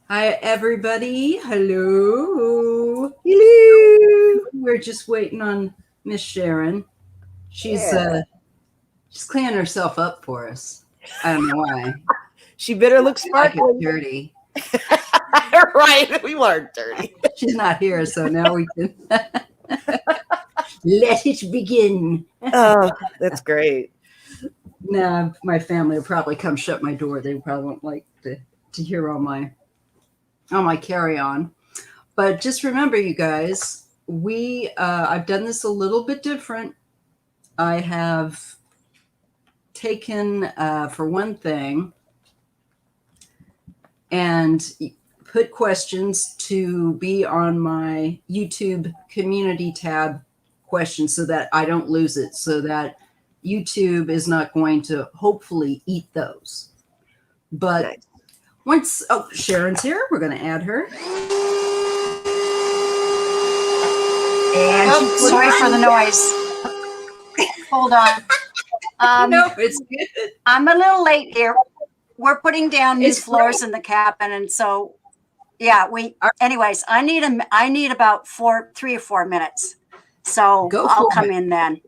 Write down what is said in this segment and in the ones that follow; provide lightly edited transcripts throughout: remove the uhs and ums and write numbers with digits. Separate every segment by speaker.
Speaker 1: Hi, everybody. Hello.
Speaker 2: Hello.
Speaker 1: We're just waiting on Miss Sharon. She's
Speaker 2: Yeah.
Speaker 1: she's cleaning herself up for us. I don't know why.
Speaker 2: She better look
Speaker 1: Like
Speaker 2: sparkly.
Speaker 1: it's dirty.
Speaker 2: Right. We weren't dirty.
Speaker 1: She's not here, so now we can let it begin.
Speaker 2: Oh, that's great.
Speaker 1: Now my family will probably come shut my door. They probably won't like to hear all my carry on. But just remember, you guys, I've done this a little bit different. I have taken, for one thing, and put questions to be on my YouTube community tab questions so that I don't lose it, so that YouTube is not going to hopefully eat those. But
Speaker 2: Nice.
Speaker 1: once, Sharon's here, we're going to add her.
Speaker 3: And sorry for the noise. Hold on.
Speaker 1: No, it's good.
Speaker 3: I'm a little late here. We're putting down new floors in the cabin, and so yeah, anyways, I need about 3 or 4 minutes. So I'll come in then.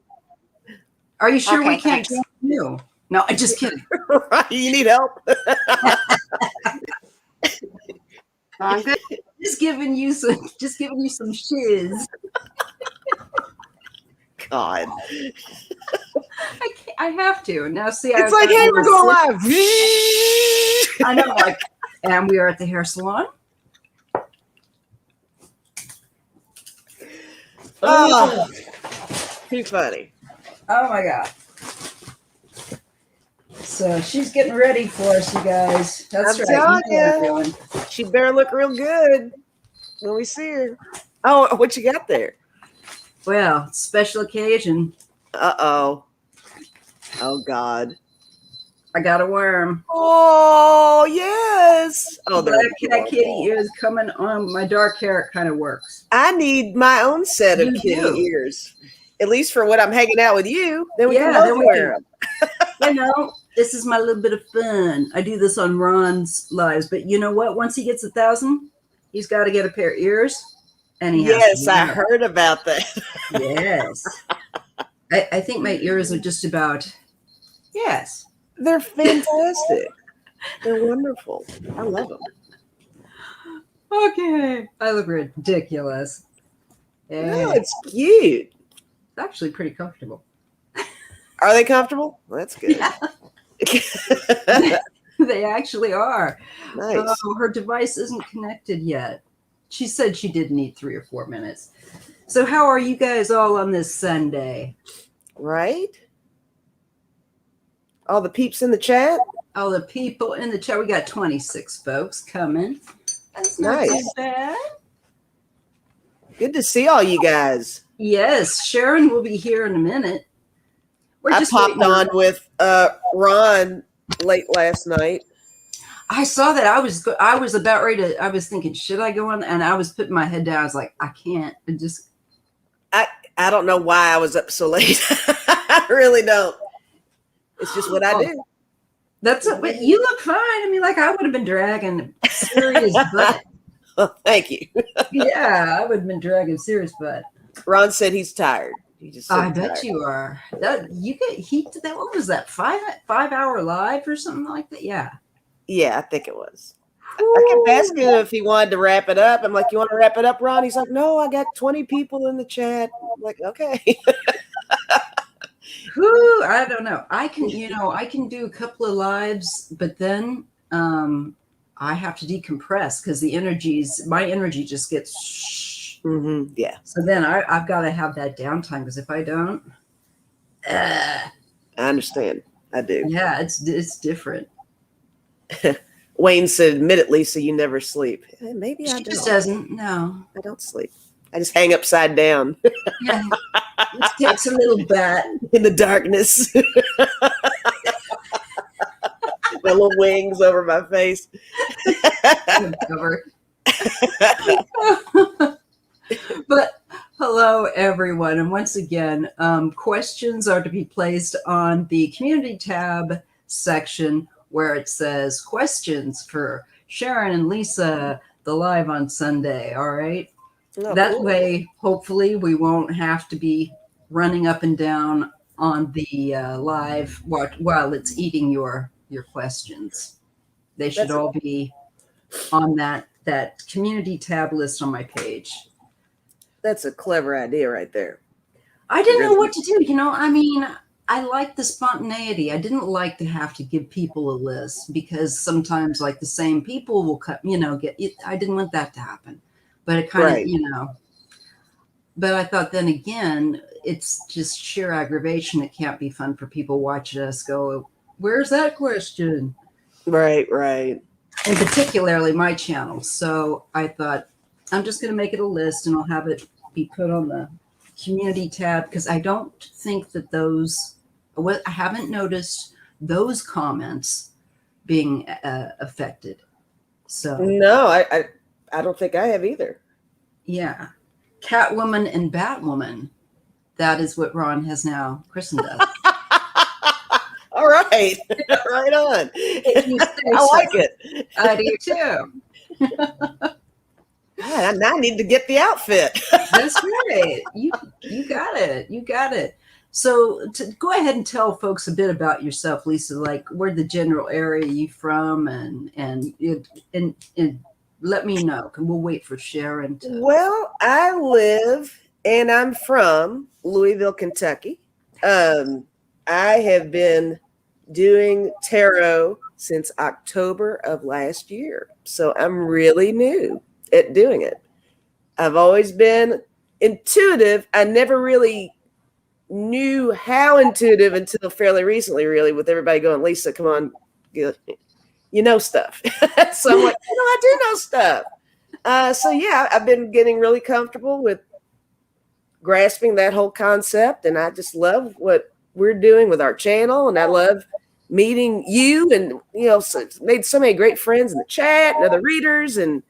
Speaker 1: Are you sure we can't join you? No, I'm just kidding.
Speaker 2: You need help?
Speaker 3: I'm good.
Speaker 1: Just giving you some shiz.
Speaker 2: God.
Speaker 1: I have to. Now see,
Speaker 2: it's like, hey, we're going live.
Speaker 1: I know, like, and we are at the hair salon.
Speaker 2: Oh, too funny.
Speaker 1: Oh my God. So she's getting ready for us, you guys. That's right.
Speaker 2: You. She better look real good when we see her. Oh, what you got there?
Speaker 1: Well, special occasion.
Speaker 2: Uh-oh. Oh, God.
Speaker 1: I got a worm.
Speaker 2: Oh, yes. Oh,
Speaker 1: that kitty ears coming on my dark hair. It kind of works.
Speaker 2: I need my own set of kitty ears, at least for when I'm hanging out with you. Then we can both wear them.
Speaker 1: You know, this is my little bit of fun. I do this on Ron's lives, but you know what? Once he gets 1,000, he's got to get a pair of ears. And
Speaker 2: yes, I heard about that.
Speaker 1: Yes. I think my ears are just about, yes.
Speaker 2: They're fantastic. They're wonderful. I love them.
Speaker 1: Okay. I look ridiculous.
Speaker 2: Yeah. Oh, it's cute.
Speaker 1: It's actually pretty comfortable.
Speaker 2: Are they comfortable? Well, that's good.
Speaker 1: Yeah. They actually are.
Speaker 2: Nice.
Speaker 1: Her device isn't connected yet. She said she did need 3 or 4 minutes. So how are you guys all on this Sunday?
Speaker 2: Right? All the peeps in the chat?
Speaker 1: All the people in the chat. We got 26 folks coming. That's not too bad.
Speaker 2: Good to see all you guys.
Speaker 1: Yes, Sharon will be here in a minute.
Speaker 2: I popped on with Ron late last night.
Speaker 1: I saw that. I was about ready to. I was thinking, should I go on? And I was putting my head down. I was like, I can't.
Speaker 2: I don't know why I was up so late. I really don't. It's just what I do.
Speaker 1: That's it. But you look fine. I mean, like I would have been dragging serious butt.
Speaker 2: Oh, thank you.
Speaker 1: Yeah, I would have been dragging serious butt.
Speaker 2: Ron said he's tired. He just said
Speaker 1: I bet you are. That you get heat to that. What was that? 5-hour live or something like that? Yeah.
Speaker 2: Yeah, I think it was. I kept asking him if he wanted to wrap it up. I'm like, you want to wrap it up, Ron? He's like, no, I got 20 people in the chat. I'm like, okay.
Speaker 1: I don't know. I can do a couple of lives, but then I have to decompress because my energy just gets
Speaker 2: yeah.
Speaker 1: So then I've got to have that downtime because if I don't,
Speaker 2: I understand. I do.
Speaker 1: Yeah, it's different.
Speaker 2: Wayne said, admittedly, so you never sleep. Maybe I don't.
Speaker 1: She just doesn't. No.
Speaker 2: I don't sleep. I just hang upside down.
Speaker 1: Yeah. It takes a little bat.
Speaker 2: In the darkness. My little wings over my face.
Speaker 1: But hello, everyone. And once again, questions are to be placed on the community tab section where it says questions for Sharon and Lisa the live on Sunday. All right.
Speaker 2: Oh,
Speaker 1: That
Speaker 2: cool.
Speaker 1: way, hopefully, we won't have to be running up and down on the live while it's eating your questions. They should all be on that community tab list on my page.
Speaker 2: That's a clever idea right there.
Speaker 1: I didn't know what to do. I mean, I like the spontaneity. I didn't like to have to give people a list because sometimes like the same people will I didn't want that to happen. But it kind of, but I thought then again, it's just sheer aggravation. It can't be fun for people watching us go, where's that question?
Speaker 2: Right.
Speaker 1: And particularly my channel. So I thought I'm just going to make it a list and I'll have it be put on the community tab because I don't think that I haven't noticed those comments being affected. So
Speaker 2: no, I don't think I have either.
Speaker 1: Yeah. Catwoman and Batwoman. That is what Ron has now christened us.
Speaker 2: All right. Right on. I like it.
Speaker 1: I do too.
Speaker 2: Yeah, now I need to get the outfit.
Speaker 1: That's right. You got it. You got it. So go ahead and tell folks a bit about yourself, Lisa, like where the general area you from and let me know. We'll wait for Sharon to.
Speaker 2: Well, I live and I'm from Louisville, Kentucky. I have been doing tarot since October of last year. So I'm really new at doing it. I've always been intuitive. I never really knew how intuitive until fairly recently, really, with everybody going, Lisa, come on, you know stuff. So I'm like, I do know stuff. So yeah, I've been getting really comfortable with grasping that whole concept. And I just love what we're doing with our channel. And I love meeting you and, made so many great friends in the chat and other readers. And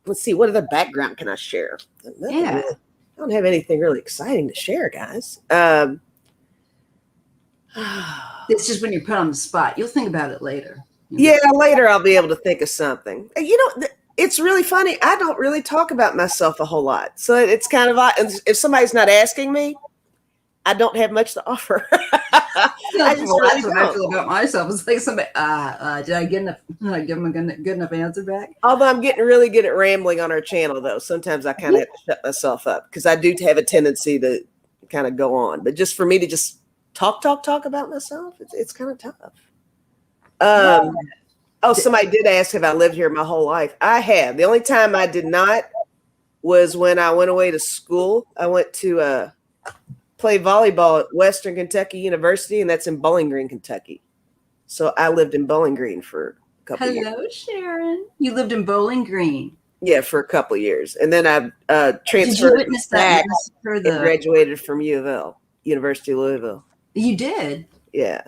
Speaker 2: let's see, what other background can I share?
Speaker 1: Yeah.
Speaker 2: I don't have anything really exciting to share, guys.
Speaker 1: It's just when you're put on the spot. You'll think about it later.
Speaker 2: Yeah, later I'll be able to think of something. It's really funny. I don't really talk about myself a whole lot. So it's kind of odd. If somebody's not asking me, I don't have much to offer.
Speaker 1: That's what I feel about myself. It's like somebody, did I give them a good enough answer back?
Speaker 2: Although I'm getting really good at rambling on our channel, though. Sometimes I kind of have to shut myself up because I do have a tendency to kind of go on. But just for me to just talk about myself, it's kind of tough. Somebody did ask if I lived here my whole life. I have. The only time I did not was when I went away to school. I went to play volleyball at Western Kentucky University, and that's in Bowling Green, Kentucky. So I lived in Bowling Green for a couple of years.
Speaker 1: Hello, Sharon. You lived in Bowling Green.
Speaker 2: Yeah, for a couple of years. And then I transferred
Speaker 1: Did you witness that
Speaker 2: and graduated from U of L, University of Louisville.
Speaker 1: You did?
Speaker 2: Yeah.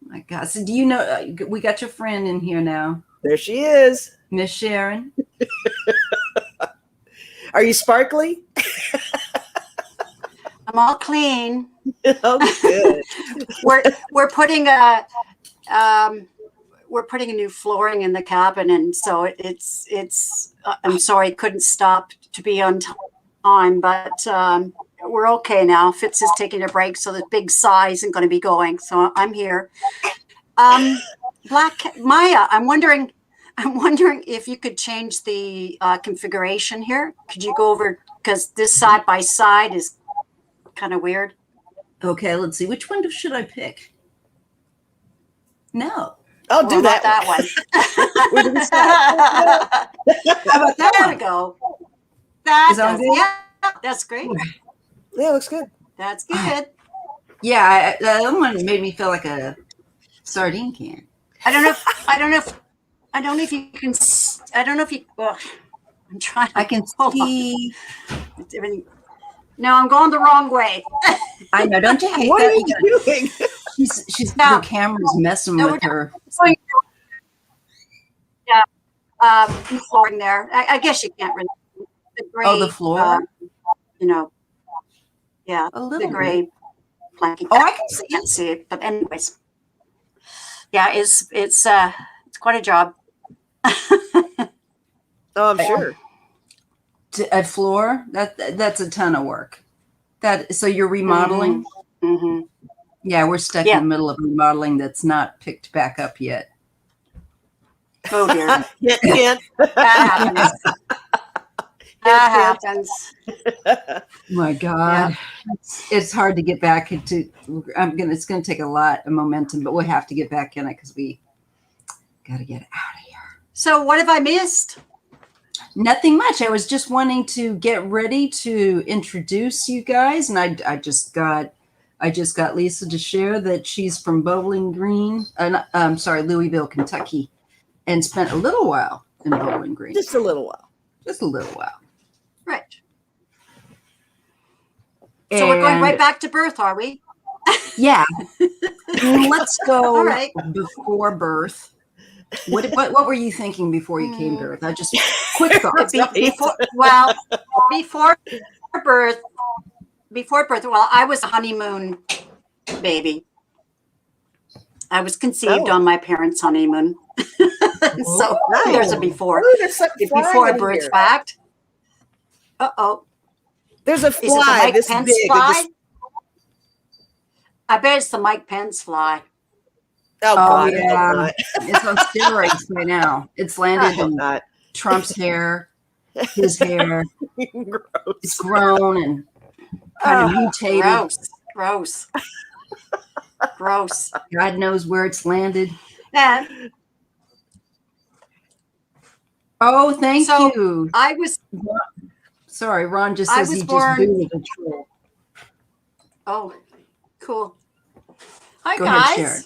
Speaker 1: My God. So do you know, we got your friend in here now.
Speaker 2: There she is.
Speaker 1: Miss Sharon.
Speaker 2: Are you sparkly?
Speaker 3: I'm all clean.
Speaker 2: Oh, good.
Speaker 3: We're putting a new flooring in the cabin, and so it's. I'm sorry, couldn't stop to be on time, but we're okay now. Fitz is taking a break, so the big sigh isn't going to be going. So I'm here. Maya, I'm wondering if you could change the configuration here. Could you go over, because this side by side is kind of weird.
Speaker 1: Okay, let's see. Which one should I pick? No.
Speaker 2: Oh, do that
Speaker 3: one.
Speaker 1: How about that
Speaker 3: There
Speaker 1: one?
Speaker 3: we go. That's great.
Speaker 2: Yeah, looks good.
Speaker 3: That's good.
Speaker 1: Yeah, the other one made me feel like a sardine can.
Speaker 3: I don't know if you can. I don't know if you. Well, I'm trying.
Speaker 1: I can see.
Speaker 3: Everything. No, I'm going the wrong way.
Speaker 1: I know. Don't you hate
Speaker 2: What
Speaker 1: that?
Speaker 2: are you doing?
Speaker 1: She's her camera's messing with her.
Speaker 3: Yeah, flooring there. I guess you can't really. The gray.
Speaker 1: The floor.
Speaker 3: Yeah,
Speaker 1: A little
Speaker 3: the gray planking.
Speaker 1: Oh, I can see.
Speaker 3: Can't see it, but anyways, yeah, it's quite a job.
Speaker 2: Oh, I'm sure.
Speaker 1: A floor, that's a ton of work. So you're remodeling?
Speaker 3: Mm-hmm.
Speaker 1: Yeah, we're stuck in the middle of remodeling that's not picked back up yet.
Speaker 3: Oh dear.
Speaker 2: Hint.
Speaker 3: That happens. That happens.
Speaker 1: My God. Yeah. It's hard to get back into. It's going to take a lot of momentum, but we'll have to get back in it because we got to get out of here.
Speaker 3: So what have I missed?
Speaker 1: Nothing much. I was just wanting to get ready to introduce you guys, and I just got Lisa to share that she's from Bowling Green. Louisville, Kentucky, and spent a little while in Bowling Green.
Speaker 2: Just a little while.
Speaker 3: Right. So we're going right back to birth, are we?
Speaker 1: Yeah. Let's go.
Speaker 3: All right.
Speaker 1: Before birth. What were you thinking before you came to Earth? I just quick thoughts.
Speaker 3: Before birth. Well, I was a honeymoon baby. I was conceived on my parents' honeymoon. So there's a before.
Speaker 2: Ooh, there's something
Speaker 3: before birth here. Fact.
Speaker 2: There's a fly this
Speaker 3: Pence
Speaker 2: big.
Speaker 3: Fly? I bet it's the Mike Pence fly.
Speaker 2: Oh God,
Speaker 1: yeah. It's on steroids right now. It's landed in Trump's hair, his hair. It's grown and kind of mutated.
Speaker 3: Gross.
Speaker 1: God knows where it's landed.
Speaker 3: And
Speaker 1: thank you.
Speaker 3: I was
Speaker 1: sorry. Ron just says he
Speaker 3: born,
Speaker 1: just booted a troll.
Speaker 3: Oh, cool. Hi,
Speaker 1: Go
Speaker 3: guys.
Speaker 1: ahead,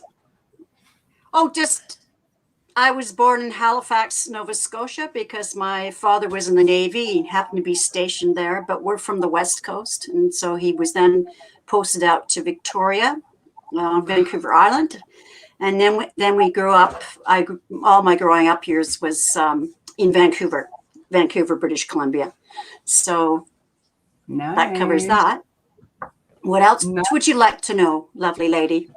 Speaker 3: I was born in Halifax, Nova Scotia, because my father was in the Navy. He happened to be stationed there, but we're from the West Coast. And so he was then posted out to Victoria, Vancouver Island. And then we grew up. All my growing up years was in Vancouver, British Columbia. So that covers that. What else would you like to know, lovely lady?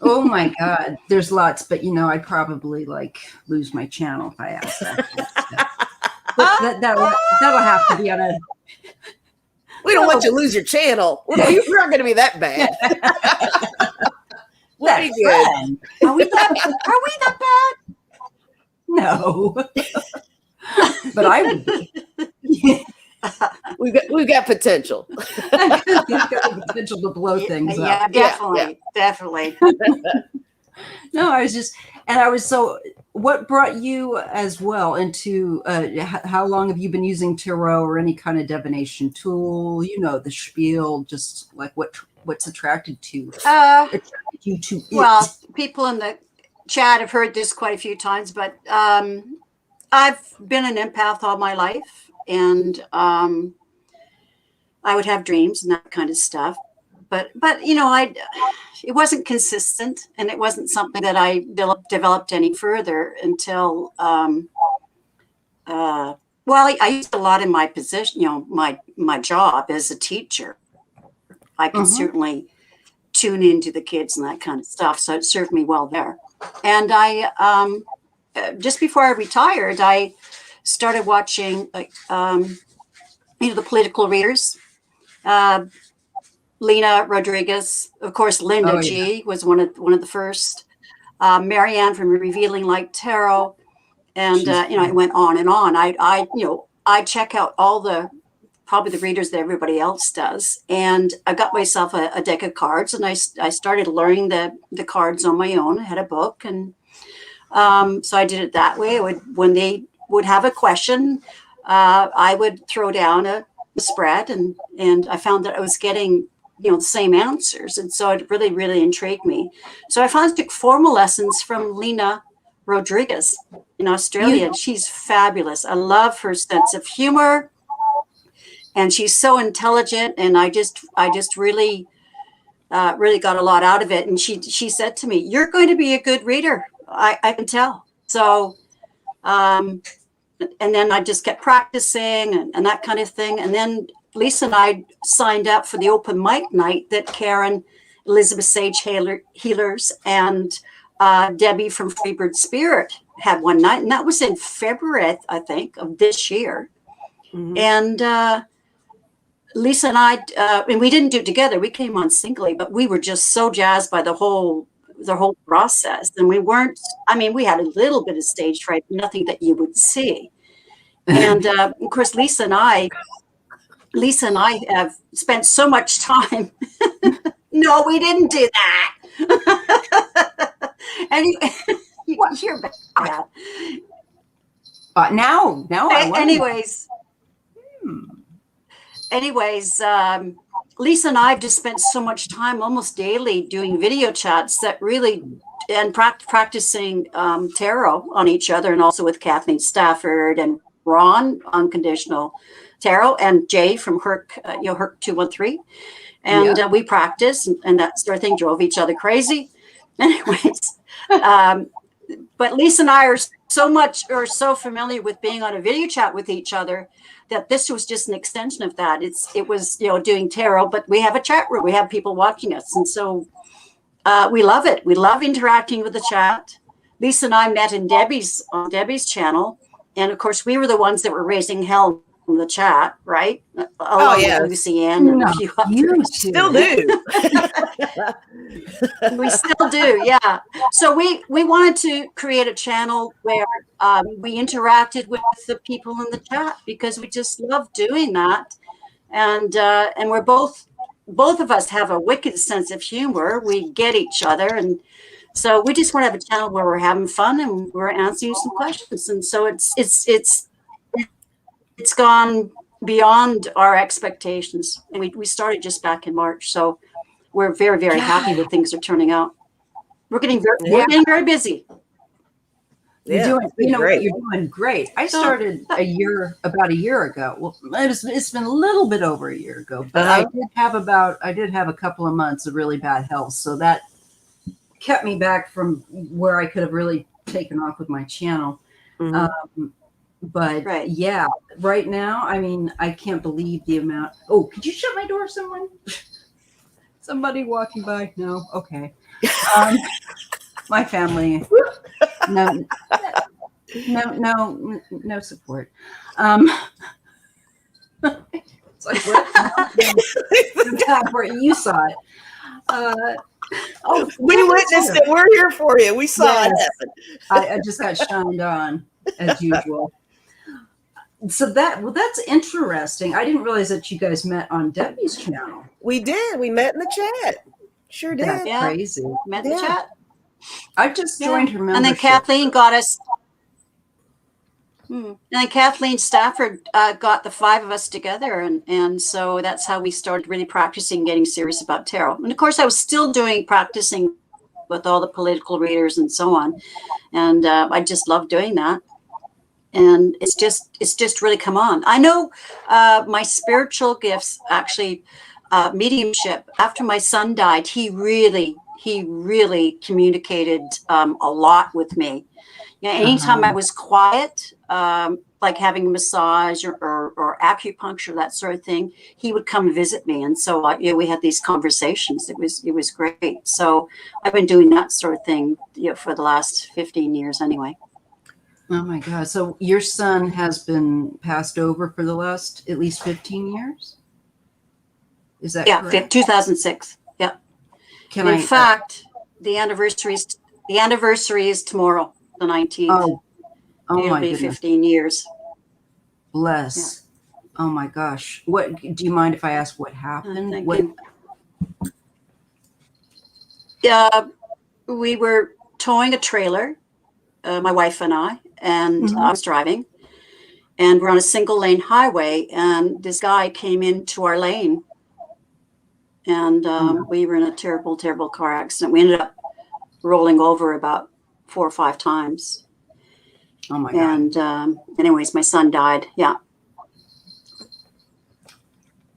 Speaker 1: Oh my God, there's lots, but I'd probably lose my channel if I asked that. But that'll have to be on a.
Speaker 2: We don't want you to lose your channel. We're not going to be that bad. We'll be good.
Speaker 3: Are we that bad?
Speaker 1: No, but I would be.
Speaker 2: We've got potential.
Speaker 1: You've got the potential to blow things up.
Speaker 3: Yeah, definitely.
Speaker 1: No, what brought you as well into, how long have you been using tarot or any kind of divination tool? The spiel, just like what's attracted you to it?
Speaker 3: Well, people in the chat have heard this quite a few times, but I've been an empath all my life. And I would have dreams and that kind of stuff, but it wasn't consistent, and it wasn't something that I developed any further until I used a lot in my position, my job as a teacher. I could certainly tune into the kids and that kind of stuff, so it served me well there. And I just before I retired, I started watching the political readers, Lena Rodriguez, of course. Linda G was one of the first. Marianne from Revealing Light Tarot, and it went on and on. I check out probably the readers that everybody else does, and I got myself a deck of cards, and I started learning the cards on my own. I had a book, and so I did it that way. When they would have a question, I would throw down a spread, and I found that I was getting the same answers, and so it really, really intrigued me. So I finally took formal lessons from Lena Rodriguez in Australia. She's fabulous. I love her sense of humor, and she's so intelligent, and I just really got a lot out of it. And she said to me, "You're going to be a good reader. I can tell." So and then I just kept practicing and that kind of thing. And then Lisa and I signed up for the open mic night that Karen, Elizabeth Sage Healers, and Debbie from Freebird Spirit had one night, and that was in February, I think, of this year.
Speaker 2: Mhm.
Speaker 3: And Lisa and I, and we didn't do it together. We came on singly, but we were just so jazzed by the whole process. And we weren't. I mean, we had a little bit of stage fright, nothing that you would see. And of course, Lisa and I have spent so much time. No, we didn't do that. Anyway, you're bad.
Speaker 1: But now I wonder.
Speaker 3: Anyways, Lisa and I have just spent so much time almost daily doing video chats that really, and practicing tarot on each other, and also with Kathleen Stafford and Ron, Unconditional Tarot, and Jay from Herc 213. And we practiced, and that sort of thing, drove each other crazy. Anyways, but Lisa and I are so familiar with being on a video chat with each other that this was just an extension of that. It was doing tarot, but we have a chat room. We have people watching us, and so we love it. We love interacting with the chat. Lisa and I met on Debbie's channel, and of course we were the ones that were raising hell in the chat, right? Along with Lucy Ann and a few others.
Speaker 2: Still do.
Speaker 3: We still do, yeah. So we wanted to create a channel where we interacted with the people in the chat, because we just love doing that. And we're both of us have a wicked sense of humor. We get each other, and so we just want to have a channel where we're having fun and we're answering some questions. And so it's gone beyond our expectations. And we started just back in March, so we're very, very happy that things are turning out. We're getting very busy.
Speaker 1: You're doing great. I started about a year ago. Well, it's been a little bit over a year ago, but I did have a couple of months of really bad health, so that kept me back from where I could have really taken off with my channel.
Speaker 2: Mm-hmm.
Speaker 1: But right now, I mean, I can't believe the amount. Oh, could you shut my door, someone? Somebody walking by? No? Okay. My family. No support. It's like, what? You saw it.
Speaker 2: We witnessed it. We're here for you. We saw it happen.
Speaker 1: I just got shined on as usual. So that's interesting. I didn't realize that you guys met on Debbie's channel.
Speaker 2: We did. We met in the chat. Sure did.
Speaker 1: That's crazy.
Speaker 3: Met in the chat.
Speaker 1: I've just joined her membership.
Speaker 3: And then Kathleen got us. And then Kathleen Stafford got the five of us together, and so that's how we started really practicing, getting serious about tarot. And of course, I was still practicing with all the political readers and so on, and I just love doing that. And it's just really come on. I know my spiritual gifts, actually, mediumship. After my son died, he really communicated a lot with me. Anytime I was quiet, like having a massage or acupuncture, that sort of thing, he would come visit me, and so we had these conversations. It was great. So I've been doing that sort of thing, for the last 15 years anyway.
Speaker 1: Oh my God! So your son has been passed over for the last at least 15 years. Is that correct?
Speaker 3: 2006. Yeah. In fact, the anniversary is tomorrow, the 19th. It'll be 15 years.
Speaker 1: Bless. Yeah. Oh my gosh. What do you mind if I ask what happened?
Speaker 3: We were towing a trailer, my wife and I, and I was driving, and we're on a single lane highway, and this guy came into our lane, and we were in a terrible, terrible car accident. We ended up rolling over about 4 or 5 times.
Speaker 1: Oh my God.
Speaker 3: And anyways, my son died. Yeah.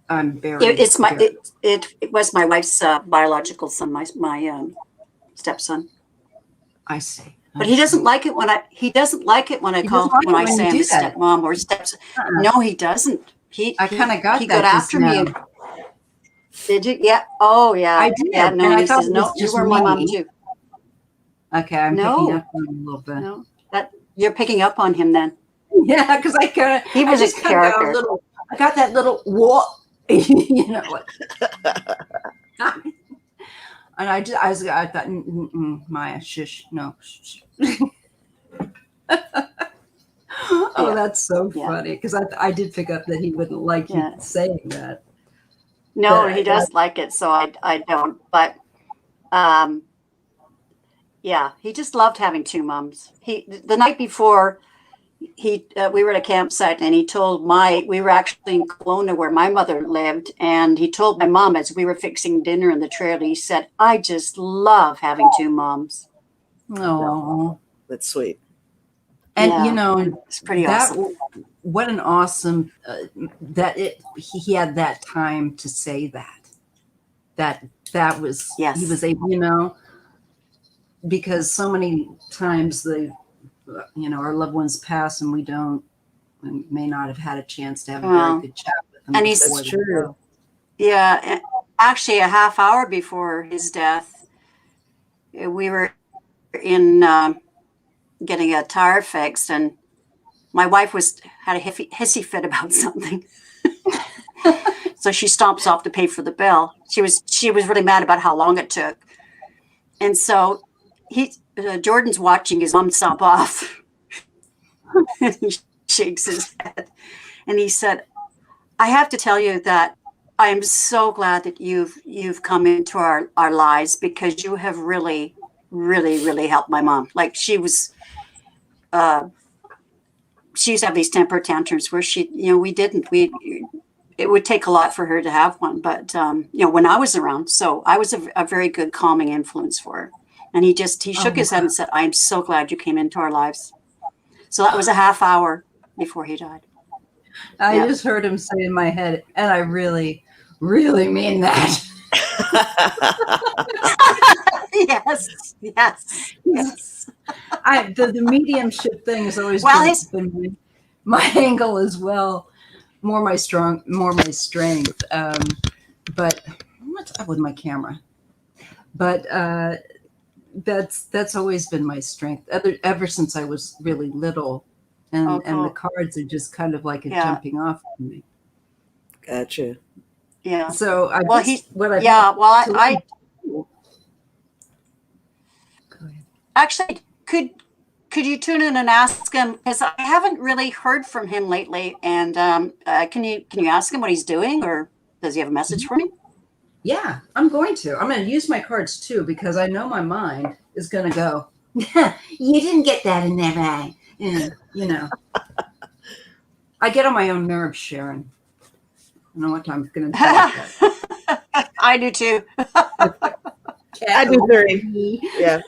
Speaker 1: I'm very.
Speaker 3: It was my wife's biological son, my stepson.
Speaker 1: I see.
Speaker 3: But he doesn't like it when I say I'm his stepmom or stepson. No, he doesn't.
Speaker 1: I kind of got
Speaker 3: he
Speaker 1: that.
Speaker 3: Got after me. Did you? Yeah. Oh yeah.
Speaker 1: I did.
Speaker 3: Yeah, no,
Speaker 1: and
Speaker 3: he says no. You were my mom too.
Speaker 1: Okay, I'm picking up on a little bit.
Speaker 3: No, You're picking up on him then.
Speaker 1: Yeah, because
Speaker 3: He was a character.
Speaker 1: I got that little what, you know what? And I thought, Maya, shush, no. Shush. Oh, that's so funny because I did pick up that he wouldn't like you saying that.
Speaker 3: No, he does like it, so I don't. But yeah, he just loved having two moms. The night before we were at a campsite, and he told we were actually in Kelowna where my mother lived, and he told my mom as we were fixing dinner in the trailer, he said, "I just love having two moms."
Speaker 1: Oh,
Speaker 2: that's sweet.
Speaker 1: And you know,
Speaker 3: it's pretty awesome.
Speaker 1: What an awesome he had that time to say that was he was able, you know, because so many times our loved ones pass and we may not have had a chance to have a very good chat with them.
Speaker 3: And he's true. Yeah, actually a half hour before his death, we were in getting a tire fixed, and my wife had a hissy fit about something. So she stomps off to pay for the bill. She was really mad about how long it took. And so Jordan's watching his mom stomp off. And he shakes his head. And he said, "I have to tell you that I am so glad that you've come into our lives, because you have really, really, really helped my mom." Like she used to have these temper tantrums where it would take a lot for her to have one. But, when I was around, so I was a very good calming influence for her. And he shook his head and said, "I'm so glad you came into our lives." So that was a half hour before he died.
Speaker 1: I just heard him say in my head, and I really, really mean that. Yes. The mediumship thing has always been my angle as well. More my strength. But what's up with my camera? But that's always been my strength ever since I was really little, and the cards are just kind of like a jumping off for me.
Speaker 2: Gotcha.
Speaker 3: Yeah.
Speaker 1: So
Speaker 3: actually, could you tune in and ask him, because I haven't really heard from him lately, and can you ask him what he's doing, or does he have a message for me?
Speaker 1: Yeah, I'm going to use my cards too, because I know my mind is going to go, "You didn't get that in there, right?" And, I get on my own nerves, Sharon. I don't know what I'm going to do that.
Speaker 3: I do too.
Speaker 2: I do 30. Yeah.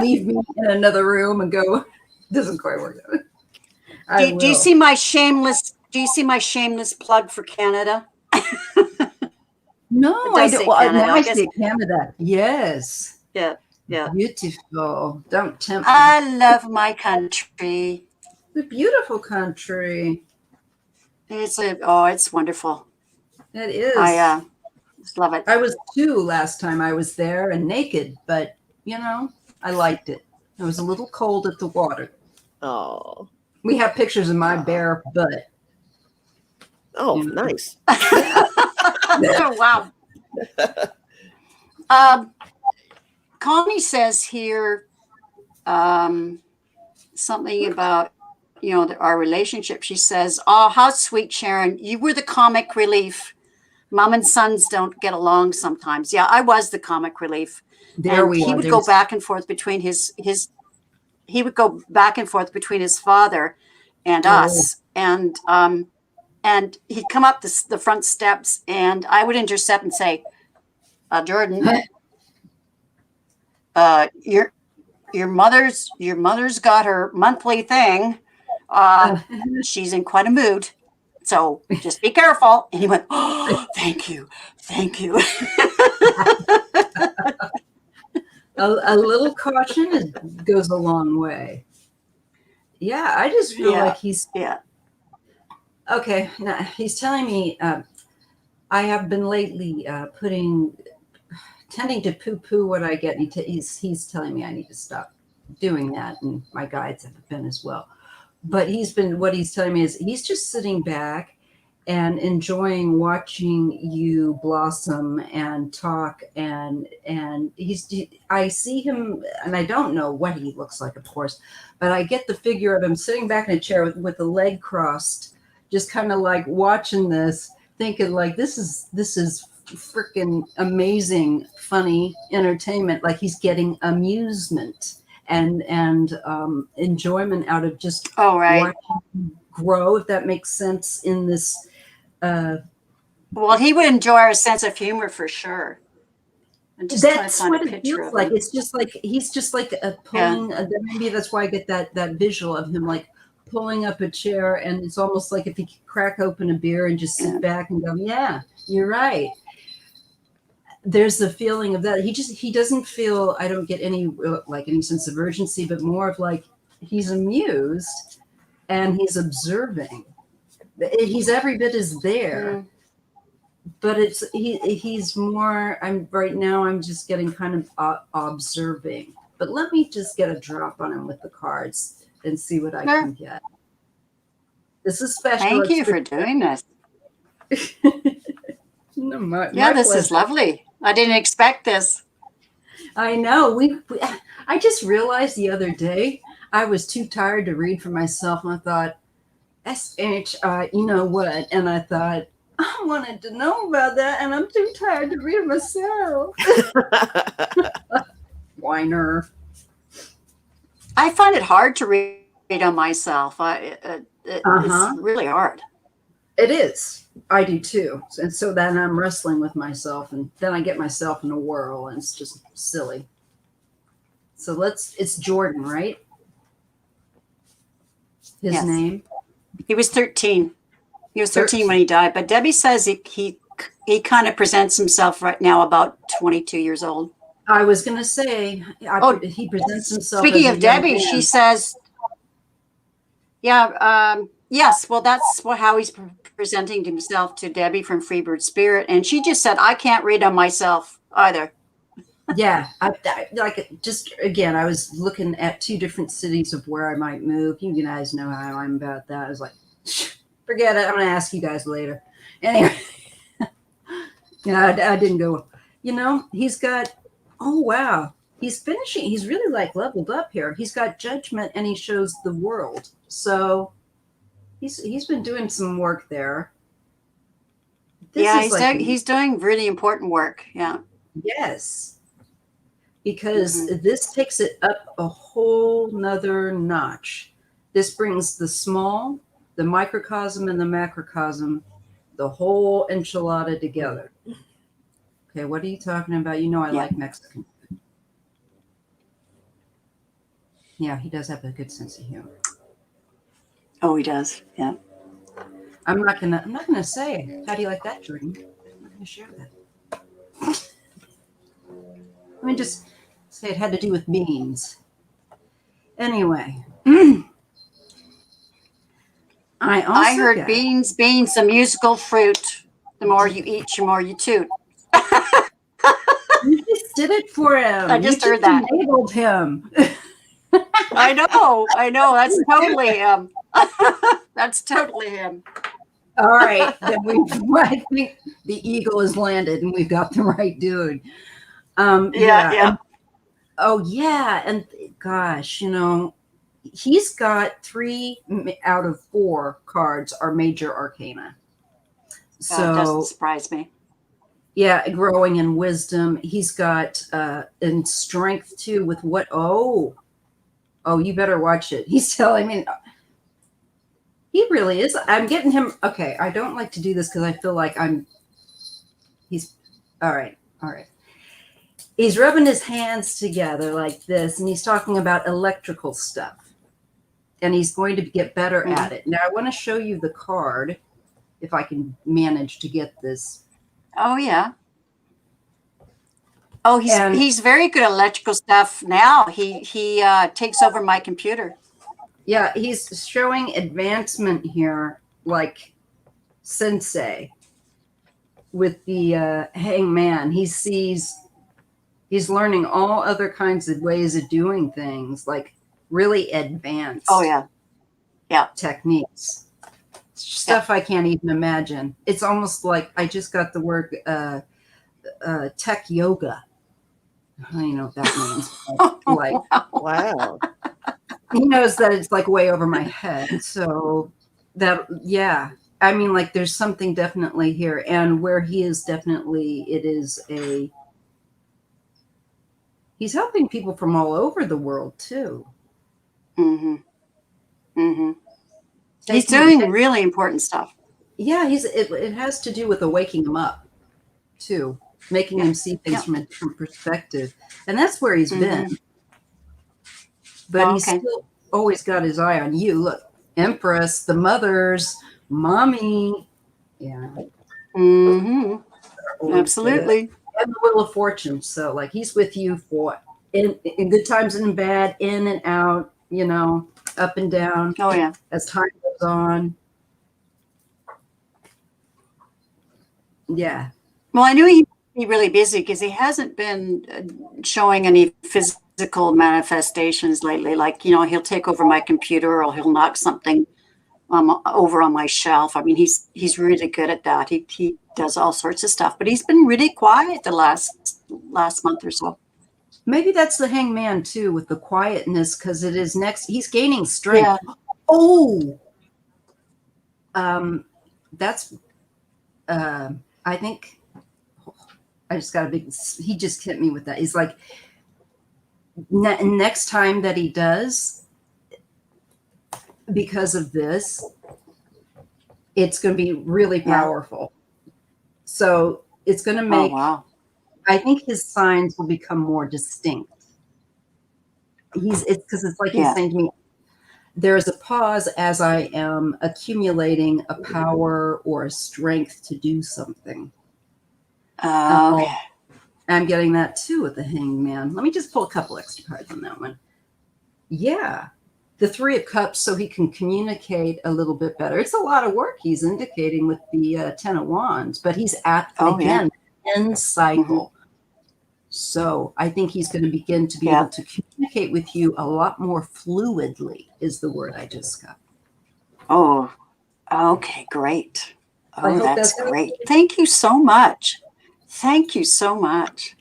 Speaker 1: Leave me in another room and go, doesn't quite work out.
Speaker 3: Do you see my shameless plug for Canada?
Speaker 1: No, I don't. Well, now I say Canada. Yes.
Speaker 3: Yeah.
Speaker 1: Beautiful. Don't tempt me.
Speaker 3: I love my country.
Speaker 1: The beautiful country.
Speaker 3: It's wonderful.
Speaker 1: It is.
Speaker 3: I just love it.
Speaker 1: I was 2 last time I was there, and naked, but I liked it. It was a little cold at the water.
Speaker 2: Oh.
Speaker 1: We have pictures of my bare butt.
Speaker 2: Oh, nice.
Speaker 3: Oh, wow. Connie says here something about our relationship. She says, "Oh, how sweet, Sharon. You were the comic relief. Mom and sons don't get along sometimes." Yeah, I was the comic relief. He would go back and forth between his father and us, and he'd come up the front steps, and I would intercept and say, "Jordan, your mother's got her monthly thing. She's in quite a mood, so just be careful." And he went, "Oh, thank you."
Speaker 1: A little caution goes a long way. Yeah, I just feel like he's okay. Now he's telling me I have been lately tending to poo-poo what I get. He's telling me I need to stop doing that, and my guides have been as well. But what he's telling me is he's just sitting back and enjoying watching you blossom and talk, and I see him, and I don't know what he looks like, of course, but I get the figure of him sitting back in a chair with the leg crossed, just kind of like watching this, thinking like this is freaking amazing, funny entertainment, like he's getting amusement and enjoyment out of just watching him grow, if that makes sense, in this.
Speaker 3: Well, he would enjoy our sense of humor for sure.
Speaker 1: That's what it feels like. It's just like he's just like pulling. Maybe that's why I get that visual of him like pulling up a chair, and it's almost like if he could crack open a beer and just sit back and go, "Yeah, you're right." There's the feeling of that. He doesn't feel. I don't get any sense of urgency, but more of like he's amused and he's observing. He's every bit as there, but he's more. I'm just getting kind of observing. But let me just get a drop on him with the cards and see what I can get. This is special.
Speaker 3: Thank you for doing this.
Speaker 1: No, my
Speaker 3: this is lovely. I didn't expect this.
Speaker 1: I know. I just realized the other day I was too tired to read for myself, and I thought, you know what? And I thought, I wanted to know about that, and I'm too tired to read it myself. Whiner.
Speaker 3: I find it hard to read on myself. It's really hard.
Speaker 1: It is. I do too. And so then I'm wrestling with myself, and then I get myself in a whirl, and it's just silly. So it's Jordan, right? His name?
Speaker 3: He was 13. He was 13 when he died. But Debbie says he kind of presents himself right now about 22 years old.
Speaker 1: I was going to say, he presents himself.
Speaker 3: Speaking of Debbie, she says, yes, well, that's how he's presenting himself to Debbie from Freebird Spirit. And she just said, I can't read on myself either.
Speaker 1: Yeah, I I was looking at 2 different cities of where I might move. You guys know how I'm about that. I was like, forget it. I'm going to ask you guys later. Anyway, I didn't go. He's got. Oh wow, he's finishing. He's really like leveled up here. He's got judgment, and he shows the world. So he's been doing some work there.
Speaker 3: He's doing really important work. Yeah.
Speaker 1: Yes. Because this takes it up a whole nother notch. This brings the small, the microcosm, and the macrocosm, the whole enchilada together. Okay, what are you talking about? I like Mexican food. Yeah, he does have a good sense of humor.
Speaker 3: Oh, he does. Yeah.
Speaker 1: I'm not gonna say, how do you like that, Jordan? I'm not gonna share that. Let me just say it had to do with beans. Anyway. I
Speaker 3: heard beans, a musical fruit. The more you eat, the more you toot.
Speaker 1: You just did it for him.
Speaker 3: I just heard that.
Speaker 1: Enabled him.
Speaker 3: I know. That's totally him. That's totally him.
Speaker 1: All right. Then I think the eagle has landed, and we've got the right dude. Yeah. Oh, yeah. And gosh, he's got 3 out of 4 cards are major arcana. So
Speaker 3: that doesn't surprise me.
Speaker 1: Yeah, growing in wisdom. He's got in strength too with what? Oh, you better watch it. He's telling me. He really is. I'm getting him. Okay, I don't like to do this because I feel like he's all right. He's rubbing his hands together like this, and he's talking about electrical stuff. And he's going to get better at it. Now, I want to show you the card, if I can manage to get this.
Speaker 3: Oh, yeah. Oh, he's very good at electrical stuff now. He takes over my computer.
Speaker 1: Yeah, he's showing advancement here, like Sensei with the hangman. He's He's learning all other kinds of ways of doing things, like really advanced techniques. Stuff I can't even imagine. It's almost like I just got the word tech yoga. I don't know what that means. Like,
Speaker 2: Wow.
Speaker 1: he knows that it's like way over my head. So that, I mean, like there's something definitely here. And where he is definitely, he's helping people from all over the world too.
Speaker 3: Mm-hmm. Mm-hmm. He's doing really important stuff.
Speaker 1: Yeah, it has to do with waking him up too, making him see things from a different perspective. And that's where he's been. But he's still always got his eye on you. Look, Empress, the mothers, mommy. Yeah.
Speaker 3: Mm-hmm. Absolutely.
Speaker 1: And the Wheel of Fortune. So like he's with you for in good times and in bad, in and out, you know, up and down.
Speaker 3: Oh yeah.
Speaker 1: As time goes on. Yeah.
Speaker 3: Well, I knew he'd be really busy because he hasn't been showing any physical manifestations lately. Like, you know, he'll take over my computer or he'll knock something over on my shelf. I mean, he's really good at that. He does all sorts of stuff, but he's been really quiet the last month or so.
Speaker 1: Maybe that's the Hangman too, with the quietness, because it is next. He's gaining strength. Yeah. Oh, that's. I think I just got a big. He just hit me with that. He's like, next time that he does, because of this, it's going to be really powerful. So it's going to make.
Speaker 3: Oh, wow.
Speaker 1: I think his signs will become more distinct. It's because it's like he's saying to me, there is a pause as I am accumulating a power or a strength to do something.
Speaker 3: Okay.
Speaker 1: I'm getting that too with the Hangman. Let me just pull a couple extra cards on that one. Yeah. The Three of Cups, so he can communicate a little bit better. It's a lot of work he's indicating with the Ten of Wands, but he's at, end cycle. Mm-hmm. So I think he's going to begin to be able to communicate with you a lot more fluidly, is the word I just got.
Speaker 3: Oh, okay, great. Oh, that's great. Thank you so much. Thank you so much.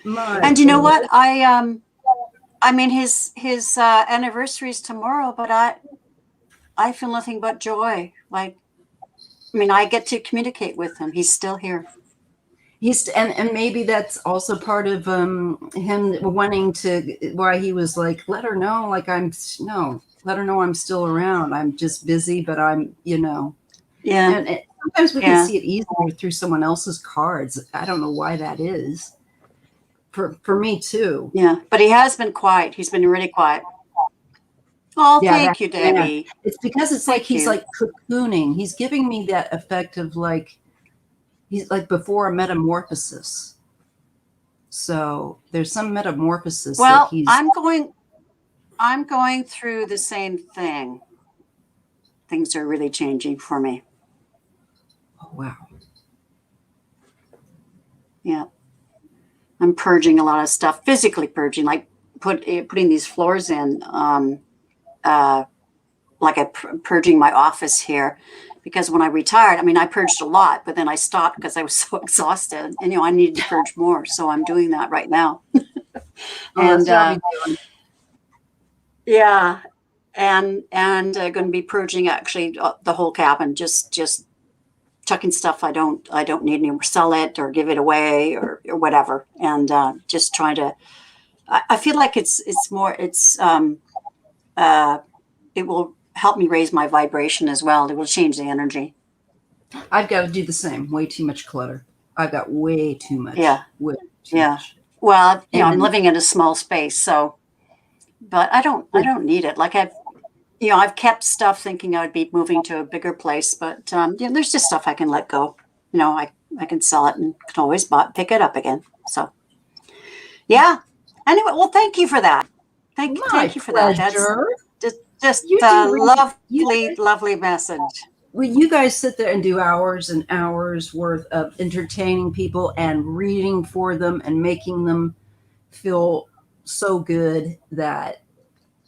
Speaker 3: And you know what? I mean, his anniversary is tomorrow, but I feel nothing but joy. Like, I mean, I get to communicate with him. He's still here.
Speaker 1: And maybe that's also part of him wanting to, why he was like, let her know, like let her know I'm still around. I'm just busy, but I'm, you know.
Speaker 3: Yeah.
Speaker 1: And sometimes we can see it easier through someone else's cards. I don't know why that is. For me too.
Speaker 3: Yeah, but he has been quiet. He's been really quiet. Oh, thank you, Debbie.
Speaker 1: Yeah. It's because it's like he's like cocooning. He's giving me that effect of like, he's like before a metamorphosis. So there's some metamorphosis.
Speaker 3: Well, I'm going through the same thing. Things are really changing for me.
Speaker 1: Oh, wow.
Speaker 3: Yeah. I'm purging a lot of stuff, physically purging, like putting these floors in, like purging my office here. Because when I retired, I mean, I purged a lot, but then I stopped because I was so exhausted. And, you know, I needed to purge more. So I'm doing that right now. And going to be purging actually the whole cabin, just chucking stuff I don't need anymore, sell it or give it away or whatever. And just trying to, I feel like it will help me raise my vibration as well. It will change the energy.
Speaker 1: I've got to do the same. Way too much clutter. I've got way too much.
Speaker 3: Yeah.
Speaker 1: Way too much.
Speaker 3: Well, you know, I'm living in a small space, so, but I don't need it. Like I've kept stuff thinking I would be moving to a bigger place, but there's just stuff I can let go. You know, I can sell it and can always pick it up again. So, yeah. Anyway, well, thank you for that. Thank you for that. That's just lovely message.
Speaker 1: Well, you guys sit there and do hours and hours worth of entertaining people and reading for them and making them feel so good that,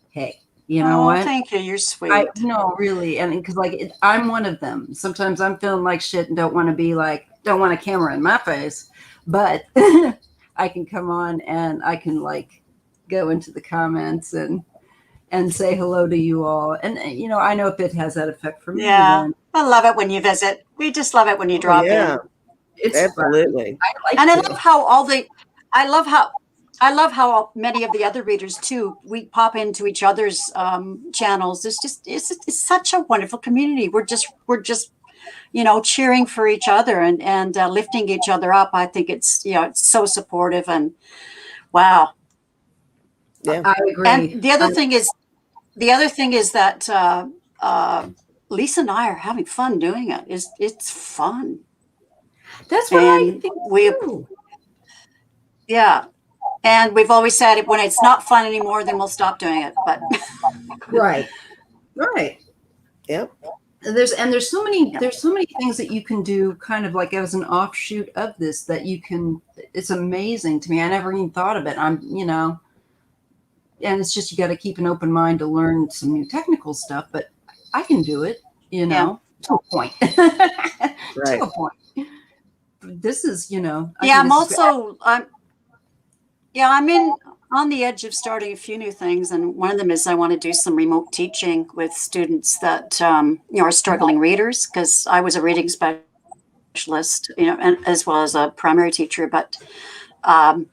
Speaker 1: hey, you know what?
Speaker 3: Thank you. You're sweet.
Speaker 1: No, really. And because I'm one of them. Sometimes I'm feeling like shit and don't want a camera in my face, but I can come on and I can go into the comments and say hello to you all. And, I know if it has that effect for me.
Speaker 3: Yeah. I love it when you visit. We just love it when you drop in.
Speaker 2: It's absolutely.
Speaker 3: I love how many of the other readers too, we pop into each other's channels. It's such a wonderful community. We're just cheering for each other and lifting each other up. I think it's so supportive and wow.
Speaker 2: Yeah,
Speaker 1: I agree.
Speaker 3: And the other thing is that Lisa and I are having fun doing it. It's fun.
Speaker 1: That's what I think too.
Speaker 3: Yeah. And we've always said when it's not fun anymore, then we'll stop doing it. But
Speaker 1: right.
Speaker 2: Yep.
Speaker 1: There's so many things that you can do kind of like as an offshoot of this that you can. It's amazing to me. I never even thought of it. And it's just you got to keep an open mind to learn some new technical stuff. But I can do it, to a point.
Speaker 2: Right.
Speaker 1: To a point. This is,
Speaker 3: I'm on the edge of starting a few new things, and one of them is I want to do some remote teaching with students that are struggling readers, because I was a reading specialist, and as well as a primary teacher. But I'd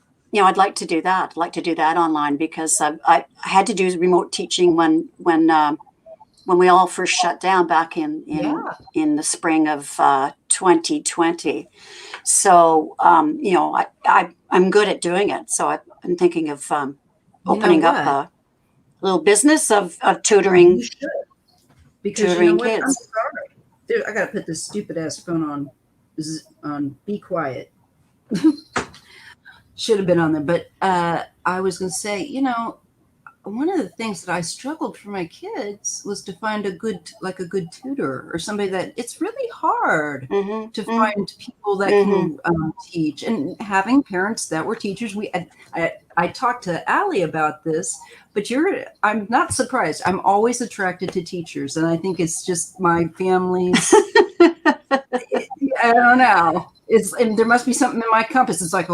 Speaker 3: like to do that. I'd like to do that online because I had to do remote teaching when we all first shut down back in the spring of 2020. So, I'm good at doing it. So I've been thinking of opening up a little business of tutoring.
Speaker 1: Because
Speaker 3: tutoring
Speaker 1: kids.
Speaker 3: I'm
Speaker 1: sorry. I got to put this stupid ass phone on be quiet. Should have been on there. But I was going to say, one of the things that I struggled for my kids was to find a good tutor or somebody that it's really hard to find people that can teach, and having parents that were teachers. I talked to Allie about this, but I'm not surprised. I'm always attracted to teachers, and I think it's just my family's, I don't know. And there must be something in my compass. It's like,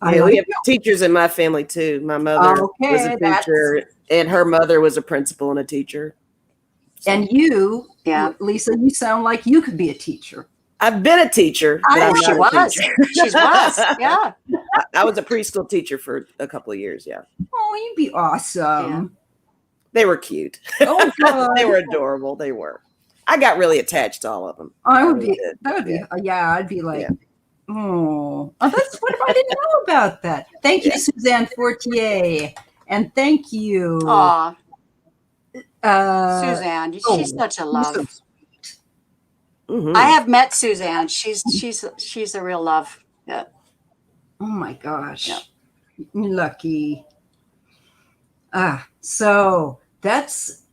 Speaker 2: we have teachers in my family too. My mother was a teacher, and her mother was a principal and a teacher.
Speaker 1: So. And you, Lisa, you sound like you could be a teacher.
Speaker 2: I've been a teacher.
Speaker 3: She was. She was. Yeah.
Speaker 2: I was a preschool teacher for a couple of years. Yeah.
Speaker 1: Oh, you'd be awesome. Yeah.
Speaker 2: They were cute.
Speaker 1: Oh, God.
Speaker 2: They were adorable. They were. I got really attached to all of them.
Speaker 1: I'd be like. Yeah. Oh, that's what I didn't know about that. Thank you, Suzanne Fortier, and thank you.
Speaker 3: Aw, Suzanne, she's such a love. I have met Suzanne. She's a real love. Yeah.
Speaker 1: Oh my gosh, lucky. So that's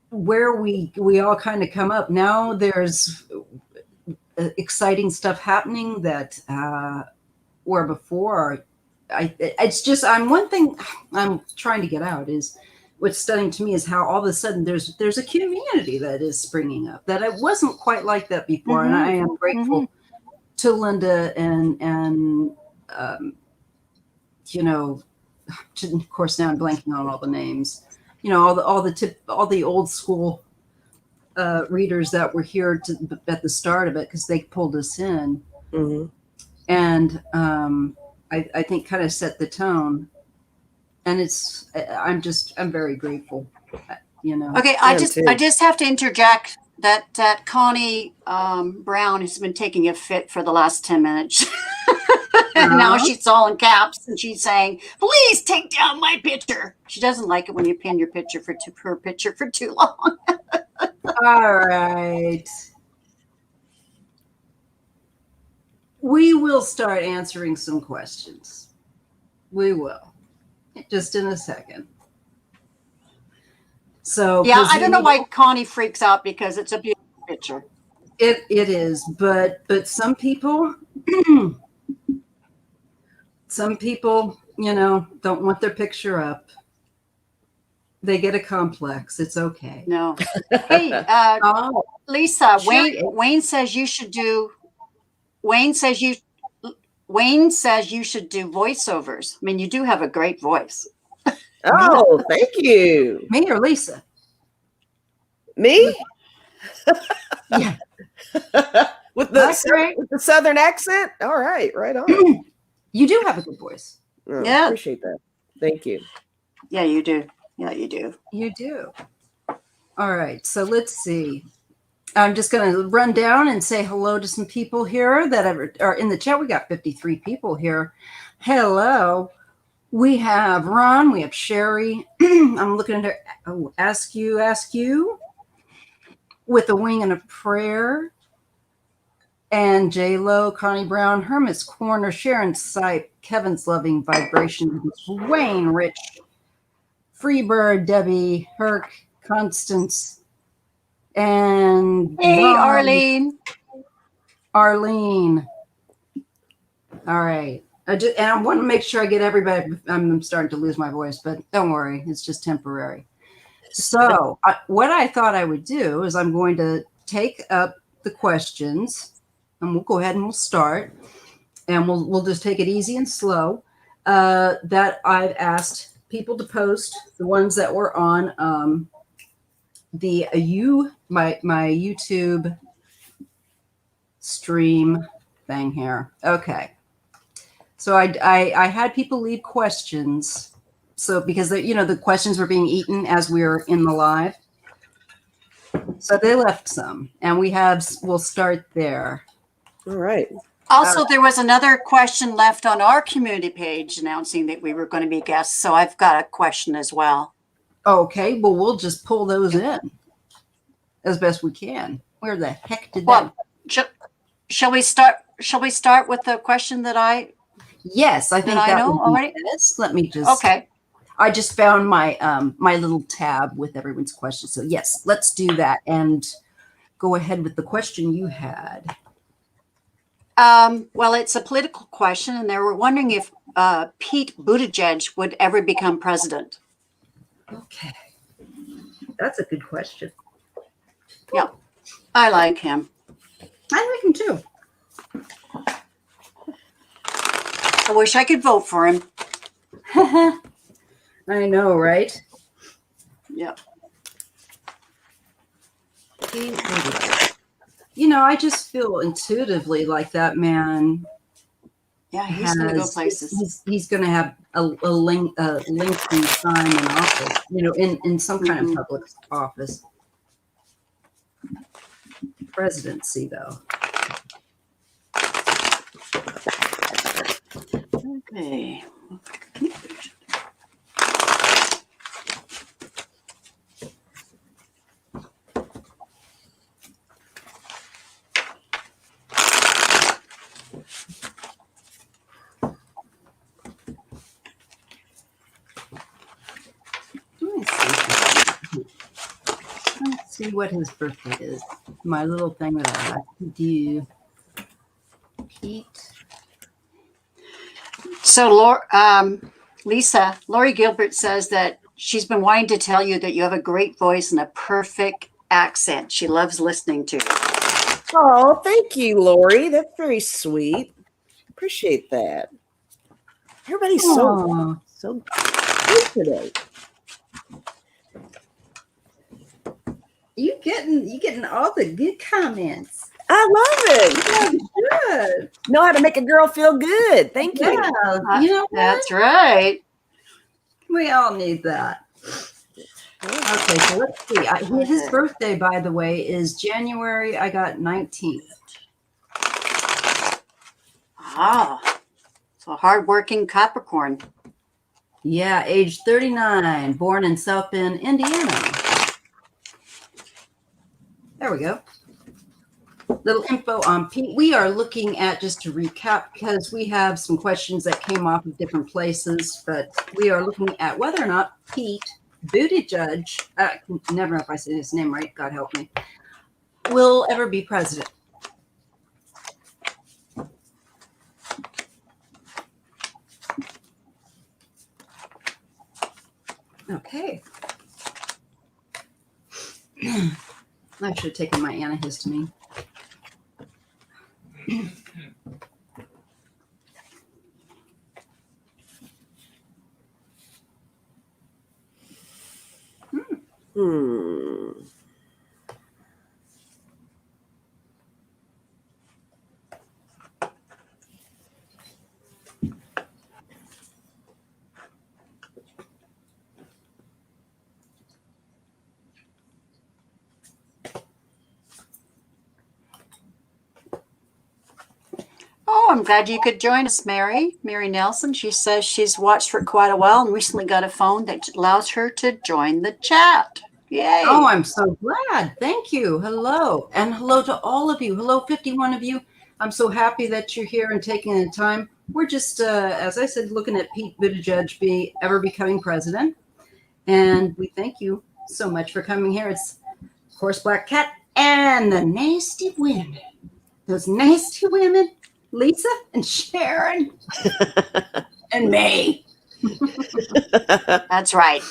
Speaker 1: where we all kind of come up. Now there's exciting stuff happening that where before one thing I'm trying to get out is what's stunning to me is how all of a sudden there's a community that is springing up that it wasn't quite like that before. And I am grateful to Linda and of course now I'm blanking on all the names, all the old school readers that were here at the start of it, because they pulled us in, and I think kind of set the tone. And I'm very grateful,
Speaker 3: Okay, I just have to interject that Connie Brown has been taking a fit for the last 10 minutes. And now she's all in caps and she's saying, "Please take down my picture." She doesn't like it when you pin your picture for too long.
Speaker 1: All right. We will start answering some questions. We will. Just in a second. So
Speaker 3: I don't know why Connie freaks out, because it's a beautiful picture.
Speaker 1: It is, but some people don't want their picture up. They get a complex. It's okay.
Speaker 3: No. Hey,
Speaker 1: Oh,
Speaker 3: Lisa,
Speaker 1: sure.
Speaker 3: Wayne says you should do Wayne says you should do voiceovers. I mean, you do have a great voice.
Speaker 2: Oh, thank you.
Speaker 1: Me or Lisa?
Speaker 2: Me?
Speaker 1: Yeah.
Speaker 2: with
Speaker 1: That's great.
Speaker 2: the Southern accent? All right, right on.
Speaker 1: You do have a good voice.
Speaker 2: Oh,
Speaker 3: Yeah.
Speaker 2: Appreciate that. Thank you.
Speaker 3: Yeah, you do. Yeah, you do.
Speaker 1: You do. All right. So let's see. I'm just going to run down and say hello to some people here that are in the chat. We got 53 people here. Hello. We have Ron. We have Sherry. I'm looking at her. Oh, ask you. With a wing and a prayer. And J-Lo, Connie Brown, Hermit's Corner, Sharon Sipe, Kevin's Loving Vibration, Wayne, Rich, Freebird, Debbie, Herc, Constance, and
Speaker 3: Hey,
Speaker 1: Ron,
Speaker 3: Arlene.
Speaker 1: All right. And I want to make sure I get everybody. I'm starting to lose my voice, but don't worry. It's just temporary. So what I thought I would do is I'm going to take up the questions, and we'll go ahead and we'll start, and we'll just take it easy and slow. That I've asked people to post, the ones that were on my YouTube stream thing here. Okay. So I had people leave questions. So because the questions were being eaten as we were in the live. So they left some, and we'll start there.
Speaker 2: All right.
Speaker 3: Also, there was another question left on our community page announcing that we were going to be guests. So I've got a question as well.
Speaker 1: Okay, well, we'll just pull those in as best we can. Where the heck did that?
Speaker 3: Shall we start with the question that I?
Speaker 1: Yes, I think that
Speaker 3: know already.
Speaker 1: Let me just.
Speaker 3: Okay.
Speaker 1: I just found my my little tab with everyone's questions. So yes, let's do that and go ahead with the question you had.
Speaker 3: Well, it's a political question, and they were wondering if Pete Buttigieg would ever become president.
Speaker 1: Okay, that's a good question.
Speaker 3: Yeah, I like him.
Speaker 1: I like him too.
Speaker 3: I wish I could vote for him.
Speaker 1: I know, right?
Speaker 3: Yeah.
Speaker 1: I just feel intuitively like that man.
Speaker 3: Yeah, he's going to go places.
Speaker 1: He's going to have a lengthy time in office, in some kind of public office. Presidency, though.
Speaker 3: Okay.
Speaker 1: Let's see what his birthday is. My little thing that I like to do. Pete.
Speaker 3: So, Lori Gilbert says that she's been wanting to tell you that you have a great voice and a perfect accent. She loves listening to you.
Speaker 2: Oh, thank you, Lori. That's very sweet. Appreciate that. Everybody's so good today.
Speaker 1: You getting all the good comments.
Speaker 2: I love it.
Speaker 1: Yeah, good.
Speaker 2: Know how to make a girl feel good. Thank you.
Speaker 1: Yeah, you know what?
Speaker 3: That's right.
Speaker 1: We all need that. Okay, so let's see. His birthday, by the way, is January. I got 19th.
Speaker 3: Ah, so a hardworking Capricorn.
Speaker 1: Yeah, age 39, born in South Bend, Indiana. There we go. Little info on Pete. We are looking at, just to recap, because we have some questions that came off of different places, but we are looking at whether or not Pete Buttigieg, never know if I say his name right, God help me, will ever be president. should have taken my antihistamine.
Speaker 3: Oh, I'm glad you could join us, Mary. Mary Nelson. She says she's watched for quite a while and recently got a phone that allows her to join the chat. Yay.
Speaker 1: Oh, I'm so glad. Thank you. Hello. And hello to all of you. Hello, 51 of you. I'm so happy that you're here and taking the time. We're just, as I said, looking at Pete Buttigieg ever becoming president. And we thank you so much for coming here. It's, of course, Black Cat and the nasty women. Those nasty women, Lisa and Sharon and May.
Speaker 3: That's right.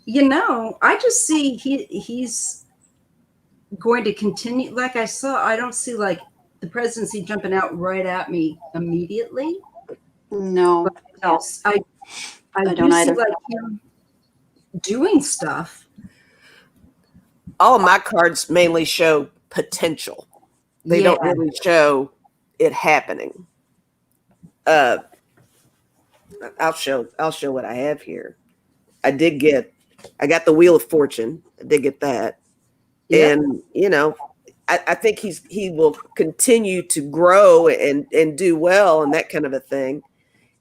Speaker 1: You know, I just see he's going to continue. Like I don't see like the presidency jumping out right at me immediately.
Speaker 3: No,
Speaker 1: I
Speaker 3: don't
Speaker 1: do
Speaker 3: either.
Speaker 1: see like him doing stuff.
Speaker 2: All of my cards mainly show potential. They don't really show it happening. I'll show what I have here. I got the Wheel of Fortune. I did get that. Yep. And you know, I think he will continue to grow and do well and that kind of a thing.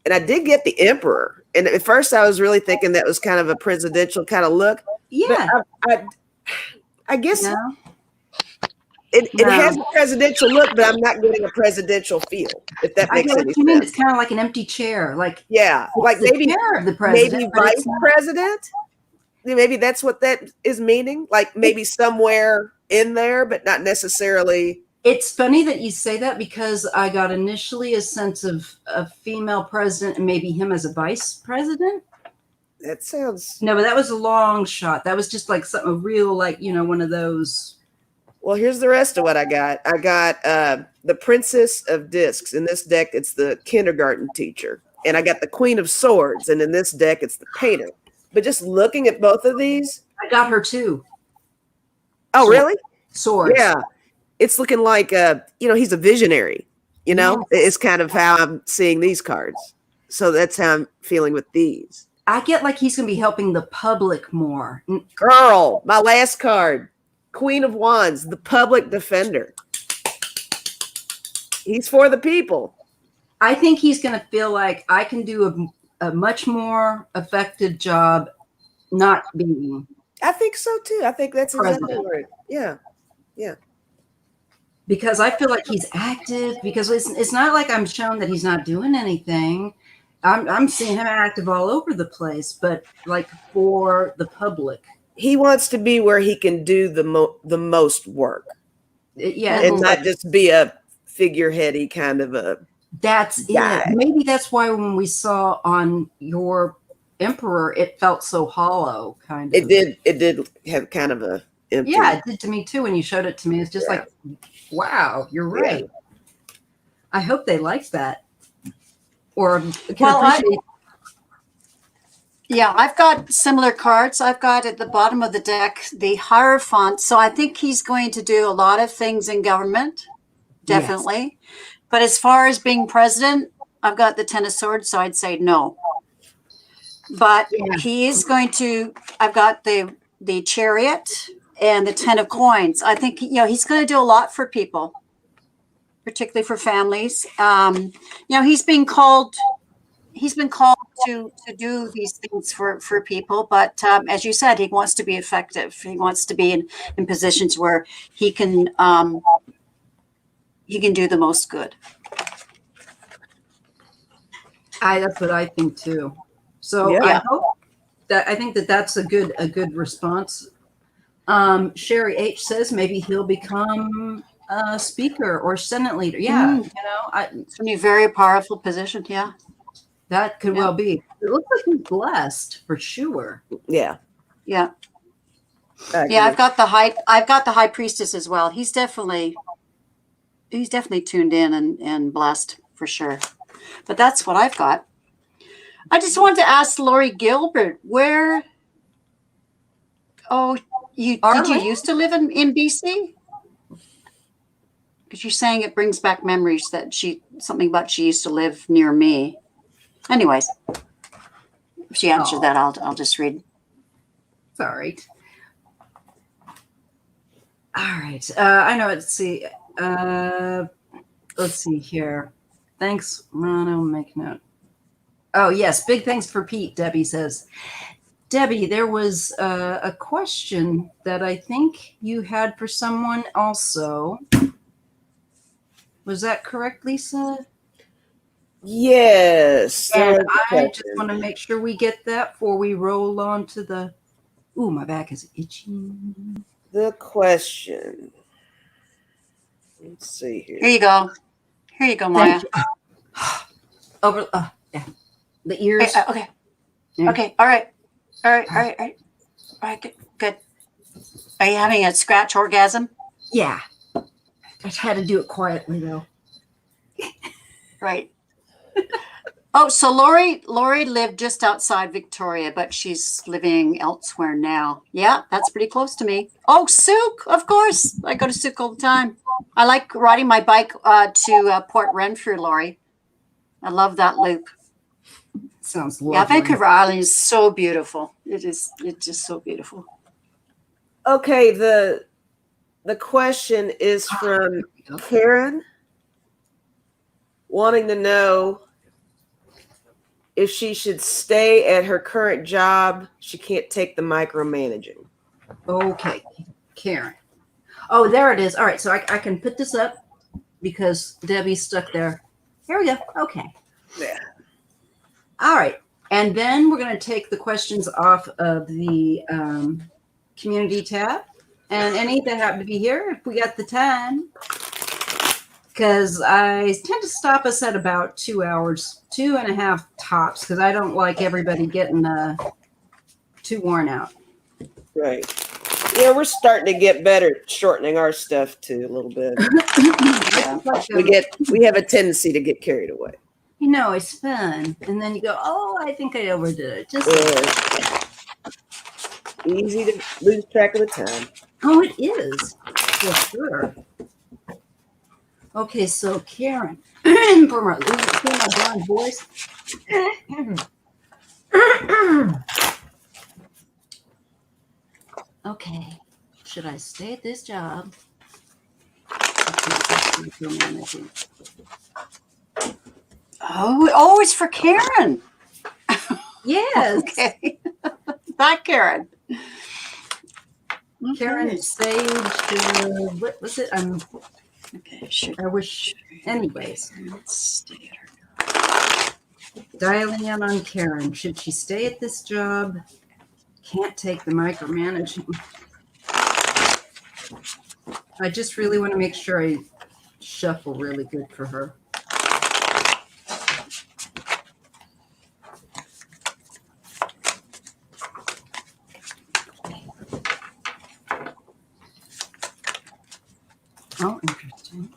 Speaker 2: And I did get the Emperor. And at first I was really thinking that was kind of a presidential kind of look.
Speaker 1: Yeah.
Speaker 2: But I guess it has a presidential look, but I'm not getting a presidential feel, if that makes any sense.
Speaker 1: It's kind of like an empty chair. Like
Speaker 2: like maybe
Speaker 1: chair of the president,
Speaker 2: maybe vice president. Maybe that's what that is meaning. Like maybe somewhere in there, but not necessarily.
Speaker 1: It's funny that you say that because I got initially a sense of a female president and maybe him as a vice president.
Speaker 2: That sounds.
Speaker 1: No, but that was a long shot. That was just like something real, like, you know, one of those.
Speaker 2: Well, here's the rest of what I got. I got the Princess of Discs. In this deck, it's the kindergarten teacher. And I got the Queen of Swords. And in this deck, it's the painter. But just looking at both of these.
Speaker 1: I got her too.
Speaker 2: Oh, really?
Speaker 1: Swords.
Speaker 2: Yeah. It's looking like, he's a visionary. You know, it's kind of how I'm seeing these cards. So that's how I'm feeling with these.
Speaker 1: I get like he's going to be helping the public more.
Speaker 2: Girl, my last card. Queen of Wands, the public defender. He's for the people.
Speaker 1: I think he's going to feel like I can do a much more effective job not being.
Speaker 2: I think so too. I think that's exactly right. Yeah. Yeah.
Speaker 1: Because I feel like he's active, because it's not like I'm shown that he's not doing anything. I'm seeing him active all over the place, but like for the public.
Speaker 2: He wants to be where he can do the most work.
Speaker 1: Yeah.
Speaker 2: And not just be a figureheady kind of a.
Speaker 1: That's
Speaker 2: guy.
Speaker 1: It. Maybe that's why when we saw on your Emperor, it felt so hollow, kind of.
Speaker 2: It did have kind of a empty.
Speaker 1: Yeah, it did to me too. When you showed it to me, it's just like, wow, you're right. Yeah. I hope they like that. Or
Speaker 3: I've got similar cards. I've got at the bottom of the deck the Hierophant. So I think he's going to do a lot of things in government, definitely. Yes. But as far as being president, I've got the Ten of Swords, so I'd say no. But he is going to. I've got the Chariot and the Ten of Coins. I think he's going to do a lot for people, particularly for families. He's been called to do these things for people, but as you said, he wants to be effective. He wants to be in positions where he can do the most good.
Speaker 1: That's what I think too. So I think that's a good response. Sherry H says maybe he'll become a speaker or Senate leader. Yeah,
Speaker 3: it's going to be a very powerful position. Yeah,
Speaker 1: that could well be. It looks like he's blessed for sure.
Speaker 2: Yeah,
Speaker 3: yeah. Yeah, I've got the high priestess as well. He's definitely tuned in and blessed for sure. But that's what I've got. I just wanted to ask Lori Gilbert, where did you used to live in BC? Because you're saying it brings back memories that she used to live near me. Anyways, if she answered that, I'll just read.
Speaker 1: Sorry. All right. I know. Let's see. Let's see here. Thanks, Ron. I'll make note. Oh, yes. Big thanks for Pete, Debbie says. Debbie, there was a question that I think you had for someone also. Was that correct, Lisa?
Speaker 2: Yes.
Speaker 1: And I just want to make sure we get that before we roll on to the... Ooh, my back is itching.
Speaker 2: The question. Let's see here.
Speaker 3: Here you go. Here you go, Maya.
Speaker 1: Over, yeah. The ears.
Speaker 3: Okay. Yeah. Okay. All right. Good. Are you having a scratch orgasm?
Speaker 1: Yeah. I had to do it quietly though.
Speaker 3: Right. Oh, so Lori lived just outside Victoria, but she's living elsewhere now. Yeah, that's pretty close to me. Oh, Souk, of course. I go to Souk all the time. I like riding my bike to Port Renfrew, Lori. I love that loop.
Speaker 1: Sounds lovely.
Speaker 3: Yeah, Vancouver Island is so beautiful. It's just so beautiful.
Speaker 2: Okay, the question is from Karen, wanting to know if she should stay at her current job. She can't take the micromanaging.
Speaker 1: Okay, Karen. Oh, there it is. All right, so I can put this up because Debbie's stuck there. Here we go. Okay.
Speaker 2: Yeah.
Speaker 1: All right. And then we're going to take the questions off of the community tab and any that happen to be here if we got the time. Because I tend to stop us at about 2 hours, 2.5 tops, because I don't like everybody getting too worn out.
Speaker 2: Right. Yeah, we're starting to get better at shortening our stuff too a little bit. Yeah. We have a tendency to get carried away.
Speaker 1: You know, it's fun. And then you go, oh, I think I overdid it. Just
Speaker 2: easy to lose track of the time.
Speaker 1: Oh, it is. For sure. Okay, so Karen, for my blonde voice. Okay, should I stay at this job?
Speaker 3: Oh, it's for Karen.
Speaker 1: Yes.
Speaker 3: Okay. That Karen.
Speaker 1: Karen Sage, what was it? Okay, sure. I wish, anyways.
Speaker 3: Let's stay at her.
Speaker 1: Dialing in on Karen. Should she stay at this job? Can't take the micromanaging. I just really want to make sure I shuffle really good for her. Oh, interesting.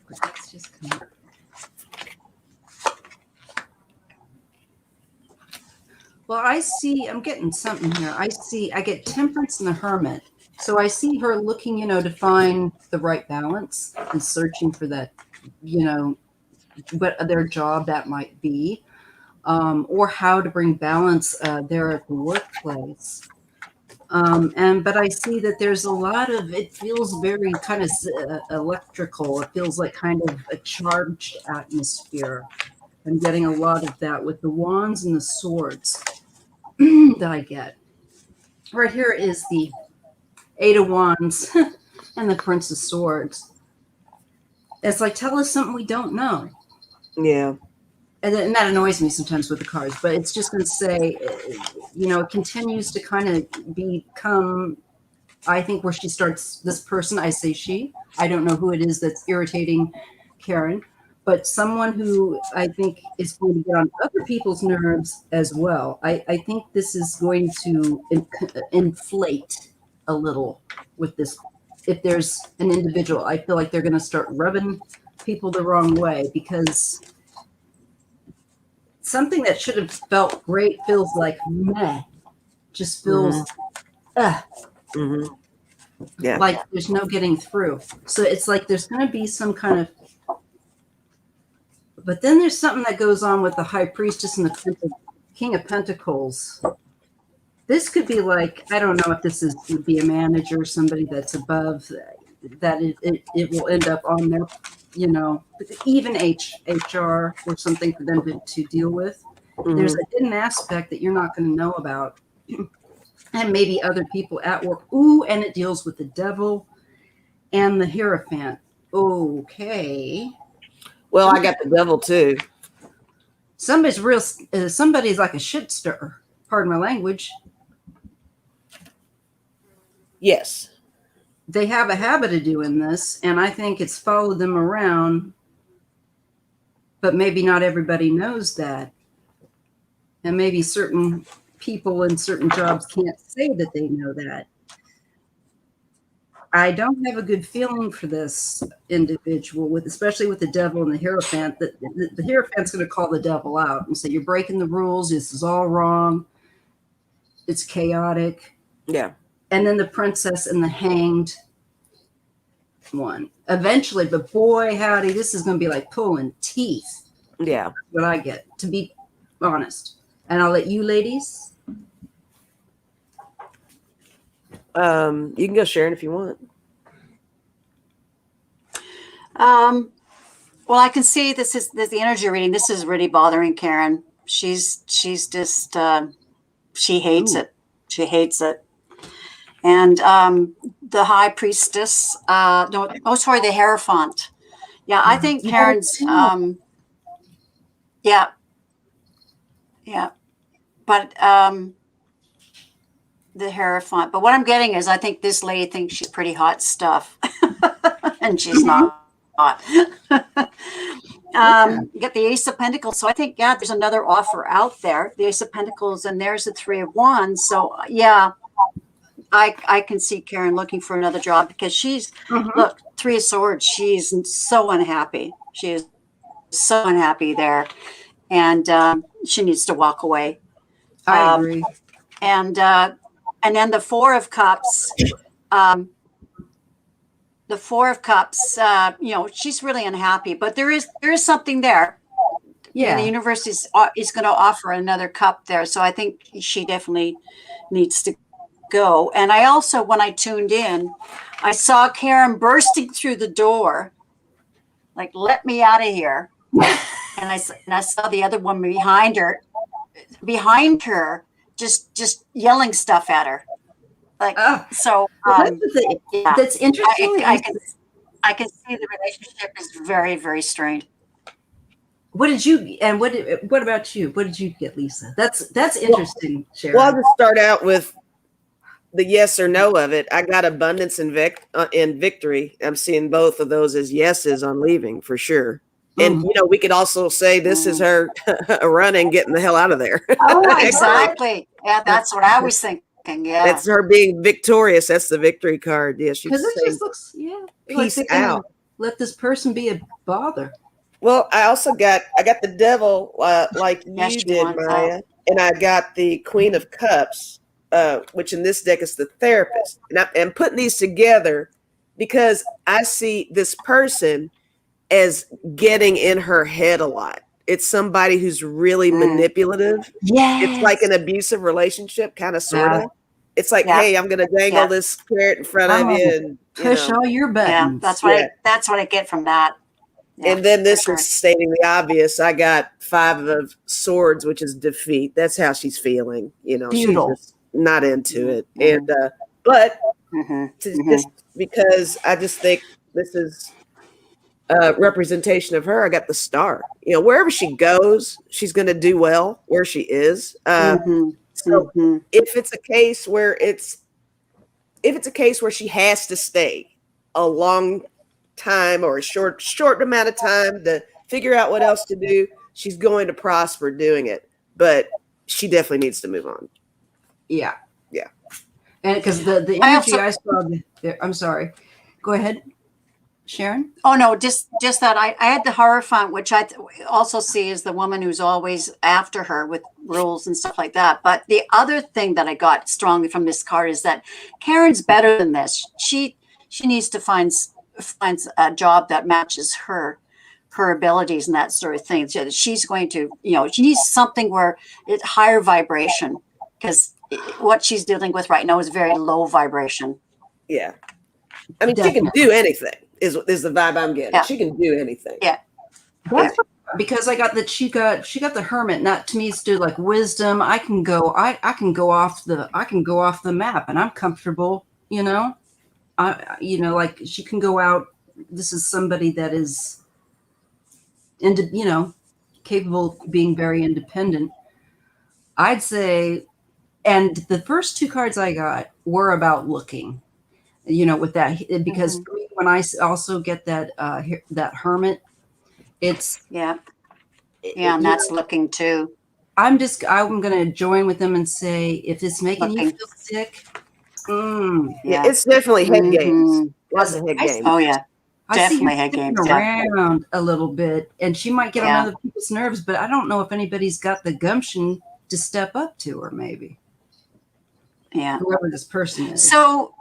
Speaker 1: Let's just come up. Well, I see, I'm getting something here. I get Temperance and the Hermit. So I see her looking, to find the right balance and searching for that, what their job that might be, or how to bring balance there at the workplace. But I see that there's a lot of, it feels very kind of electrical. It feels like kind of a charged atmosphere. I'm getting a lot of that with the wands and the swords that I get. Right here is the Eight of Wands and the Prince of Swords. It's like, tell us something we don't know.
Speaker 2: Yeah.
Speaker 1: And that annoys me sometimes with the cards, but it's just going to say, it continues to kind of become, I think, where she starts, this person, I say she, I don't know who it is that's irritating Karen, but someone who I think is going to get on other people's nerves as well. I think this is going to inflate a little with this. If there's an individual, I feel like they're going to start rubbing people the wrong way, because something that should have felt great feels like meh, just feels like there's no getting through. So it's like there's going to be some kind of, but then there's something that goes on with the High Priestess and the King of Pentacles. This could be like, I don't know if this would be a manager, somebody that's above that. It will end up on their, even HR or something for them to deal with. There's a hidden aspect that you're not going to know about, and maybe other people at work. Ooh, and it deals with the devil and the Hierophant. Okay.
Speaker 2: Well, I got the devil too.
Speaker 1: Somebody's like a shit stirrer. Pardon my language.
Speaker 2: Yes.
Speaker 1: They have a habit of doing this, and I think it's followed them around, but maybe not everybody knows that. And maybe certain people in certain jobs can't say that they know that. I don't have a good feeling for this individual, especially with the devil and the Hierophant. The Hierophant's going to call the devil out and say, you're breaking the rules. This is all wrong. It's chaotic.
Speaker 2: Yeah.
Speaker 1: And then the Princess and the Hanged one. Eventually, but boy, howdy, this is going to be like pulling teeth.
Speaker 2: Yeah.
Speaker 1: That's what I get, to be honest. And I'll let you ladies.
Speaker 2: You can go, Sharon, if you want.
Speaker 3: Well, I can see this is the energy reading. This is really bothering Karen. She's just she hates it. She hates it. And the High Priestess, the Hierophant. Yeah, I think Karen's yeah. But the Hierophant. But what I'm getting is I think this lady thinks she's pretty hot stuff. And she's not hot. You get the Ace of Pentacles. So I think, there's another offer out there. The Ace of Pentacles, and there's the Three of Wands. So I can see Karen looking for another job, because she's look, Three of Swords. She's so unhappy. She is so unhappy there, and she needs to walk away.
Speaker 1: I agree.
Speaker 3: And then the Four of Cups. The Four of Cups. She's really unhappy, but there is something there. Yeah, the universe is going to offer another cup there. So I think she definitely needs to go. And I also, when I tuned in, I saw Karen bursting through the door, like, let me out of here. And I saw the other woman behind her, just yelling stuff at her. Like,
Speaker 1: that's interesting.
Speaker 3: I can see the relationship is very, very strained.
Speaker 1: What about you? What did you get, Lisa? That's interesting, Sharon.
Speaker 2: Well, I'll just start out with the yes or no of it. I got abundance and victory. I'm seeing both of those as yeses on leaving for sure. And we could also say this is her running, getting the hell out of there.
Speaker 3: Oh, exactly. Yeah, that's what I was thinking. Yeah,
Speaker 2: that's her being victorious. That's the victory card. Yeah, she's
Speaker 1: because it just looks
Speaker 2: peace out.
Speaker 1: Let this person be a bother.
Speaker 2: Well, I got the devil like you did, Maya, and I got the Queen of Cups, which in this deck is the therapist. And I'm putting these together because I see this person as getting in her head a lot. It's somebody who's really manipulative.
Speaker 3: Yeah,
Speaker 2: it's like an abusive relationship, kind of, sort of. It's like, hey, I'm going to dangle this carrot in front of you, and
Speaker 1: push all your buttons.
Speaker 3: Yeah, that's what I get from that. Yeah,
Speaker 2: and then this is stating the obvious. I got 5 of swords, which is defeat. That's how she's feeling. You know,
Speaker 1: Feudal.
Speaker 2: she's just not into it. And but just because I just think this is a representation of her. I got the star. You know, wherever she goes, she's going to do well where she is. So if it's a case where she has to stay a long time or a short amount of time to figure out what else to do, she's going to prosper doing it. But she definitely needs to move on.
Speaker 1: Yeah.
Speaker 2: Yeah.
Speaker 1: And because the energy I saw there, I'm sorry. Go ahead, Sharon.
Speaker 3: Oh no, just that I had the Hierophant, which I also see as the woman who's always after her with rules and stuff like that. But the other thing that I got strongly from this card is that Karen's better than this. She needs to find a job that matches her abilities and that sort of thing. So she's going to, she needs something where it's higher vibration, because what she's dealing with right now is very low vibration.
Speaker 2: Yeah. I mean, she can do anything is the vibe I'm getting. Yeah. She can do anything.
Speaker 3: Yeah.
Speaker 1: That's because I got that she got the Hermit. Not to me, it's to like wisdom. I can go off the map, and I'm comfortable. Like she can go out. This is somebody that is capable of being very independent. I'd say, and the first 2 cards I got were about looking. With that, because when I also get that Hermit, it's
Speaker 3: and that's looking too.
Speaker 1: I'm going to join with them and say, if it's making you feel sick,
Speaker 2: it's definitely head games. Lots of head games.
Speaker 3: Oh yeah, definitely
Speaker 1: I see
Speaker 3: head games.
Speaker 1: Around a little bit, and she might get on other people's nerves, but I don't know if anybody's got the gumption to step up to her. Maybe.
Speaker 3: Yeah.
Speaker 1: Whoever this person is.
Speaker 3: So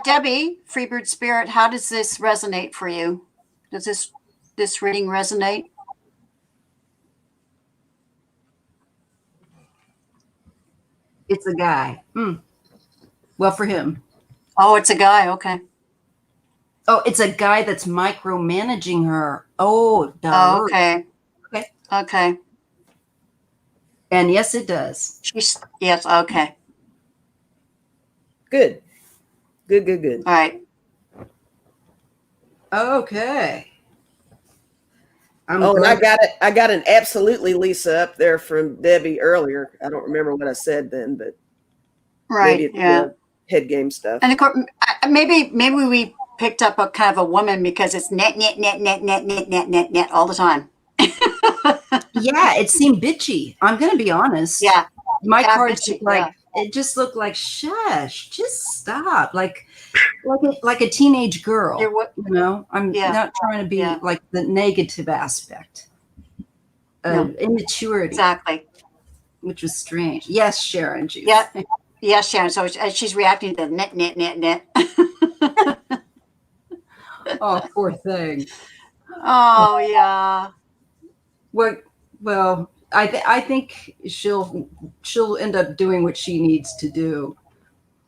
Speaker 3: Debbie, Freebird Spirit, how does this resonate for you? Does this reading resonate?
Speaker 1: It's a guy. Well, for him.
Speaker 3: Oh, it's a guy. Okay.
Speaker 1: Oh, it's a guy that's micromanaging her. Oh,
Speaker 3: okay. Okay.
Speaker 1: And yes, it does.
Speaker 3: Yes. Okay.
Speaker 2: Good.
Speaker 3: All right.
Speaker 1: Okay.
Speaker 2: And I got an absolutely Lisa up there from Debbie earlier. I don't remember what I said then, but
Speaker 3: maybe it's
Speaker 2: head game stuff.
Speaker 3: And of course, maybe we picked up a kind of a woman because it's net all the time.
Speaker 1: Yeah, it seemed bitchy. I'm going to be honest.
Speaker 3: Yeah.
Speaker 1: My cards it just looked like, shush, just stop. Like a teenage girl. I'm not trying to be like the negative aspect of immaturity.
Speaker 3: Exactly.
Speaker 1: Which was strange. Yes, Sharon. Geez.
Speaker 3: Yeah. Yes, Sharon. So she's reacting to the net.
Speaker 1: Oh, poor thing.
Speaker 3: Oh, yeah.
Speaker 1: Well, I think she'll end up doing what she needs to do.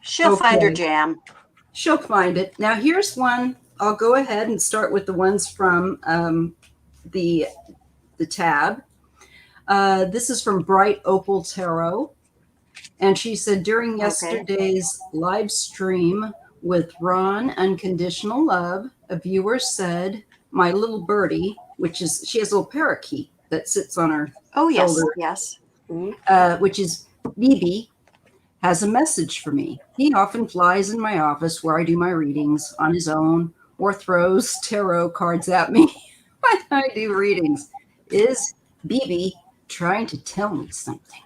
Speaker 3: She'll find her jam.
Speaker 1: She'll find it. Now, here's one. I'll go ahead and start with the ones from the tab. This is from Bright Opal Tarot. And she said, during yesterday's live stream with Ron Unconditional Love, a viewer said, my little birdie, she has a little parakeet that sits on her shoulder.
Speaker 3: Yes.
Speaker 1: Which is BB, has a message for me. He often flies in my office where I do my readings on his own or throws tarot cards at me when I do readings. Is BB trying to tell me something?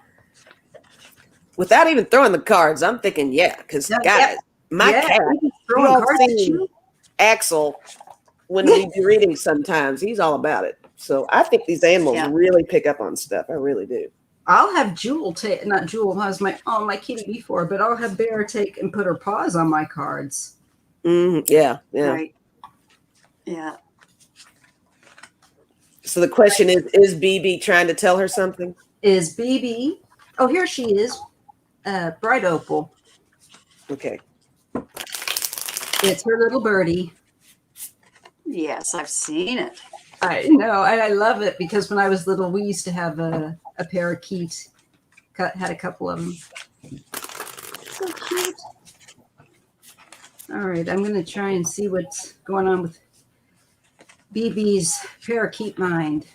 Speaker 2: Without even throwing the cards, I'm thinking, because guys, my cat, you all seen Axel when we do readings sometimes. He's all about it. So I think these animals really pick up on stuff. I really do.
Speaker 1: I'll have Jewel take, not Jewel has my kitty before, but I'll have Bear take and put her paws on my cards.
Speaker 2: Yeah.
Speaker 3: Right. Yeah.
Speaker 2: So the question is BB trying to tell her something?
Speaker 1: Is BB, here she is, Bright Opal.
Speaker 2: Okay.
Speaker 1: It's her little birdie.
Speaker 3: Yes, I've seen it.
Speaker 1: I know, and I love it because when I was little, we used to have a parakeet. Had a couple of them. So cute. All right, I'm going to try and see what's going on with BB's parakeet mind.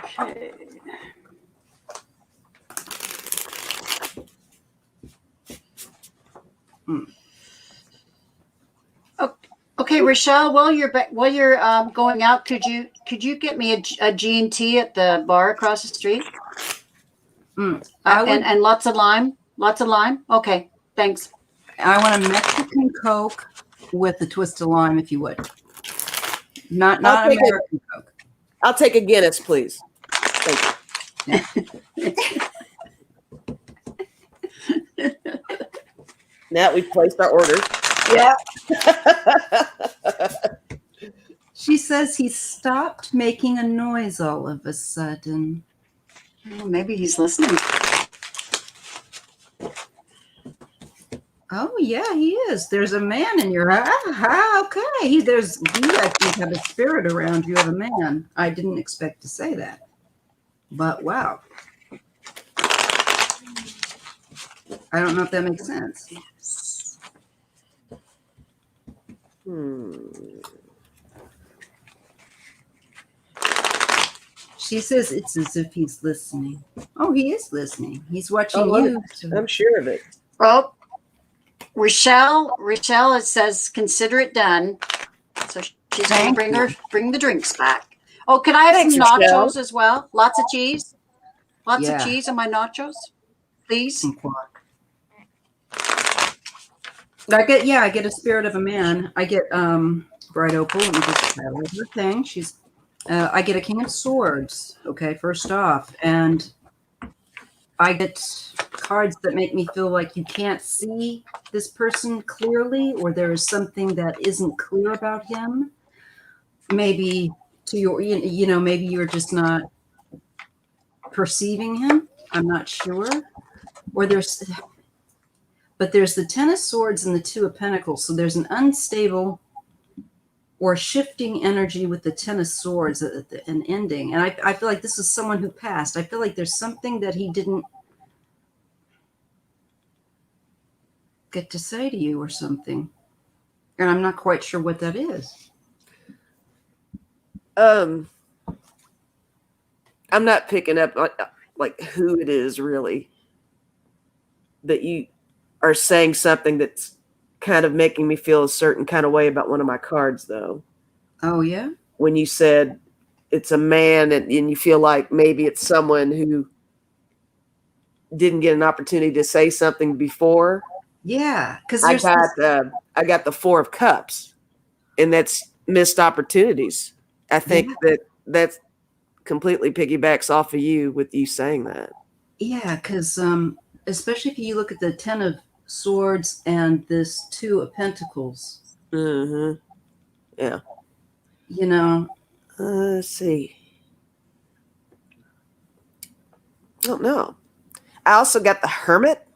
Speaker 3: Okay. Okay, Rochelle. While you're going out, could you get me a G&T at the bar across the street? And lots of lime. Lots of lime. Okay, thanks.
Speaker 1: I want a Mexican Coke with a twist of lime, if you would. Not American Coke.
Speaker 2: I'll take a Guinness, please. Thank you. Now we've placed our order.
Speaker 1: Yeah. She says he stopped making a noise all of a sudden.
Speaker 3: Oh, maybe he's listening.
Speaker 1: Oh yeah, he is. There's a man in your house. Okay. You I think have a spirit around you of a man. I didn't expect to say that. But wow. I don't know if that makes sense.
Speaker 3: Yes.
Speaker 1: She says it's as if he's listening. Oh, he is listening. He's watching you.
Speaker 2: I'm sure of it.
Speaker 3: Well, Rochelle, it says consider it done. So she's going to bring the drinks back. Oh, can I have some nachos, Rochelle, as well? Lots of cheese. Lots of cheese on my nachos, please.
Speaker 1: I get a spirit of a man. I get Bright Opal and just her thing. She's I get a King of Swords, okay, first off, and I get cards that make me feel like you can't see this person clearly, or there is something that isn't clear about him. Maybe to your, maybe you're just not perceiving him. I'm not sure. Or there's the Ten of Swords and the Two of Pentacles. So there's an unstable or shifting energy with the Ten of Swords at an ending. And I feel like this is someone who passed. I feel like there's something that he didn't get to say to you or something. And I'm not quite sure what that is.
Speaker 2: I'm not picking up like who it is really. That you are saying something that's kind of making me feel a certain kind of way about one of my cards, though.
Speaker 1: Oh, yeah?
Speaker 2: When you said it's a man and you feel like maybe it's someone who didn't get an opportunity to say something before.
Speaker 1: Yeah, because
Speaker 2: I got the Four of Cups, and that's missed opportunities. I think that completely piggybacks off of you with you saying that.
Speaker 1: Yeah, because especially if you look at the Ten of Swords and this Two of Pentacles.
Speaker 2: Mm-hmm. Yeah.
Speaker 1: Let's
Speaker 2: see. I don't know. I also got the Hermit.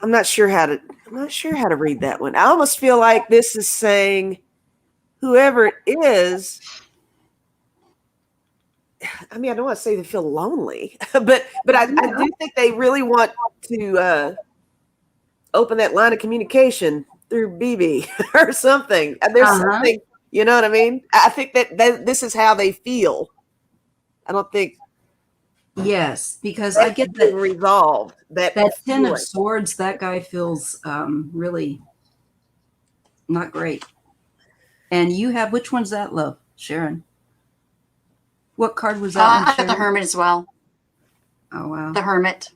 Speaker 2: I'm not sure how to read that one. I almost feel like this is saying whoever it is, I mean, I don't want to say they feel lonely, but I do think they really want to open that line of communication through BB or something. There's something, you know what I mean? I think that this is how they feel. I don't think.
Speaker 1: Yes, because I get that
Speaker 2: resolved. That
Speaker 1: Ten of Swords, that guy feels really not great. And you have, which one's that, love, Sharon? What card was that?
Speaker 3: I got the Hermit as well.
Speaker 1: Oh, wow.
Speaker 3: The Hermit.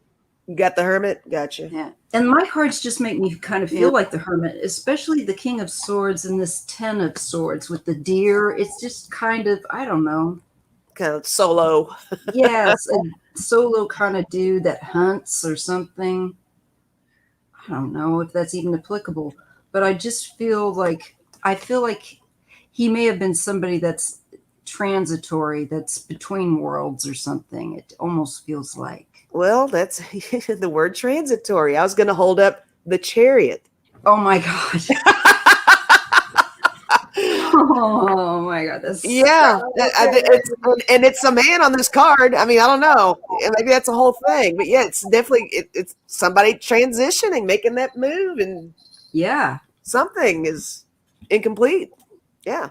Speaker 2: You got the Hermit? Gotcha.
Speaker 3: Yeah.
Speaker 1: And my cards just make me kind of feel like the Hermit, especially the King of Swords and this Ten of Swords with the deer. It's just kind of, I don't know.
Speaker 2: Kind of solo.
Speaker 1: Yes, a solo kind of dude that hunts or something. don't know if that's even applicable, but I just feel like he may have been somebody that's transitory, that's between worlds or something. It almost feels like.
Speaker 2: Well, that's the word transitory. I was going to hold up the Chariot.
Speaker 1: Oh my God. Oh my God. That's
Speaker 2: yeah. And it's a man on this card. I mean, I don't know. Maybe that's a whole thing. But yeah, it's definitely it's somebody transitioning, making that move, and
Speaker 1: yeah,
Speaker 2: something is incomplete. Yeah.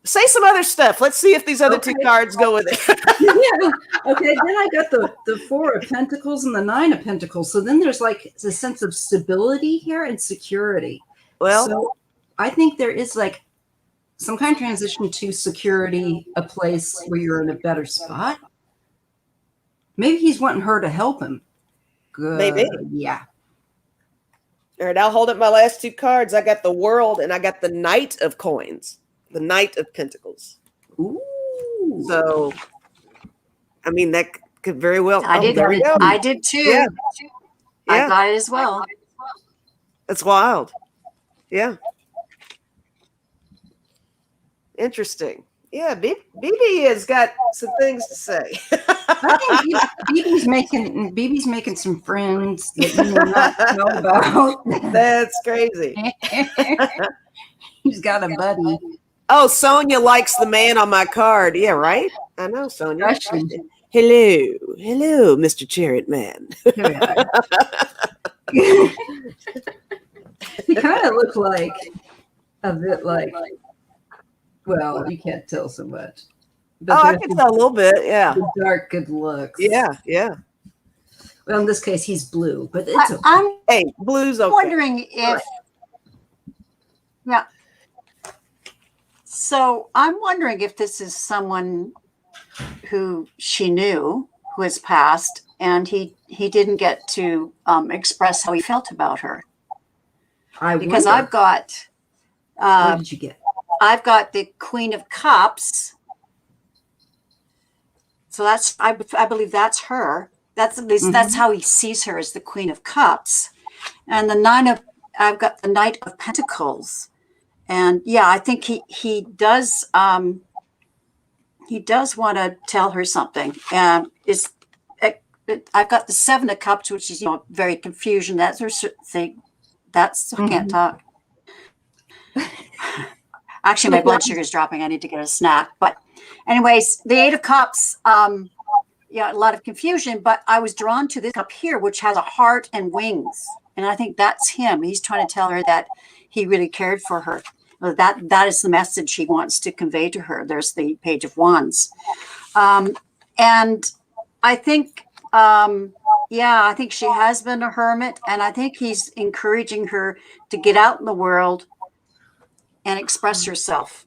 Speaker 2: Say some other stuff. Let's see if these other two cards go with it.
Speaker 1: Yeah. Okay. Then I got the Four of Pentacles and the Nine of Pentacles. So then there's like a sense of stability here and security.
Speaker 2: Well,
Speaker 1: so I think there is like some kind of transition to security, a place where you're in a better spot. Maybe he's wanting her to help him. Good.
Speaker 2: Maybe.
Speaker 1: Yeah.
Speaker 2: All right. I'll hold up my last two cards. I got the World and I got the Knight of Coins. The Knight of Pentacles.
Speaker 1: Ooh.
Speaker 2: So, I mean, that could very well.
Speaker 3: I did.
Speaker 2: There we go.
Speaker 3: I did too.
Speaker 2: Yeah.
Speaker 3: I got it as well.
Speaker 2: That's wild. Yeah. Interesting. Yeah, BB has got some things to say.
Speaker 1: I think BB's making some friends that you may not know about.
Speaker 2: That's crazy.
Speaker 1: He's got a buddy.
Speaker 2: Oh, Sonia likes the man on my card. Yeah, right? I know, Sonia.
Speaker 1: Russian.
Speaker 2: Hello, Mr. Chariot Man.
Speaker 1: He kind of looked like a bit like, well, you can't tell so much. But
Speaker 2: I can tell a little bit, yeah.
Speaker 1: The dark good looks.
Speaker 2: Yeah.
Speaker 1: Well, in this case, he's blue, but it's okay.
Speaker 2: Hey, blue's okay.
Speaker 3: Wondering if, yeah. So I'm wondering if this is someone who she knew, who has passed, and he didn't get to express how he felt about her. Because I've got.
Speaker 1: What did you get?
Speaker 3: I've got the Queen of Cups. So that's I believe that's her. That's at least that's how he sees her, as the Queen of Cups. And I've got the Knight of Pentacles. And yeah, I think he does want to tell her something. And I've got the Seven of Cups, which is very confusion. That's her thing. I can't talk. Actually, my blood sugar is dropping. I need to get a snack. But anyways, the Eight of Cups, a lot of confusion. But I was drawn to this cup here, which has a heart and wings. And I think that's him. He's trying to tell her that he really cared for her. That is the message he wants to convey to her. There's the Page of Wands. And I think, I think she has been a hermit. And I think he's encouraging her to get out in the world and express herself.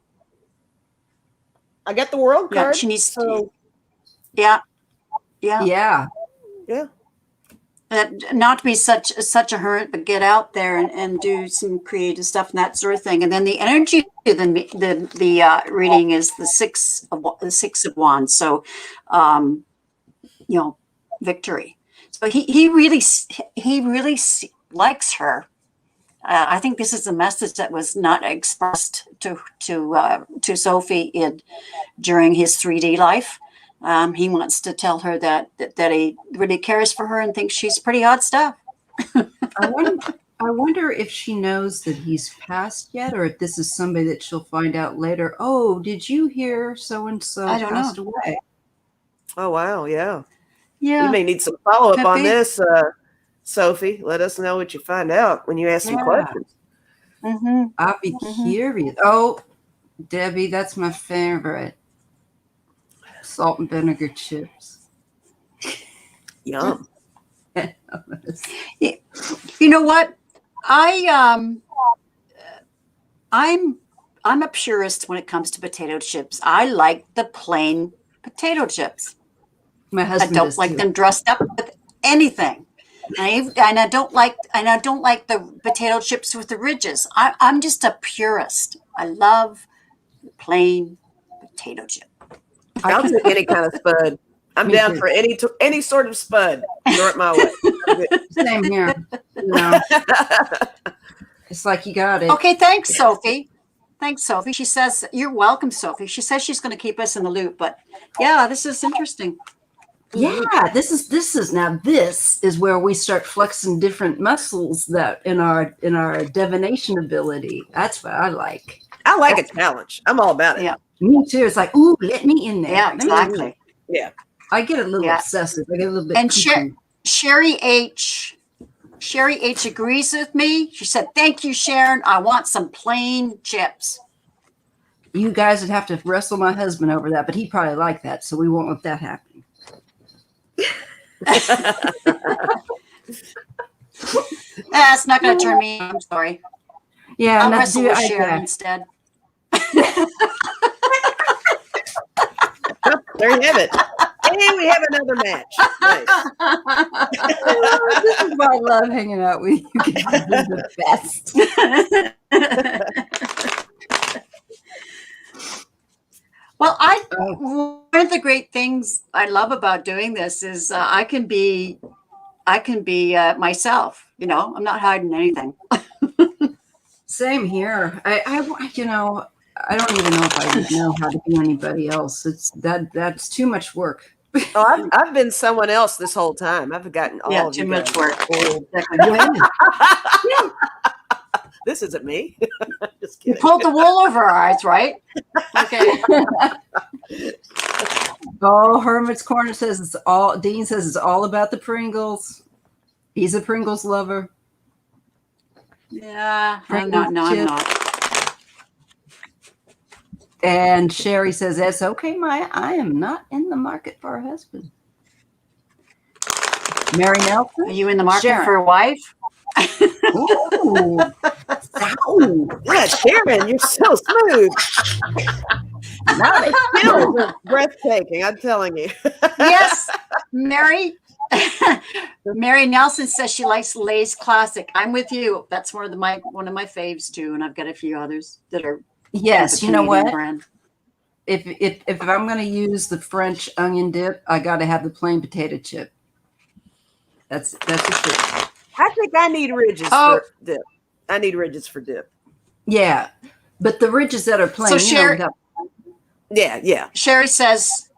Speaker 2: I got the World card.
Speaker 3: Yeah, she needs to. Yeah. Not to be such a hermit, but get out there and do some creative stuff and that sort of thing. And then the energy of the reading is the Six of Wands. So, victory. So he really likes her. I think this is a message that was not expressed to Sophie during his 3D life. He wants to tell her that he really cares for her and thinks she's pretty hot stuff.
Speaker 1: I wonder if she knows that he's passed yet, or if this is somebody that she'll find out later. Oh, did you hear so and so passed away?
Speaker 2: Oh wow, yeah.
Speaker 3: Yeah.
Speaker 2: We may need some follow up on this, Sophie. Let us know what you find out when you ask some questions.
Speaker 1: I'll be curious. Oh, Debbie, that's my favorite. Salt and vinegar chips.
Speaker 2: Yum.
Speaker 3: You know what? I'm a purist when it comes to potato chips. I like the plain potato chips.
Speaker 1: My husband
Speaker 3: I don't like them dressed up with anything. And I don't like the potato chips with the ridges. I'm just a purist. I love plain potato chip.
Speaker 2: I'll take any kind of spud. I'm down for any sort of spud. Throw it my way.
Speaker 1: Same here. You know, it's like you got it.
Speaker 3: Okay, thanks, Sophie. Thanks, Sophie. She says, you're welcome, Sophie. She says she's going to keep us in the loop. But yeah, this is interesting.
Speaker 1: Yeah, this is where we start flexing different muscles that in our divination ability. That's what I like.
Speaker 2: I like a challenge. I'm all about it.
Speaker 3: Yeah.
Speaker 1: Me too. It's like, ooh, let me in there.
Speaker 3: Yeah, exactly.
Speaker 2: Yeah.
Speaker 1: I get a little obsessive. I get a little bit.
Speaker 3: And
Speaker 1: cuckoo.
Speaker 3: Sherry H agrees with me. She said, "Thank you, Sharon. I want some plain chips."
Speaker 1: You guys would have to wrestle my husband over that, but he probably like that, so we won't let that happen.
Speaker 3: That's not going to turn me. I'm sorry.
Speaker 1: Yeah,
Speaker 3: I'll wrestle with Sharon instead.
Speaker 2: There you have it. And we have another match. Nice.
Speaker 1: This is why I love hanging out with you guys. You're the best.
Speaker 3: Well, one of the great things I love about doing this is I can be myself. You know, I'm not hiding anything.
Speaker 1: Same here. I don't even know if I would know how to be anybody else. That's too much work.
Speaker 2: Oh, I've been someone else this whole time. I've gotten all of
Speaker 3: too
Speaker 2: you
Speaker 3: much
Speaker 2: guys.
Speaker 3: work.
Speaker 2: This isn't me. Just
Speaker 3: You
Speaker 2: kidding.
Speaker 3: pulled the wool over our eyes, right? Okay.
Speaker 1: Oh, Hermit's Corner says Dean says it's all about the Pringles. He's a Pringles lover.
Speaker 3: Yeah,
Speaker 1: Pringles
Speaker 3: I'm not.
Speaker 1: And Sherry says, "That's okay, Maya. I am not in the market for a husband." Mary Nelson,
Speaker 3: Are you in the market
Speaker 1: Sharon.
Speaker 3: for a wife?
Speaker 1: Ooh.
Speaker 2: Yeah, Sharon, you're so smooth. Now they still are breathtaking. I'm telling you.
Speaker 3: Yes, Mary. Mary Nelson says she likes Lay's Classic. I'm with you. That's one of my faves too, and I've got a few others that are.
Speaker 1: Yes, you know what?
Speaker 3: Brand.
Speaker 1: If I'm going to use the French onion dip, I got to have the plain potato chip. That's the truth.
Speaker 2: I think I need ridges for dip. I need ridges for dip.
Speaker 1: Yeah, but the ridges that are plain.
Speaker 3: So Sherry,
Speaker 2: yeah.
Speaker 3: Sherry says,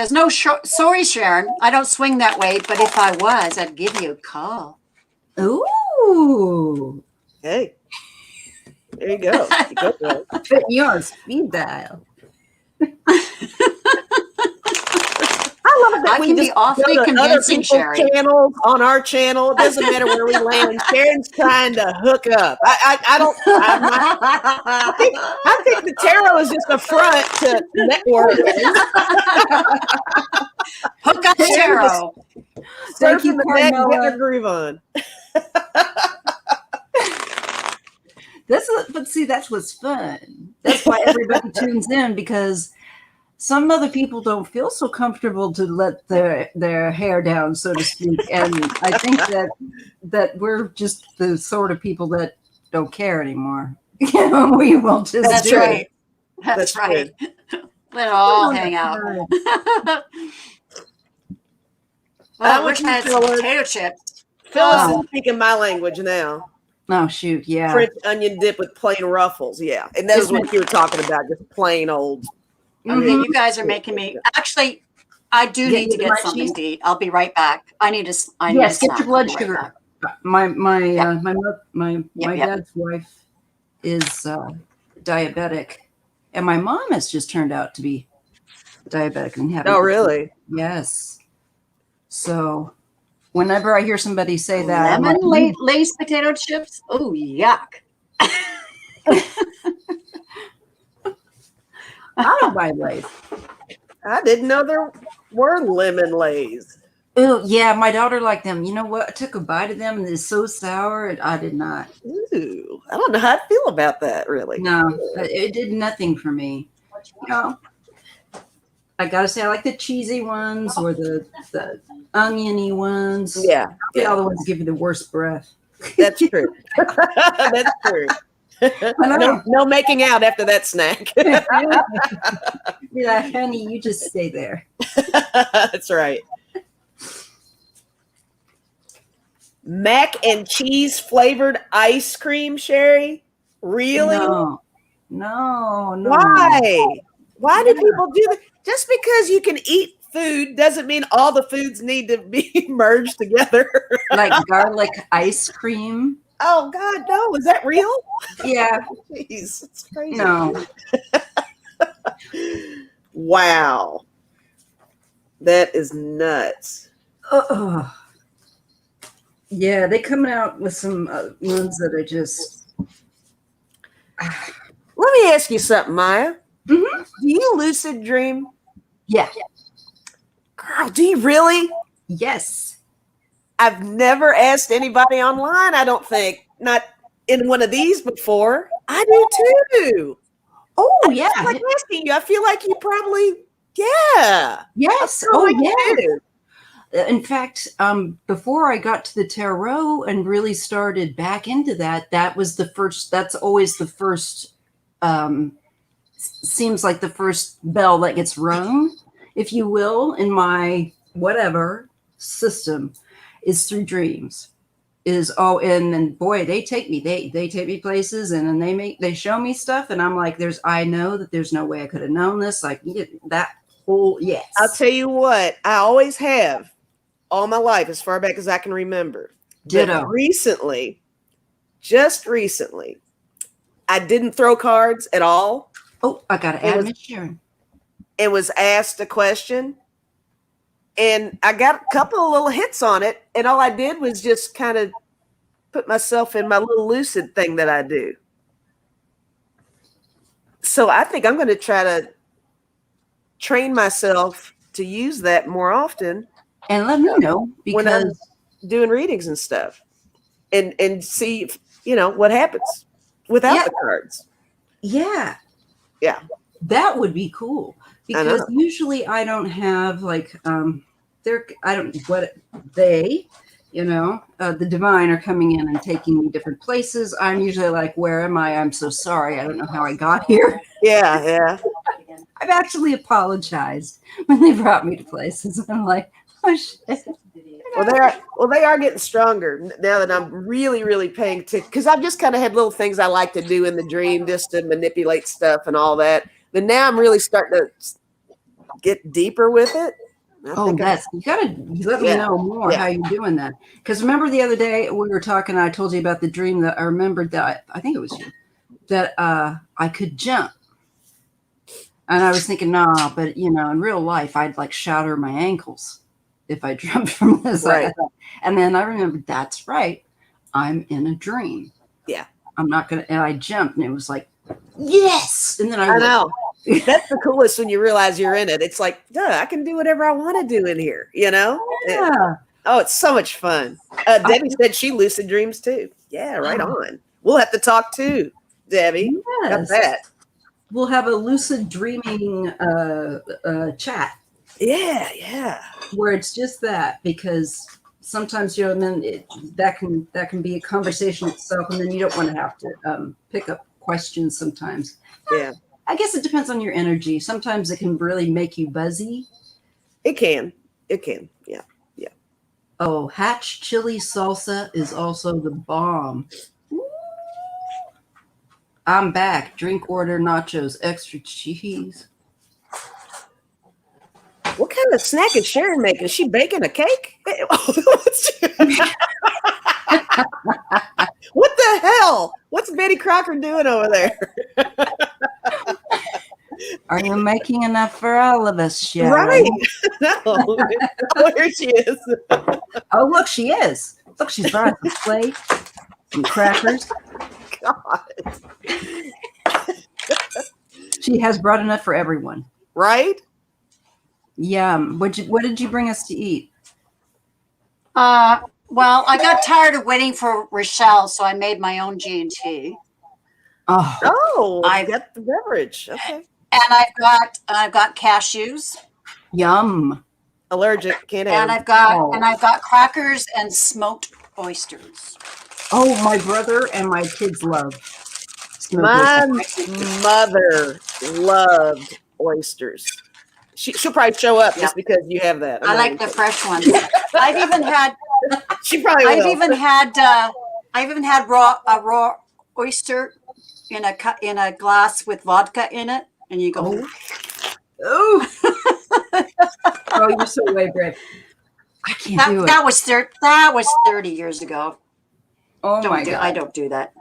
Speaker 3: no, sorry, Sharon, I don't swing that way. But if I was, I'd give you a call.
Speaker 1: Ooh.
Speaker 2: Hey. There you go.
Speaker 1: Put you on speed dial.
Speaker 2: I love that
Speaker 3: I
Speaker 2: we
Speaker 3: can
Speaker 2: just
Speaker 3: be awfully
Speaker 2: go to other
Speaker 3: convincing,
Speaker 2: people's
Speaker 3: Sherry.
Speaker 2: channels on our channel. It doesn't matter where we land. Sharon's trying to hook up. I think the tarot is just a front to network.
Speaker 3: Hook up tarot.
Speaker 1: Thank you,
Speaker 2: Surfing the net and getting
Speaker 1: Carmela.
Speaker 2: her groove on.
Speaker 1: But see, that's what's fun. That's why everybody tunes in, because some other people don't feel so comfortable to let their hair down, so to speak. And I think that we're just the sort of people that don't care anymore. We will just
Speaker 3: That's
Speaker 1: do
Speaker 3: right.
Speaker 1: it.
Speaker 3: That's right. Let it all hang out.
Speaker 2: I
Speaker 3: I wish
Speaker 2: want
Speaker 3: I had
Speaker 2: you
Speaker 3: some
Speaker 2: to learn-
Speaker 3: potato chips.
Speaker 2: Phyllis is speaking my language now.
Speaker 1: Oh shoot, yeah.
Speaker 2: French onion dip with plain ruffles. Yeah. And that was what you were talking about, just plain old.
Speaker 3: Okay, you guys are making me. Actually, I do need to get something to eat. I'll be right back. I need to.
Speaker 1: Yes, get your blood sugar. My dad's wife is diabetic, and my mom has just turned out to be diabetic and having.
Speaker 2: Oh, really?
Speaker 1: Yes. So, whenever I hear somebody say that,
Speaker 3: Lemon Lay's potato chips. Oh, yuck!
Speaker 1: I don't buy Lay's.
Speaker 2: I didn't know there were lemon Lays.
Speaker 1: Oh yeah, my daughter liked them. You know what? I took a bite of them, and it's so sour. And I did not.
Speaker 2: Ooh, I don't know how I feel about that. Really?
Speaker 1: No, it did nothing for me. You know, I gotta say, I like the cheesy ones or the oniony ones.
Speaker 2: Yeah.
Speaker 1: All the ones that give you the worst breath.
Speaker 2: That's true. That's true. No making out after that snack.
Speaker 1: Yeah, honey, you just stay there.
Speaker 2: That's right. Mac and cheese flavored ice cream, Sherry? Really?
Speaker 1: No.
Speaker 2: Why? Why do people do that? Just because you can eat food doesn't mean all the foods need to be merged together.
Speaker 1: Like garlic ice cream.
Speaker 2: Oh God, no! Is that real?
Speaker 1: Yeah.
Speaker 2: Jeez, it's crazy.
Speaker 1: No.
Speaker 2: Wow, that is nuts.
Speaker 1: Yeah, they come out with some ones that are just.
Speaker 2: Let me ask you something, Maya.
Speaker 1: Mm-hmm.
Speaker 2: Do you lucid dream?
Speaker 1: Yeah.
Speaker 2: Girl, do you really?
Speaker 1: Yes.
Speaker 2: I've never asked anybody online, I don't think. Not in one of these before. I do too.
Speaker 1: Oh, yeah.
Speaker 2: I'm like asking you. I feel like you probably, yeah.
Speaker 1: Yes.
Speaker 2: Oh,
Speaker 1: Like
Speaker 2: yeah.
Speaker 1: In fact, before I got to the tarot and really started back into that, that was the first, that's always the first, seems like the first bell that gets rung, if you will, in my whatever system is through dreams. And then boy, they take me places, and then they show me stuff, and I'm like, I know that there's no way I could have known this. Like that whole, yes.
Speaker 2: I'll tell you what, I always have all my life, as far back as I can remember.
Speaker 1: Ditto.
Speaker 2: But just recently, I didn't throw cards at all.
Speaker 1: Oh, I got to add Miss Sharon.
Speaker 2: And was asked a question, and I got a couple of little hits on it, and all I did was just kind of put myself in my little lucid thing that I do. So I think I'm going to try to train myself to use that more often.
Speaker 1: And let me know, because
Speaker 2: when I'm doing readings and stuff, and see if, what happens without the cards.
Speaker 1: Yeah.
Speaker 2: Yeah.
Speaker 1: That would be cool, because usually I don't have like, the divine are coming in and taking me different places. I'm usually like, where am I? I'm so sorry. I don't know how I got here.
Speaker 2: Yeah. Yeah.
Speaker 1: I've actually apologized when they brought me to places. I'm like, oh shit.
Speaker 2: Well, they are getting stronger now that I'm really, really paying attention, because I've just kind of had little things I like to do in the dream just to manipulate stuff and all that. But now I'm really starting to get deeper with it.
Speaker 1: You gotta let me know more how you're doing that. Because remember the other day we were talking, I told you about the dream that I remembered that I think it was you, that I could jump. And I was thinking, nah, but in real life I'd like shatter my ankles if I jumped from this.
Speaker 2: Right.
Speaker 1: And then I remembered, that's right, I'm in a dream.
Speaker 2: Yeah.
Speaker 1: I'm not gonna, and I jumped, and it was like, yes. And then I
Speaker 2: know. That's the coolest when you realize you're in it. It's like, duh, I can do whatever I want to do in here,
Speaker 1: Yeah.
Speaker 2: It's so much fun. Debbie said she lucid dreams too. Yeah, right on. We'll have to talk too, Debbie.
Speaker 1: Yes.
Speaker 2: Got that.
Speaker 1: We'll have a lucid dreaming chat.
Speaker 2: Yeah.
Speaker 1: Where it's just that, because sometimes then that can be a conversation itself, and then you don't want to have to pick up questions sometimes.
Speaker 2: Yeah.
Speaker 1: I guess it depends on your energy. Sometimes it can really make you buzzy.
Speaker 2: It can. Yeah.
Speaker 1: Oh, Hatch chili salsa is also the bomb. I'm back. Drink order nachos, extra cheese.
Speaker 2: What kind of snack is Sharon making? Is she baking a cake? What the hell? What's Betty Crocker doing over there?
Speaker 1: Are you making enough for all of us, Sharon?
Speaker 2: Right. No. There she is.
Speaker 1: Oh, look, she is. Look, she's brought some plate, some crackers.
Speaker 2: God.
Speaker 1: She has brought enough for everyone.
Speaker 2: Right?
Speaker 1: Yum. What did you bring us to eat?
Speaker 3: Well, I got tired of waiting for Rochelle, so I made my own G&T.
Speaker 2: I got the beverage. Okay.
Speaker 3: And I've got cashews.
Speaker 1: Yum.
Speaker 2: Allergic, can't have.
Speaker 3: And I've got crackers and smoked oysters.
Speaker 1: Oh, my brother and my kids love smoked
Speaker 2: My
Speaker 1: oysters.
Speaker 2: mother loved oysters. she'll probably show up just because you have that.
Speaker 3: I like the fresh ones. I've even had.
Speaker 2: She probably will.
Speaker 3: I even had a raw oyster in a glass with vodka in it, and you go.
Speaker 1: Oh, you're so way brave. I can't do it.
Speaker 3: That was 30 years ago.
Speaker 1: Oh my God.
Speaker 3: I don't do that.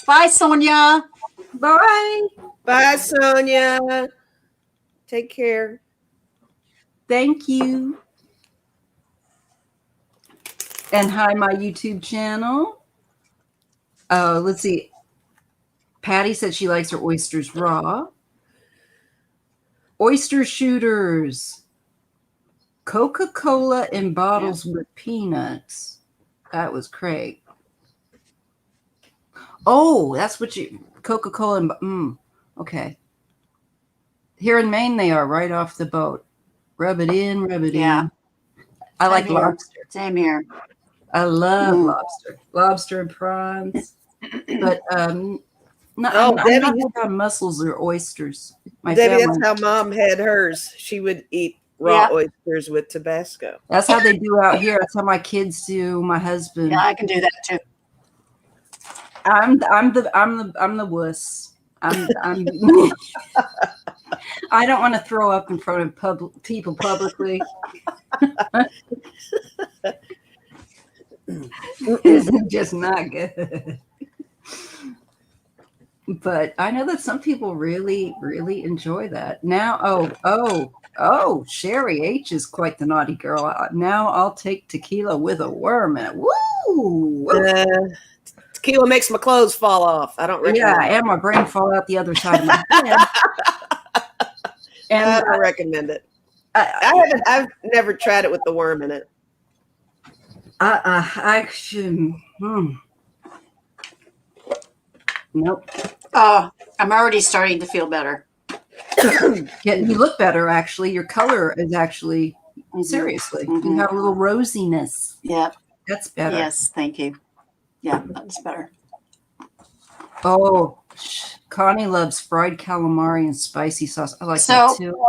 Speaker 3: Bye, Sonia.
Speaker 1: Bye.
Speaker 2: Bye, Sonia. Take care.
Speaker 1: Thank you. And hi, my YouTube channel. Let's see. Patty said she likes her oysters raw. Oyster shooters. Coca-Cola in bottles with peanuts. That was Craig. Oh, that's what you... Coca-Cola and... okay. Here in Maine, they are right off the boat. Rub it in, rub it in. I like lobster.
Speaker 3: Same here.
Speaker 1: I love lobster. Lobster and prawns. But I'm not big on mussels or oysters.
Speaker 2: Debbie, that's how Mom had hers. She would eat raw oysters with Tabasco.
Speaker 1: That's how they do out here. That's how my kids do. My husband.
Speaker 3: Yeah, I can do that too.
Speaker 1: I'm the wuss. I don't want to throw up in front of people publicly. It's just not good. But I know that some people really, really enjoy that. Now, Sherry H is quite the naughty girl. Now I'll take tequila with a worm in it. Woo!
Speaker 2: Tequila makes my clothes fall off. I don't recommend it.
Speaker 1: And my brain fall out the other side of my head. And
Speaker 2: I don't recommend it. I've never tried it with the worm in it.
Speaker 1: Nope.
Speaker 3: I'm already starting to feel better.
Speaker 1: You look better, actually. Your color is actually, seriously, you have a little rosiness.
Speaker 3: Yeah.
Speaker 1: That's better.
Speaker 3: Yes, thank you. Yeah, that's better.
Speaker 1: Oh, Connie loves fried calamari and spicy sauce. I like that too.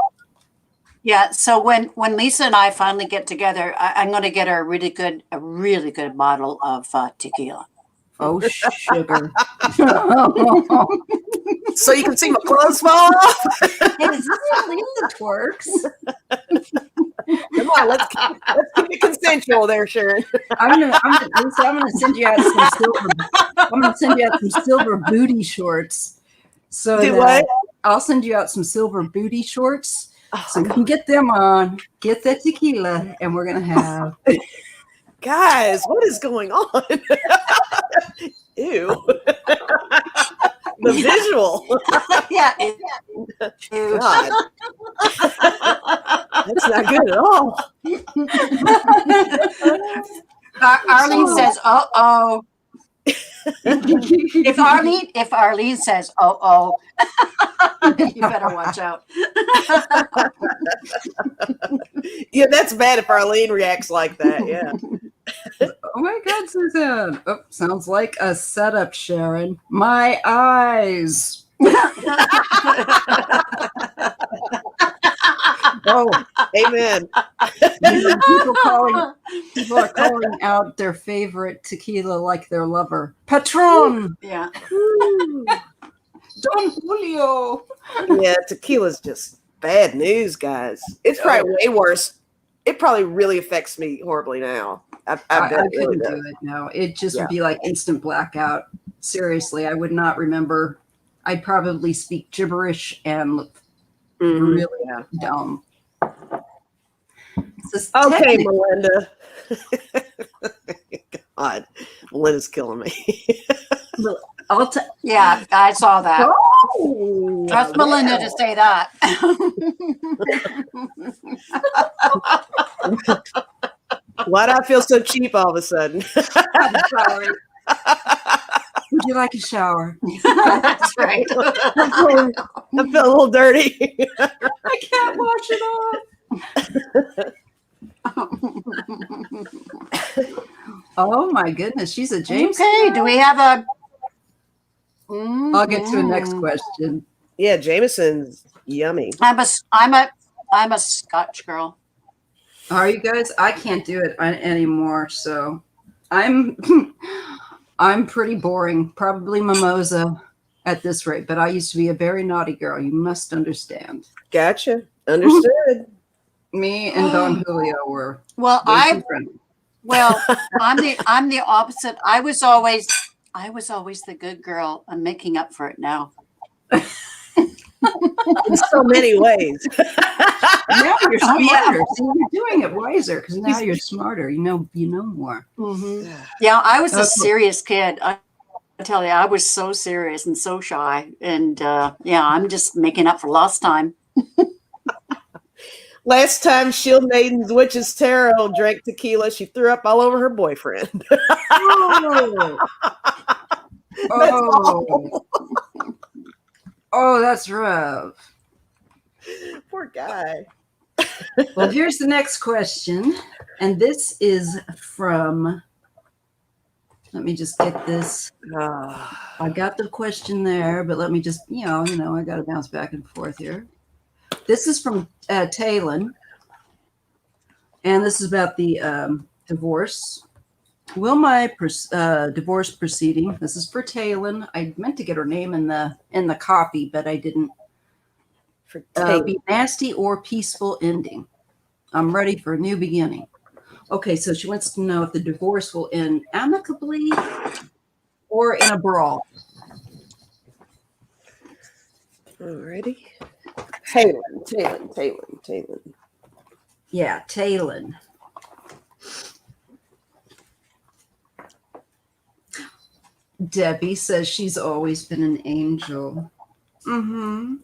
Speaker 3: Yeah, so when Lisa and I finally get together, I'm going to get her a really good bottle of tequila.
Speaker 1: Oh, sugar.
Speaker 2: So you can see my clothes fall off?
Speaker 1: Lisa twerks.
Speaker 2: Come on, let's keep it consensual there, Sharon.
Speaker 1: I'm gonna send you out some silver. I'm gonna send you out some silver booty shorts. So
Speaker 2: what?
Speaker 1: I'll send you out some silver booty shorts. So you can get them on, get that tequila, and we're gonna have.
Speaker 2: Guys, what is going on? Ew. The visual.
Speaker 3: Yeah.
Speaker 2: God. That's not good at all.
Speaker 3: Arlene says, "Uh-oh." If Arlene says, "Oh," you better watch out.
Speaker 2: Yeah, that's bad if Arlene reacts like that. Yeah.
Speaker 1: Oh my God, Suzanne. Oh, sounds like a setup, Sharon. My eyes.
Speaker 2: Oh, amen.
Speaker 1: People are calling out their favorite tequila like their lover. Patron.
Speaker 3: Yeah.
Speaker 1: Don Julio.
Speaker 2: Yeah, tequila's just bad news, guys. It's probably way worse. It probably really affects me horribly now. I
Speaker 1: couldn't do it. No, it just would be like instant blackout. Seriously, I would not remember. I'd probably speak gibberish and look really dumb.
Speaker 2: Okay, Melinda. God, Melinda's killing me.
Speaker 3: Yeah, I saw that.
Speaker 1: Oh,
Speaker 3: Trust Melinda to say that.
Speaker 2: Why do I feel so cheap all of a sudden?
Speaker 1: I'm sorry. Would you like a shower?
Speaker 3: That's right.
Speaker 2: I feel a little dirty.
Speaker 1: I can't wash it off. Oh my goodness, she's a James.
Speaker 3: Okay, do we have a?
Speaker 1: I'll get to the next question.
Speaker 2: Yeah, Jameson's yummy.
Speaker 3: I'm a Scotch girl.
Speaker 1: Are you guys? I can't do it anymore. So I'm I'm pretty boring. Probably mimosa at this rate. But I used to be a very naughty girl. You must understand.
Speaker 2: Gotcha. Understood.
Speaker 1: Me and Don Julio were
Speaker 3: Well,
Speaker 1: way too friendly.
Speaker 3: I'm the opposite. I was always the good girl. I'm making up for it now.
Speaker 2: In so many ways.
Speaker 1: Now you're
Speaker 3: Oh,
Speaker 1: smarter.
Speaker 3: yeah.
Speaker 1: See, you're doing it wiser because now you're smarter. You know more.
Speaker 3: Mm-hmm. Yeah, I was
Speaker 1: Okay.
Speaker 3: a serious kid. I tell you, I was so serious and so shy. And yeah, I'm just making up for lost time.
Speaker 2: Last time Shield Maiden's Witch's Tarot drank tequila, she threw up all over her boyfriend.
Speaker 1: Oh, oh, oh, that's rough.
Speaker 2: Poor guy.
Speaker 1: Well, here's the next question. And this is from, let me just get this. I got the question there, but let me just, I got to bounce back and forth here. This is from Talon. And this is about the divorce. Will my divorce proceeding, this is for Talon. I meant to get her name in the copy, but I didn't. Be nasty or peaceful ending. I'm ready for a new beginning. Okay, so she wants to know if the divorce will end amicably or in a brawl.
Speaker 2: Alrighty. Talon.
Speaker 1: Yeah, Talon. Debbie says she's always been an angel. Mm-hmm.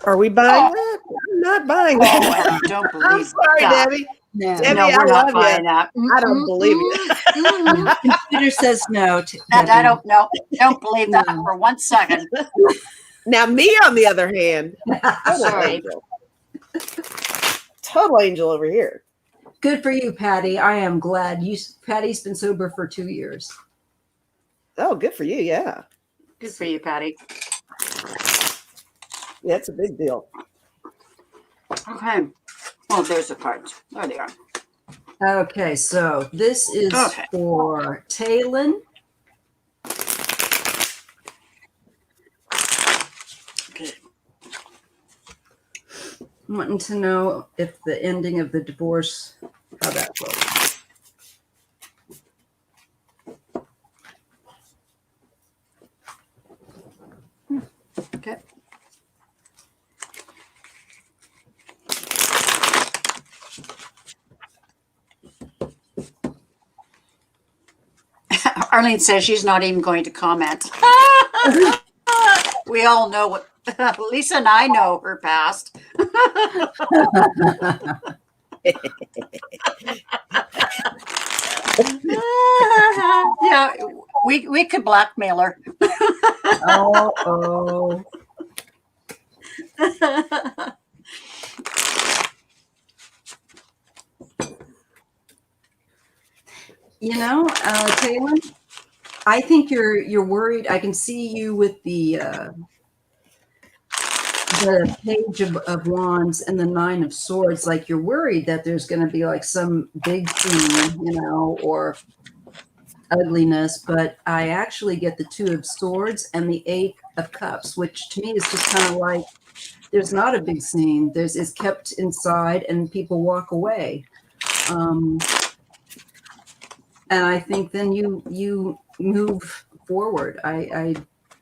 Speaker 2: Are we buying that? I'm not buying that.
Speaker 3: I don't believe
Speaker 2: I'm sorry,
Speaker 3: that.
Speaker 2: Debbie.
Speaker 1: No,
Speaker 2: Debbie,
Speaker 3: No,
Speaker 2: I
Speaker 3: we're
Speaker 2: love
Speaker 3: not buying
Speaker 2: you.
Speaker 3: that.
Speaker 2: I don't believe you.
Speaker 1: Computer says no.
Speaker 3: I don't believe that
Speaker 1: No.
Speaker 3: for 1 second.
Speaker 2: Now, me, on the other hand, total
Speaker 3: Sorry.
Speaker 2: angel. Total angel over here.
Speaker 1: Good for you, Patty. I am glad. Patty's been sober for 2 years.
Speaker 2: Oh, good for you. Yeah.
Speaker 3: Good for you, Patty.
Speaker 2: Yeah, it's a big deal.
Speaker 3: Okay. Oh, there's the cards. There they are.
Speaker 1: Okay, so this is for Talon.
Speaker 3: Okay.
Speaker 1: Wanting to know if the ending of the divorce, how that goes.
Speaker 3: Okay. Arlene says she's not even going to comment. We all know what Lisa and I know her past. Yeah, we could blackmail her.
Speaker 1: Oh. Talon, I think you're worried. I can see you with the Page of Wands and the Nine of Swords. Like you're worried that there's going to be like some big scene, or ugliness. But I actually get the Two of Swords and the Eight of Cups, which to me is just kind of like there's not a big scene. It's kept inside and people walk away. And I think then you move forward. I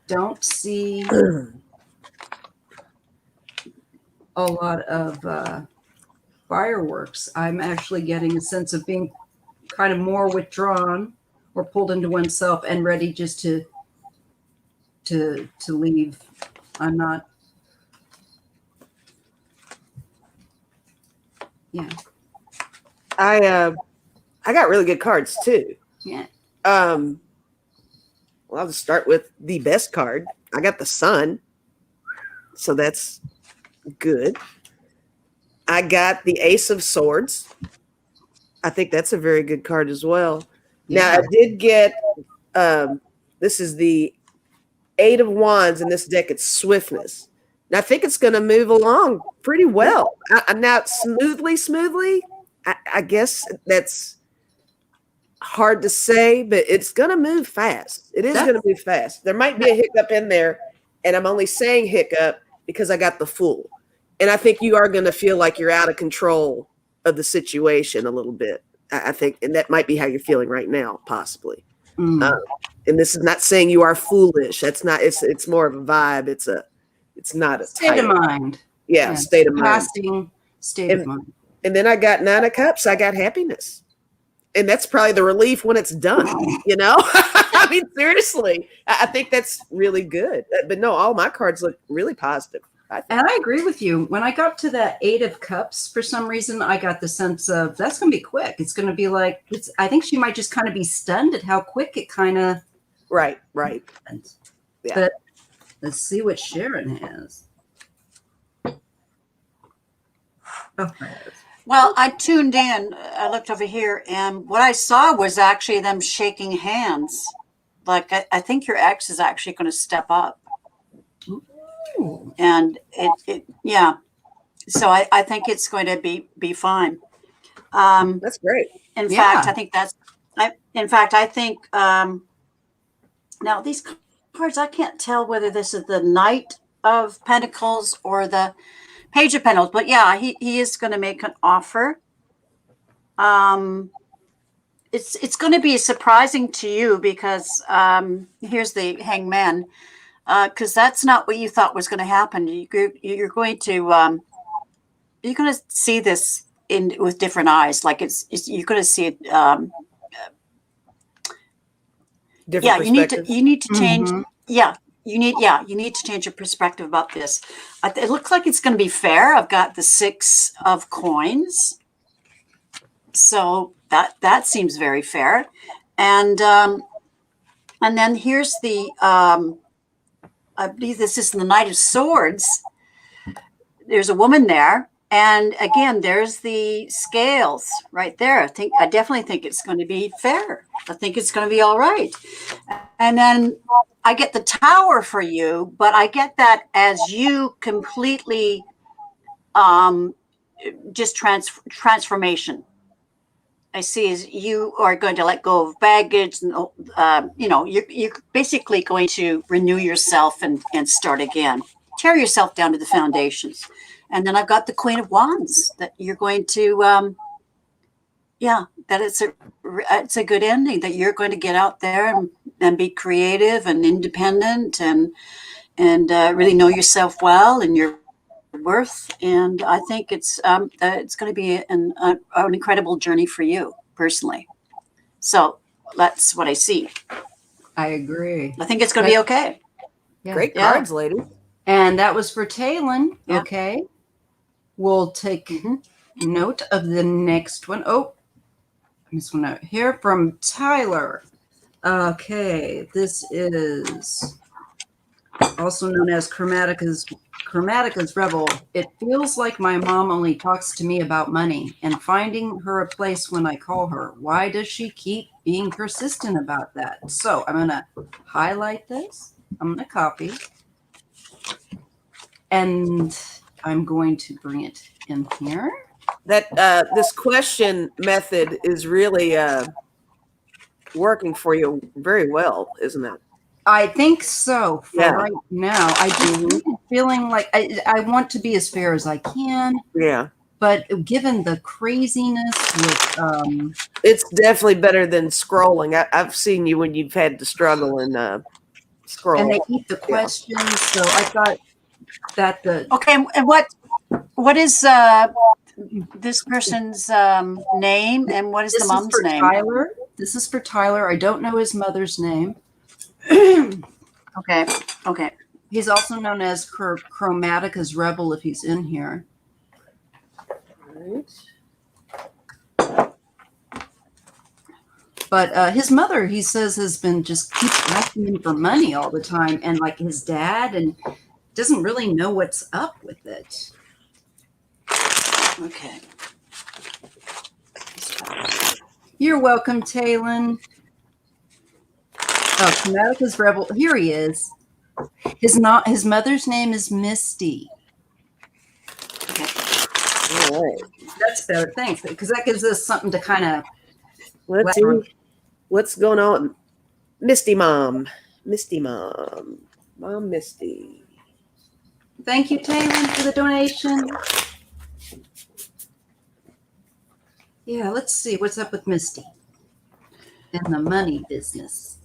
Speaker 1: don't see a lot of fireworks. I'm actually getting a sense of being kind of more withdrawn or pulled into oneself and ready just to leave. I'm not. Yeah.
Speaker 2: I got really good cards too.
Speaker 1: Yeah.
Speaker 2: Well, I'll just start with the best card. I got the Sun, so that's good. I got the Ace of Swords. I think that's a very good card as well.
Speaker 1: Yeah.
Speaker 2: Now, I did get, this is the Eight of Wands in this deck. It's Swiftness. I think it's going to move along pretty well. Now, smoothly, I guess that's hard to say, but it's going to move fast. It is going to move fast. There might be a hiccup in there, and I'm only saying hiccup because I got the Fool. And I think you are going to feel like you're out of control of the situation a little bit. I think, and that might be how you're feeling right now, possibly. And this is not saying you are foolish. That's not. It's more of a vibe. It's not a
Speaker 1: state of mind.
Speaker 2: Yeah, state of mind.
Speaker 1: Passing state of mind.
Speaker 2: And then I got 9 of Cups. I got happiness. And that's probably the relief when it's done, you know? I mean, seriously, I think that's really good. But no, all my cards look really positive.
Speaker 1: And I agree with you. When I got to that 8 of Cups, for some reason, I got the sense of that's going to be quick. It's going to be like, I think she might just kind of be stunned at how quick it kind of.
Speaker 2: Right.
Speaker 1: Yeah. But let's see what Sharon has. Oh,
Speaker 3: well, I tuned in. I looked over here, and what I saw was actually them shaking hands. Like, I think your ex is actually going to step up. Ooh. And yeah. So I think it's going to be fine.
Speaker 2: That's great.
Speaker 3: In fact, I think now these cards, I can't tell whether this is the Knight of Pentacles or the Page of Pentacles, but yeah, he is going to make an offer. It's going to be surprising to you because here's the Hangman, because that's not what you thought was going to happen. You're going to see this with different eyes. Like you're going to see it.
Speaker 2: Different perspective.
Speaker 3: You need to change. Mm-hmm. You need to change your perspective about this. It looks like it's going to be fair. I've got the 6 of Coins. So that seems very fair. And then here's the, I believe this is the Knight of Swords. There's a woman there. And again, there's the scales right there. I definitely think it's going to be fair. I think it's going to be all right. And then I get the Tower for you, but I get that as you completely just transformation. I see is you are going to let go of baggage, and you're basically going to renew yourself and start again. Tear yourself down to the foundations. And then I've got the Queen of Wands that you're going to, that it's a good ending, that you're going to get out there and be creative and independent and really know yourself well and your worth. And I think it's going to be an incredible journey for you personally. So that's what I see.
Speaker 1: I agree.
Speaker 3: I think it's going to be okay.
Speaker 2: Yeah. Great cards, lady.
Speaker 1: And that was for Talon. Yeah. Okay. We'll take note of the next one. Oh, this one out here from Tyler. Okay. This is also known as Chromatica's Rebel. It feels like my mom only talks to me about money and finding her a place when I call her. Why does she keep being persistent about that? So I'm going to highlight this. I'm going to copy. And I'm going to bring it in here.
Speaker 2: That this question method is really working for you very well, isn't it?
Speaker 1: I think so. For right now, I just feeling like I want to be as fair as I can.
Speaker 2: Yeah.
Speaker 1: But given the craziness with,
Speaker 2: it's definitely better than scrolling. I've seen you when you've had to struggle and scroll.
Speaker 1: And they eat the questions, so I thought that
Speaker 3: okay. And what is this person's name, and what is the mom's name?
Speaker 1: Tyler. This is for Tyler. I don't know his mother's name.
Speaker 3: Okay.
Speaker 1: He's also known as Chromatica's Rebel if he's in here. Right. But his mother, he says, has been just keeps asking him for money all the time, and like his dad, and doesn't really know what's up with it.
Speaker 3: Okay.
Speaker 1: You're welcome, Talon. Oh, Chromatica's Rebel. Here he is. His mother's name is Misty. Okay.
Speaker 2: All right.
Speaker 1: That's better. Thanks. Because that gives us something to kind of.
Speaker 2: Let's see what's going on. Misty Mom. Misty.
Speaker 1: Thank you, Taylor, for the donation. Yeah, let's see what's up with Misty and the money business.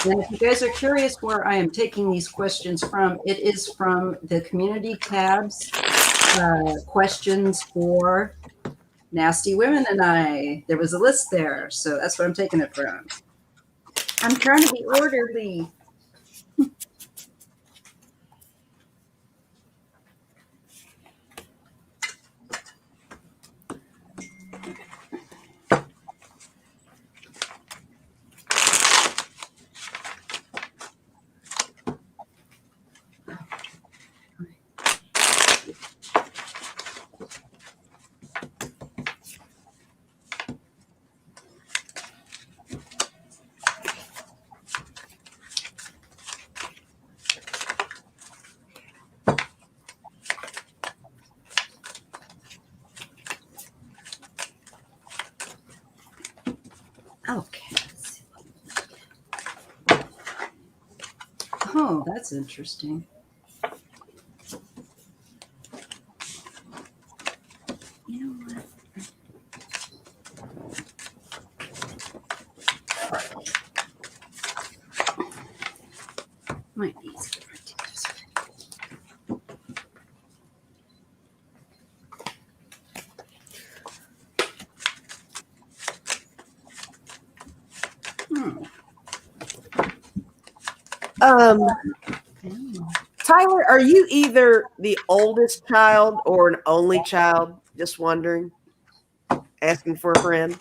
Speaker 1: And if you guys are curious where I am taking these questions from, it is from the community tabs, questions for Nasty Women and I. There was a list there, so that's where I'm taking it from. I'm trying to be orderly. Okay. Oh, that's interesting. You know what? Might be easier to do this
Speaker 2: Tyler, are you either the oldest child or an only child? Just wondering. Asking for a friend.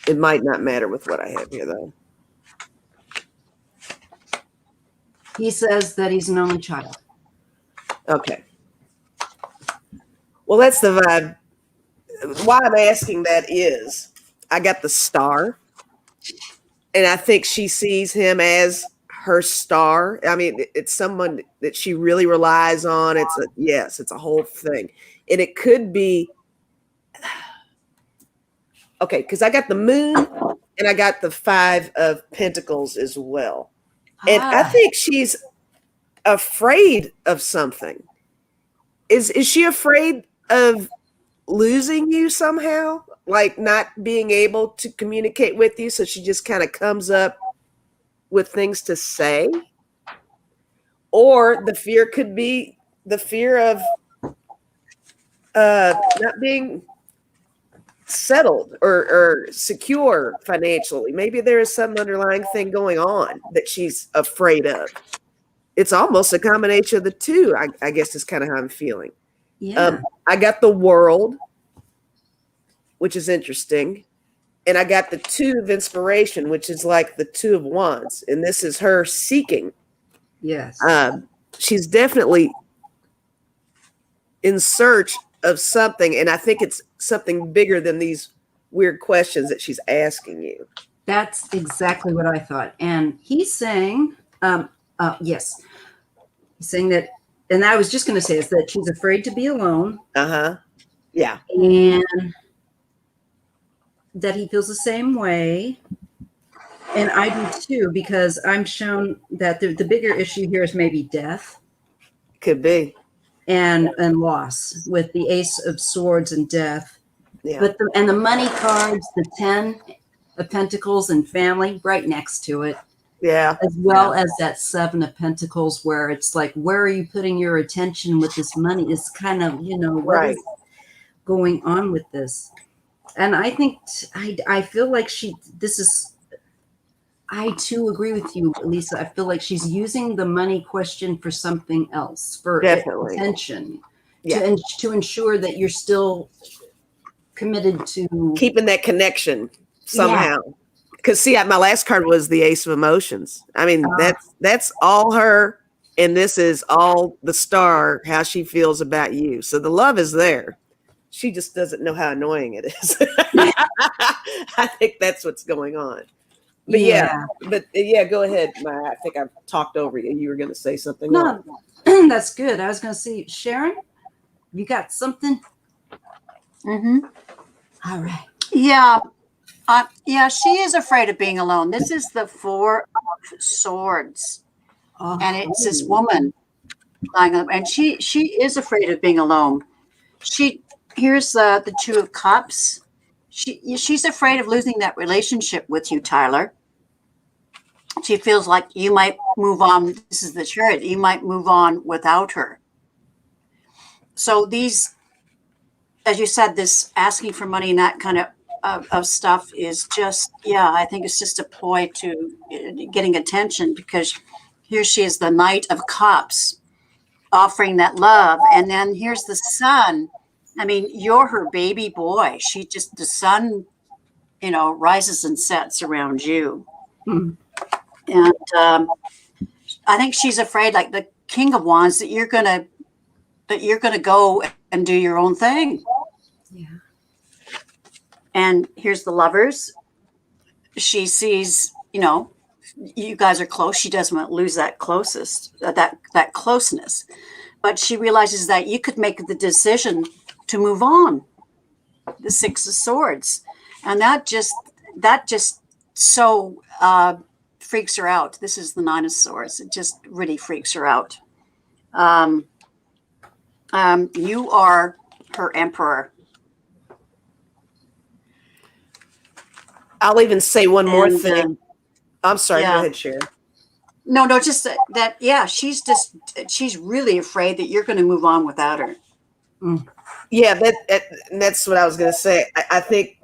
Speaker 2: It might not matter with what I have here, though.
Speaker 1: He says that he's an only child.
Speaker 2: Okay. Well, that's the vibe. Why I'm asking that is I got the star, and I think she sees him as her star. I mean, it's someone that she really relies on. It's a whole thing. And it could be, okay, because I got the moon and I got the 5 of Pentacles as well. And I think she's afraid of something. Is she afraid of losing you somehow? Like not being able to communicate with you? So she just kind of comes up with things to say? Or the fear could be the fear of not being settled or secure financially. Maybe there is some underlying thing going on that she's afraid of. It's almost a combination of the two, I guess is kind of how I'm feeling.
Speaker 1: Yeah.
Speaker 2: I got the World, which is interesting. And I got the 2 of Inspiration, which is like the 2 of Wands. And this is her seeking.
Speaker 1: Yes.
Speaker 2: She's definitely in search of something. And I think it's something bigger than these weird questions that she's asking you.
Speaker 1: That's exactly what I thought. And he's saying, yes, he's saying that, and I was just going to say is that she's afraid to be alone.
Speaker 2: Yeah.
Speaker 1: And that he feels the same way. And I do too, because I'm shown that the bigger issue here is maybe death.
Speaker 2: Could be.
Speaker 1: And loss with the Ace of Swords and death.
Speaker 2: Yeah.
Speaker 1: But the money cards, the 10 of Pentacles and family right next to it.
Speaker 2: Yeah.
Speaker 1: As well as that 7 of Pentacles, where it's like, where are you putting your attention with this money? It's kind of, what is going on with this? And I think I feel like I too agree with you, Lisa. I feel like she's using the money question for something else, for attention, to ensure that you're still committed to
Speaker 2: keeping that connection somehow. Because see, my last card was the Ace of Emotions. I mean, that's all her And this is all the star, how she feels about you. So the love is there. She just doesn't know how annoying it is. I think that's what's going on. But yeah, go ahead, Maya. I think I've talked over you. You were going to say something.
Speaker 1: No, that's good. I was going to say, Sharon, you got something?
Speaker 3: Mm-hmm.
Speaker 1: All right.
Speaker 3: Yeah. Yeah, she is afraid of being alone. This is the Four of Swords. And it's this woman lying up, and she is afraid of being alone. Here's the Two of Cups. She's afraid of losing that relationship with you, Tyler. She feels like you might move on. This is the Chariot. You might move on without her. So these, as you said, this asking for money and that kind of stuff is just, I think it's just a ploy to getting attention, because here she is, the Knight of Cups, offering that love. And then here's the Sun. I mean, you're her baby boy. The sun, rises and sets around you.
Speaker 1: Mm.
Speaker 3: And I think she's afraid, like the King of Wands, that you're gonna go and do your own thing.
Speaker 1: Yeah.
Speaker 3: And here's the Lovers. She sees, you guys are close. She doesn't want to lose that closeness. But she realizes that you could make the decision to move on. The Six of Swords. And that just so freaks her out. This is the Nine of Swords. It just really freaks her out. You are her emperor.
Speaker 2: I'll even say one more thing. I'm sorry. Go ahead, Sharon.
Speaker 3: No, just that. She's really afraid that you're going to move on without her.
Speaker 1: Mm.
Speaker 2: Yeah, that's what I was going to say. I think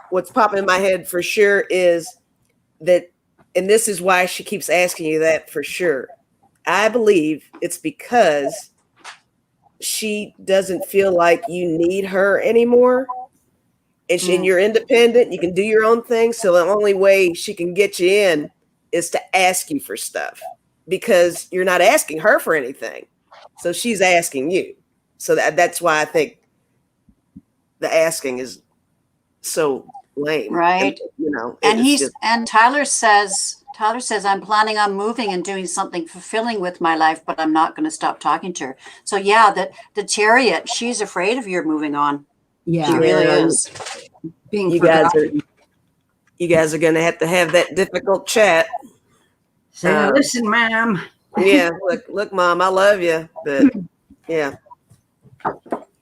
Speaker 2: what's popping in my head for sure is that, and this is why she keeps asking you that for sure. I believe it's because she doesn't feel like you need her anymore. And you're independent. You can do your own thing. So the only way she can get you in is to ask you for stuff, because you're not asking her for anything. So she's asking you. So that's why I think the asking is so lame.
Speaker 3: Right.
Speaker 2: And,
Speaker 3: and Tyler says, I'm planning on moving and doing something fulfilling with my life, but I'm not going to stop talking to her. So the Chariot, she's afraid of your moving on.
Speaker 1: Yeah.
Speaker 3: She really is.
Speaker 2: You guys are going to have that difficult chat.
Speaker 1: Say, listen, Mom.
Speaker 2: Yeah. Look, Mom, I love you. But yeah.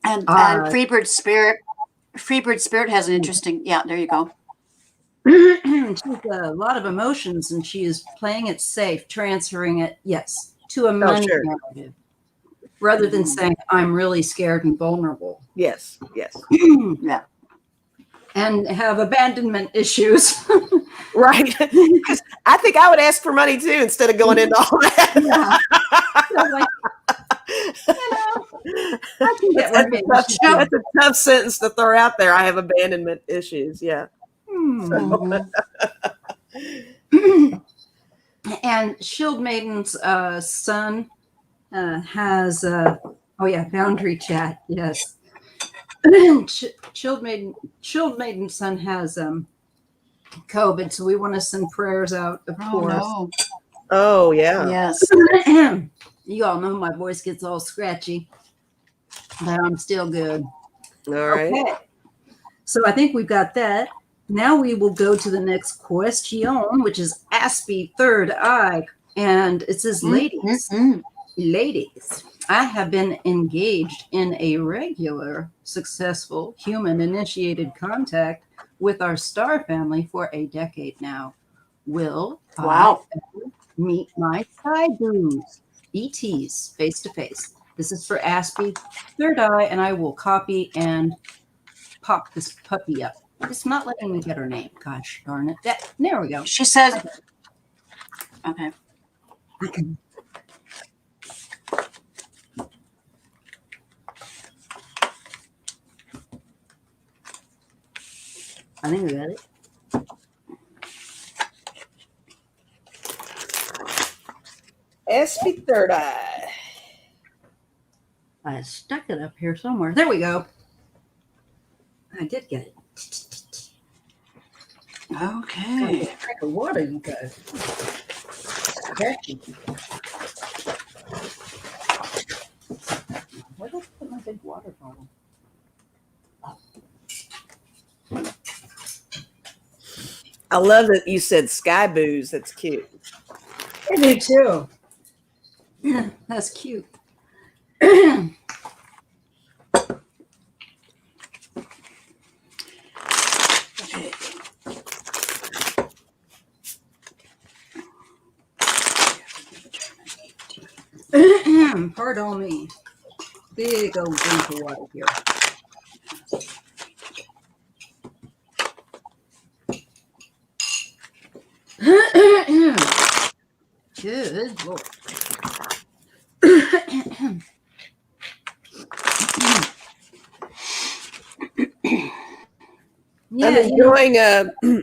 Speaker 3: And Freebird Spirit has an interesting, there you go.
Speaker 1: She's a lot of emotions, and she is playing it safe, transferring it, to a money narrative, rather than saying, I'm really scared and vulnerable.
Speaker 2: Yes.
Speaker 3: Yeah.
Speaker 1: And have abandonment issues.
Speaker 2: Right. Because I think I would ask for money too, instead of going into all that.
Speaker 1: I can get
Speaker 2: that's a tough sentence to throw out there. I have abandonment issues. Yeah.
Speaker 1: And Shield Maiden's son has boundary chat. Yes. Shield Maiden's son has COVID, so we want to send prayers out, of course.
Speaker 3: No.
Speaker 2: Oh yeah.
Speaker 3: Yes.
Speaker 1: You all know my voice gets all scratchy, but I'm still good.
Speaker 2: All right.
Speaker 1: Okay. So I think we've got that. Now we will go to the next question, which is Aspie Third Eye. And it says, ladies, I have been engaged in a regular, successful, human-initiated contact with our star family for a decade now. Will I ever meet my Thai-boos, ETs, face-to-face? This is for Aspie Third Eye, and I will copy and pop this puppy up. It's not letting me get her name. Gosh darn it. There we go.
Speaker 3: She says, okay.
Speaker 1: I think we got it.
Speaker 2: Espy Third Eye.
Speaker 1: I stuck it up here somewhere. There we go. I did get it.
Speaker 3: Okay.
Speaker 1: Drink of water, you guys. Catchy. Where did I put my big water bottle?
Speaker 2: I love that you said sky booze. That's cute.
Speaker 1: I do too. Yeah, that's cute. Pardon me. Big old drink of water here. Good Lord.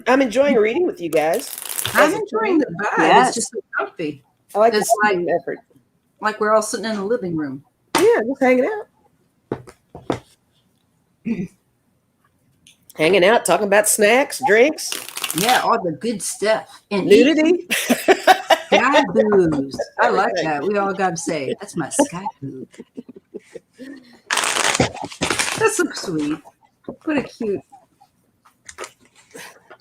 Speaker 2: I'm enjoying reading with you guys.
Speaker 1: I'm enjoying the vibe.
Speaker 3: Yes.
Speaker 1: It's just so comfy.
Speaker 2: I like
Speaker 1: It's
Speaker 2: the team effort.
Speaker 1: Like we're all sitting in a living room.
Speaker 2: Yeah, just hanging out. Hanging out, talking about snacks, drinks,
Speaker 1: Yeah, all the good stuff. And
Speaker 2: nudity.
Speaker 1: sky booze. I like that. We all got to say, that's my sky boo. That's so sweet. What a cute.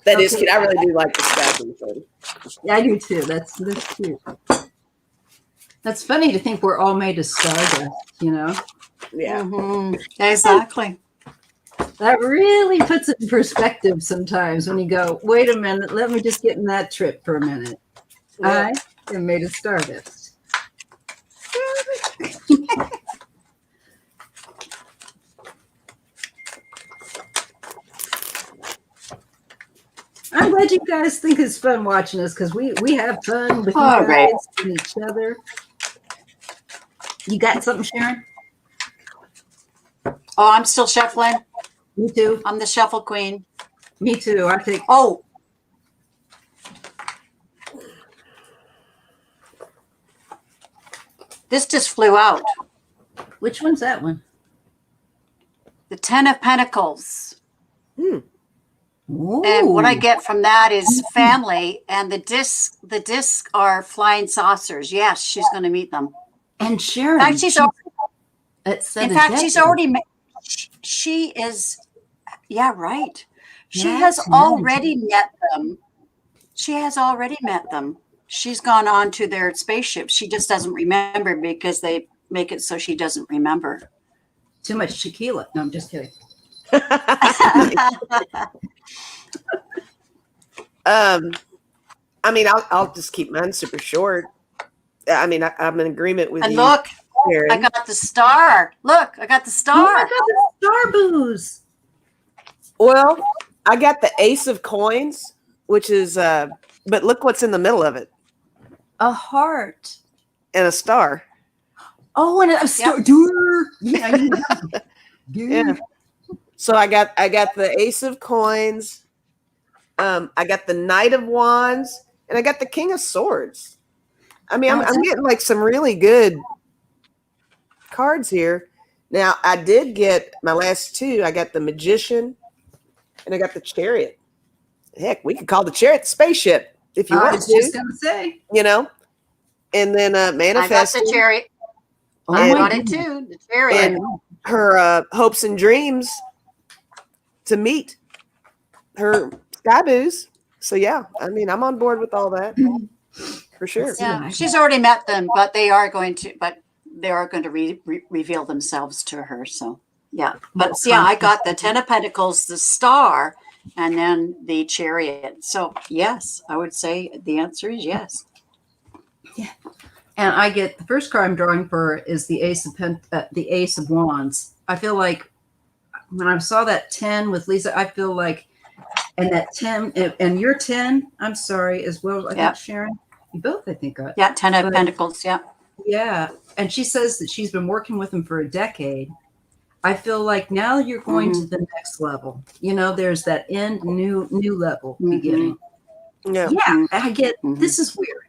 Speaker 2: That is cute. I really do like the sky booze thing.
Speaker 1: Yeah, I do too. That's cute. That's funny to think we're all made of stardust, you know?
Speaker 2: Yeah.
Speaker 3: Mm-hmm. Exactly.
Speaker 1: That really puts it in perspective sometimes when you go, wait a minute, let me just get in that trip for a minute.
Speaker 2: Yeah.
Speaker 1: I am made of stardust. I'm glad you guys think it's fun watching us because we have fun with you guys
Speaker 3: Right.
Speaker 1: and each other. You got something, Sharon?
Speaker 3: Oh, I'm still shuffling.
Speaker 1: Me too.
Speaker 3: I'm the shuffle queen.
Speaker 1: Me too. I think.
Speaker 3: Oh. This just flew out.
Speaker 1: Which one's that one?
Speaker 3: The 10 of Pentacles.
Speaker 1: Ooh.
Speaker 3: And what I get from that is family, and the discs are flying saucers. Yes, she's going to meet them.
Speaker 1: And Sharon.
Speaker 3: In fact, she's
Speaker 1: she's
Speaker 3: already. She is. Yeah, right. She
Speaker 1: Yes,
Speaker 3: has already met them. She has already met them. She's gone on to their spaceship. She just doesn't remember because they make it so she doesn't remember.
Speaker 1: Too much tequila. No, I'm just kidding.
Speaker 2: I mean, I'll just keep mine super short. I mean, I'm in agreement with
Speaker 3: And
Speaker 2: you.
Speaker 3: look,
Speaker 2: Sharon.
Speaker 3: I got the star. Look, I got the star.
Speaker 1: Oh my God, the star booze.
Speaker 2: Well, I got the Ace of Coins, which is, but look what's in the middle of it,
Speaker 1: A heart.
Speaker 2: and a star.
Speaker 1: Oh, and a star.
Speaker 2: Yeah. Yeah. So I got the Ace of Coins. I got the Knight of Wands, and I got the King of Swords. I mean, I'm getting like some really good cards here. Now, I did get my last two. I got the Magician, and I got the Chariot. Heck, we could call the Chariot the spaceship if you
Speaker 1: I
Speaker 2: want
Speaker 1: was
Speaker 2: to.
Speaker 1: just going to say.
Speaker 2: You know, and then
Speaker 3: I got
Speaker 2: Manifesting.
Speaker 3: the Chariot.
Speaker 1: Oh
Speaker 3: I
Speaker 1: my
Speaker 3: got it
Speaker 1: goodness.
Speaker 3: too. The Chariot.
Speaker 2: And her hopes and dreams to meet her sky booze. So yeah, I mean, I'm on board with all that for sure.
Speaker 3: Yeah, she's already met them, but they are going to reveal themselves to her. So yeah, but yeah, I got the 10 of Pentacles, the star, and then the Chariot. So yes, I would say the answer is yes.
Speaker 1: Yeah. And I get the first card I'm drawing for is the Ace of Wands. I feel like when I saw that 10 with Lisa, I feel like, and that 10 and your 10, I'm sorry as well. I think Sharon, you both, I think.
Speaker 3: Yeah, 10 of Pentacles. Yeah.
Speaker 1: Yeah. And she says that she's been working with him for a decade. I feel like now you're going to the next level. You know, there's that new level beginning.
Speaker 2: Yeah.
Speaker 1: Yeah. I get, this is weird.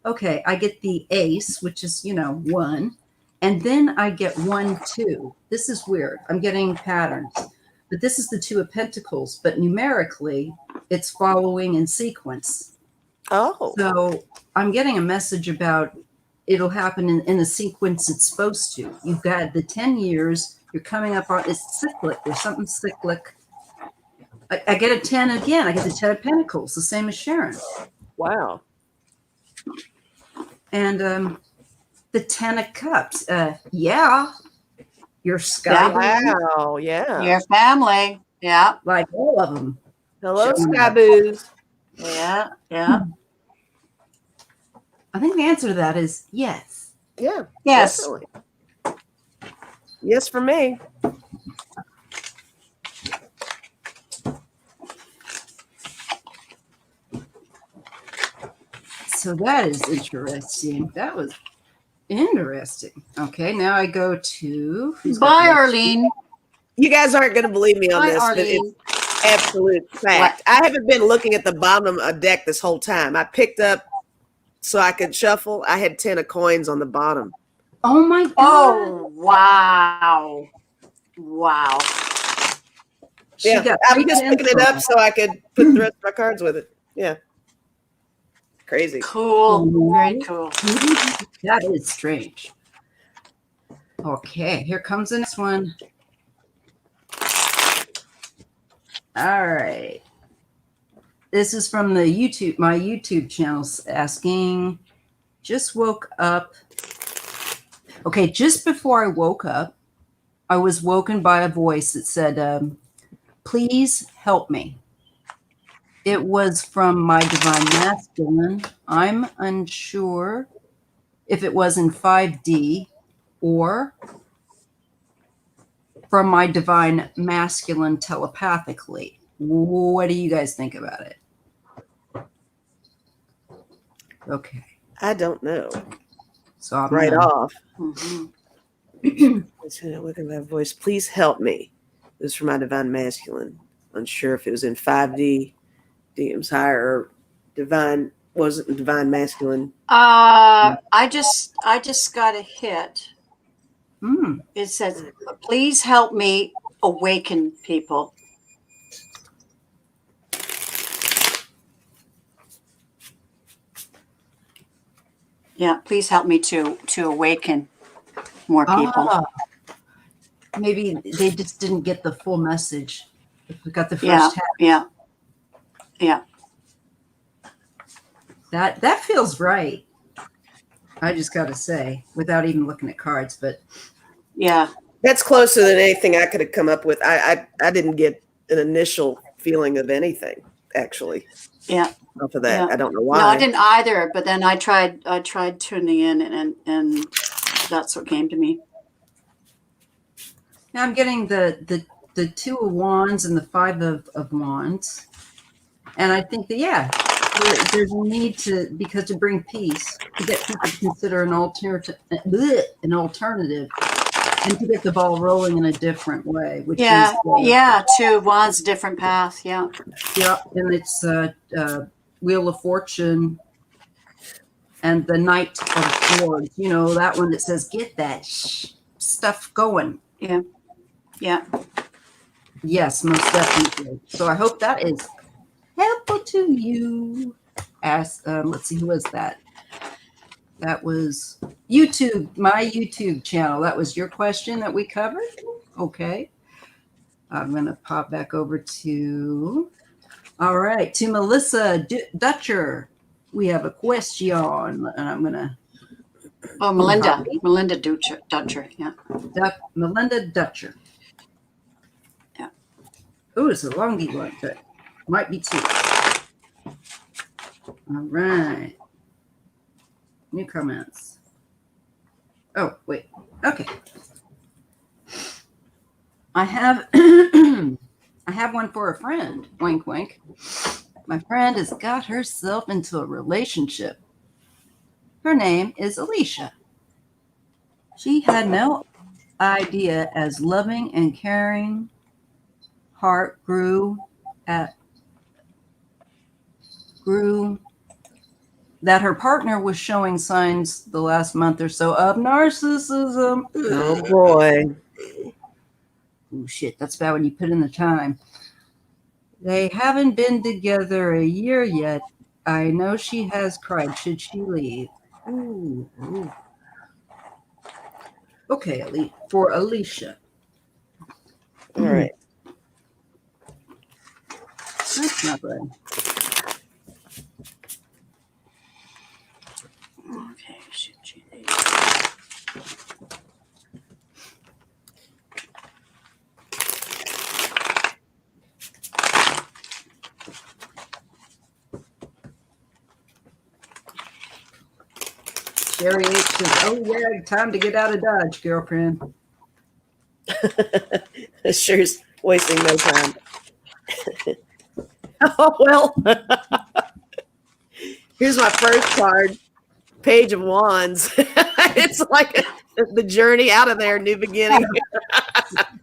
Speaker 1: okay, I get the ace, which is, 1. And then I get 1, 2. This is weird. I'm getting patterns. But this is the 2 of Pentacles. But numerically, it's following in sequence.
Speaker 2: Oh.
Speaker 1: So I'm getting a message about it'll happen in the sequence it's supposed to. You've got the 10 years. You're coming up on, it's cyclic. There's something cyclic. I get a 10 again. I get the 10 of Pentacles, the same as Sharon.
Speaker 2: Wow.
Speaker 1: And the 10 of Cups. Yeah. Your sky.
Speaker 2: Wow. Yeah.
Speaker 3: Your family. Yeah.
Speaker 1: Like all of them.
Speaker 2: Hello,
Speaker 1: Showing
Speaker 2: Sky
Speaker 1: up.
Speaker 2: Boos.
Speaker 3: Yeah. Yeah.
Speaker 1: I think the answer to that is yes.
Speaker 2: Yeah.
Speaker 3: Yes.
Speaker 2: Definitely. Yes, for me.
Speaker 1: So that is interesting. That was interesting. Okay, now I go to
Speaker 3: Bye, Arlene.
Speaker 2: You guys aren't going to believe me on
Speaker 3: Bye,
Speaker 2: this, but
Speaker 3: Arlene.
Speaker 2: it's absolute fact. I haven't been looking at the bottom of a deck this whole time. I picked up so I could shuffle. I had 10 of coins on the bottom.
Speaker 1: Oh my God.
Speaker 3: Oh, wow. Wow.
Speaker 2: Yeah, I'm just picking it up so I could put the rest of my cards with it. Yeah. Crazy.
Speaker 3: Cool. Very cool.
Speaker 1: That is strange. Okay, here comes the next one. All right. This is from the my YouTube channel asking, just woke up. Okay, just before I woke up, I was woken by a voice that said, please help me. It was from my divine masculine. I'm unsure if it was in 5D or from my divine masculine telepathically. What do you guys think about it? Okay.
Speaker 2: I don't know.
Speaker 1: So I'm
Speaker 2: right off.
Speaker 3: Mm-hmm.
Speaker 2: Look at that voice. Please help me. This is for my divine masculine. Unsure if it was in 5D, DM's higher, or divine, wasn't divine masculine.
Speaker 3: I just got a hit. It says, please help me awaken people. Yeah, please help me to awaken more people.
Speaker 1: Maybe they just didn't get the full message. We got the first half.
Speaker 3: Yeah.
Speaker 1: That feels right. I just got to say, without even looking at cards, but
Speaker 3: yeah,
Speaker 2: that's closer than anything I could have come up with. I didn't get an initial feeling of anything, actually.
Speaker 3: Yeah.
Speaker 2: Off of that, I don't know why.
Speaker 3: No, I didn't either. But then I tried tuning in, and that's what came to me.
Speaker 1: now I'm getting the 2 of Wands and the 5 of Wands, and I think that there's a need to bring peace, to get people to consider an alternative, and to get the ball rolling in a different way. Which is
Speaker 3: 2 of Wands, different path. Yeah,
Speaker 1: and it's Wheel of Fortune and the Knight of Swords. You know, that one that says get that stuff going.
Speaker 3: Yeah.
Speaker 1: Yes, most definitely. So I hope that is helpful to you. Let's see, who was that? That was YouTube, my YouTube channel. That was your question that we covered. Okay. I'm going to pop back over to, all right, to Melissa Dutcher. We have a question, and I'm going to.
Speaker 3: Oh, Melinda Dutcher. Yeah.
Speaker 1: Melinda Dutcher.
Speaker 3: Yeah.
Speaker 1: Oh, it's a longy one, but might be 2. All right. New comments. Oh, wait. Okay. I have I have one for a friend. Wink, wink. My friend has got herself into a relationship. Her name is Alicia. She had no idea as loving and caring heart grew that her partner was showing signs the last month or so of narcissism.
Speaker 2: Oh boy.
Speaker 1: Oh shit, that's bad when you put in the time. They haven't been together a year yet. I know she has cried. Should she leave? Ooh. Okay, for Alicia.
Speaker 2: All right.
Speaker 1: That's not good.
Speaker 3: Okay, should she leave?
Speaker 1: Sherry H says, "Oh yeah, time to get out of Dodge, girlfriend."
Speaker 2: Sure's wasting no time. Oh well. Here's my first card. Page of Wands. It's like the journey out of there, new beginning.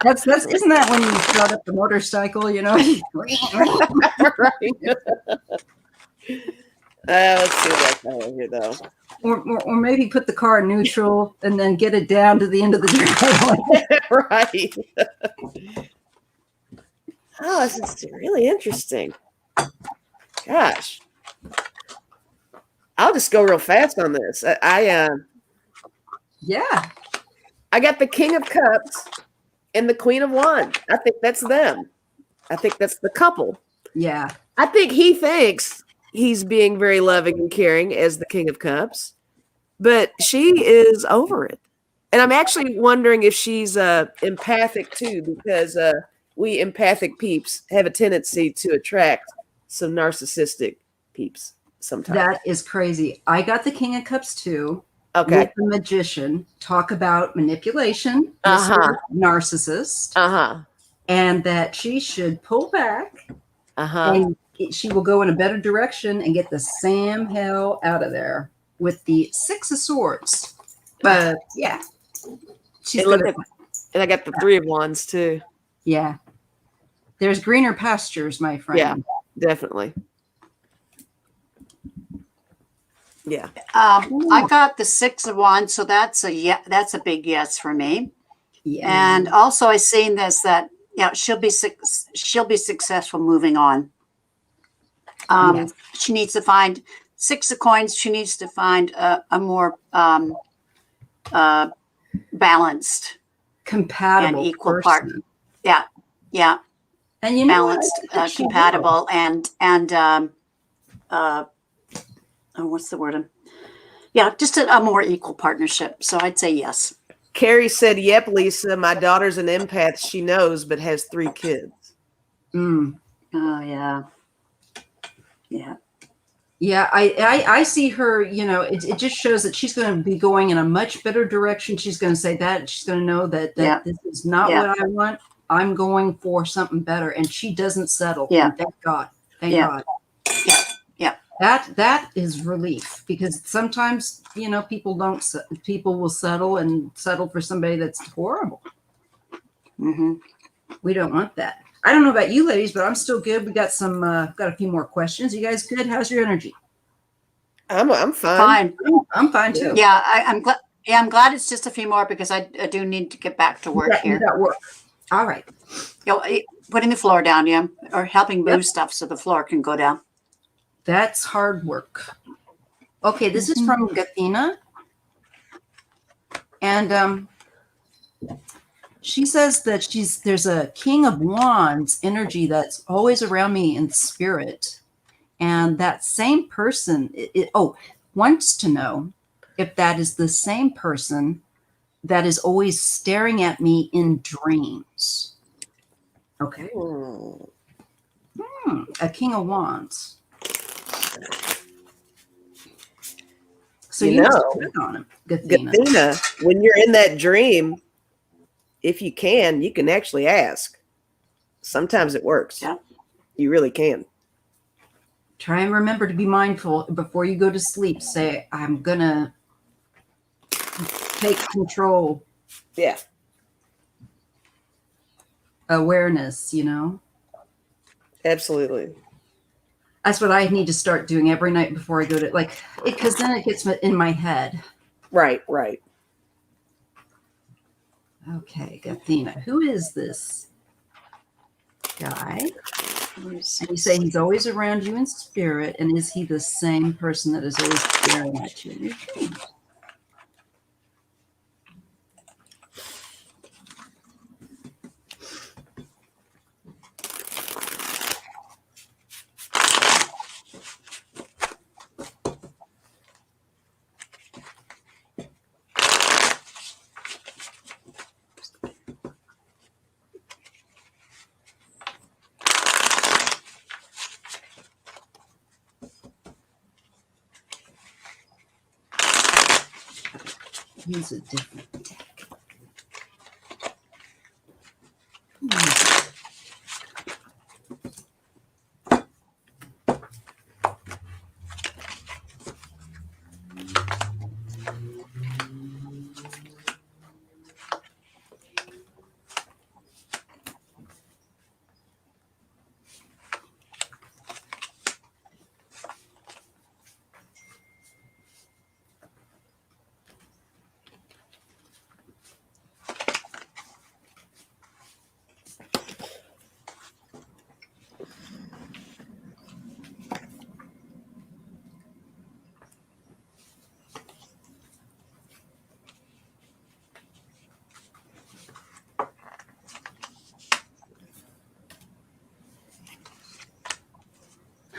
Speaker 1: That's isn't that when you start up the motorcycle, you know?
Speaker 2: Right. Let's see what I got over here though.
Speaker 1: Or maybe put the car in neutral and then get it down to the end of the driveway.
Speaker 2: Right. Oh, this is really interesting. Gosh. I'll just go real fast on this.
Speaker 1: Yeah.
Speaker 2: I got the King of Cups and the Queen of Wands. I think that's them. I think that's the couple.
Speaker 1: Yeah.
Speaker 2: I think he thinks he's being very loving and caring as the King of Cups, but she is over it. And I'm actually wondering if she's empathic too, because we empathic peeps have a tendency to attract some narcissistic peeps sometimes.
Speaker 1: That is crazy. I got the King of Cups too.
Speaker 2: Okay.
Speaker 1: With the Magician. Talk about manipulation. Narcissist. And that she should pull back. And she will go in a better direction and get the Sam hell out of there with the Six of Swords. But yeah.
Speaker 2: And I got the Three of Wands too.
Speaker 1: Yeah. There's greener pastures, my friend.
Speaker 2: Yeah, definitely. Yeah.
Speaker 3: I got the Six of Wands, so that's a big yes for me.
Speaker 1: Yeah.
Speaker 3: And also I seen this that she'll be successful moving on.
Speaker 1: Yes.
Speaker 3: She needs to find Six of Coins. She needs to find a more balanced,
Speaker 1: compatible,
Speaker 3: and equal partner. Yeah, yeah.
Speaker 1: And you know,
Speaker 3: balanced, compatible, and what's the word? Yeah, just a more equal partnership. So I'd say yes.
Speaker 2: Carrie said, "Yep, Lisa. My daughter's an empath. She knows, but has 3 kids."
Speaker 3: Oh yeah, yeah.
Speaker 1: Yeah, I see her, you know, it just shows that she's going to be going in a much better direction. She's going to say that. She's going to know that this is not what I want. I'm going for something better. And she doesn't settle.
Speaker 3: Yeah.
Speaker 1: And thank God. Thank God.
Speaker 3: Yeah.
Speaker 1: That is relief, because sometimes, you know, people will settle for somebody that's horrible.
Speaker 3: Mm-hmm.
Speaker 1: We don't want that. I don't know about you ladies, but I'm still good. We got got a few more questions. You guys good? How's your energy?
Speaker 2: I'm fine.
Speaker 1: I'm fine too.
Speaker 3: Yeah, I'm glad. Yeah, I'm glad it's just a few more, because I do need to get back to work here.
Speaker 1: You got work. All right.
Speaker 3: Putting the floor down, or helping move stuff so the floor can go down.
Speaker 1: That's hard work. Okay, this is from Gathina. And she says that there's a King of Wands energy that's always around me in spirit. And that same person wants to know if that is the same person that is always staring at me in dreams. Okay. A King of Wands. So you know, on him,
Speaker 2: Gathina, when you're in that dream, if you can actually ask. Sometimes it works.
Speaker 3: Yeah.
Speaker 2: You really can.
Speaker 1: Try and remember to be mindful before you go to sleep. Say, I'm going to take control.
Speaker 2: Yeah.
Speaker 1: Awareness, you know?
Speaker 2: Absolutely.
Speaker 1: That's what I need to start doing every night before I go to, like, because then it gets in my head.
Speaker 2: Right, right.
Speaker 1: Okay, Gathina. Who is this guy? And you say he's always around you in spirit, and is he the same person that is always staring at you in your dreams? Use a different deck.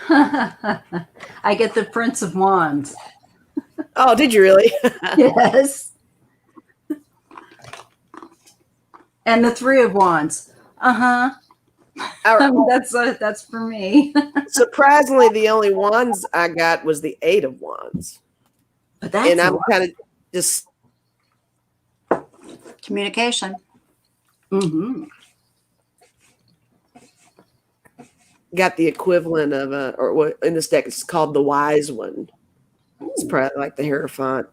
Speaker 1: I get the Prince of Wands.
Speaker 2: Oh, did you really?
Speaker 1: Yes. And the Three of Wands. Uh-huh. That's for me.
Speaker 2: Surprisingly, the only wands I got was the Eight of Wands.
Speaker 1: But that's
Speaker 2: and I'm kind of just
Speaker 3: Communication.
Speaker 1: Mm-hmm.
Speaker 2: got the equivalent of or what in this deck it's called the Wise One. It's probably like the Hierophant.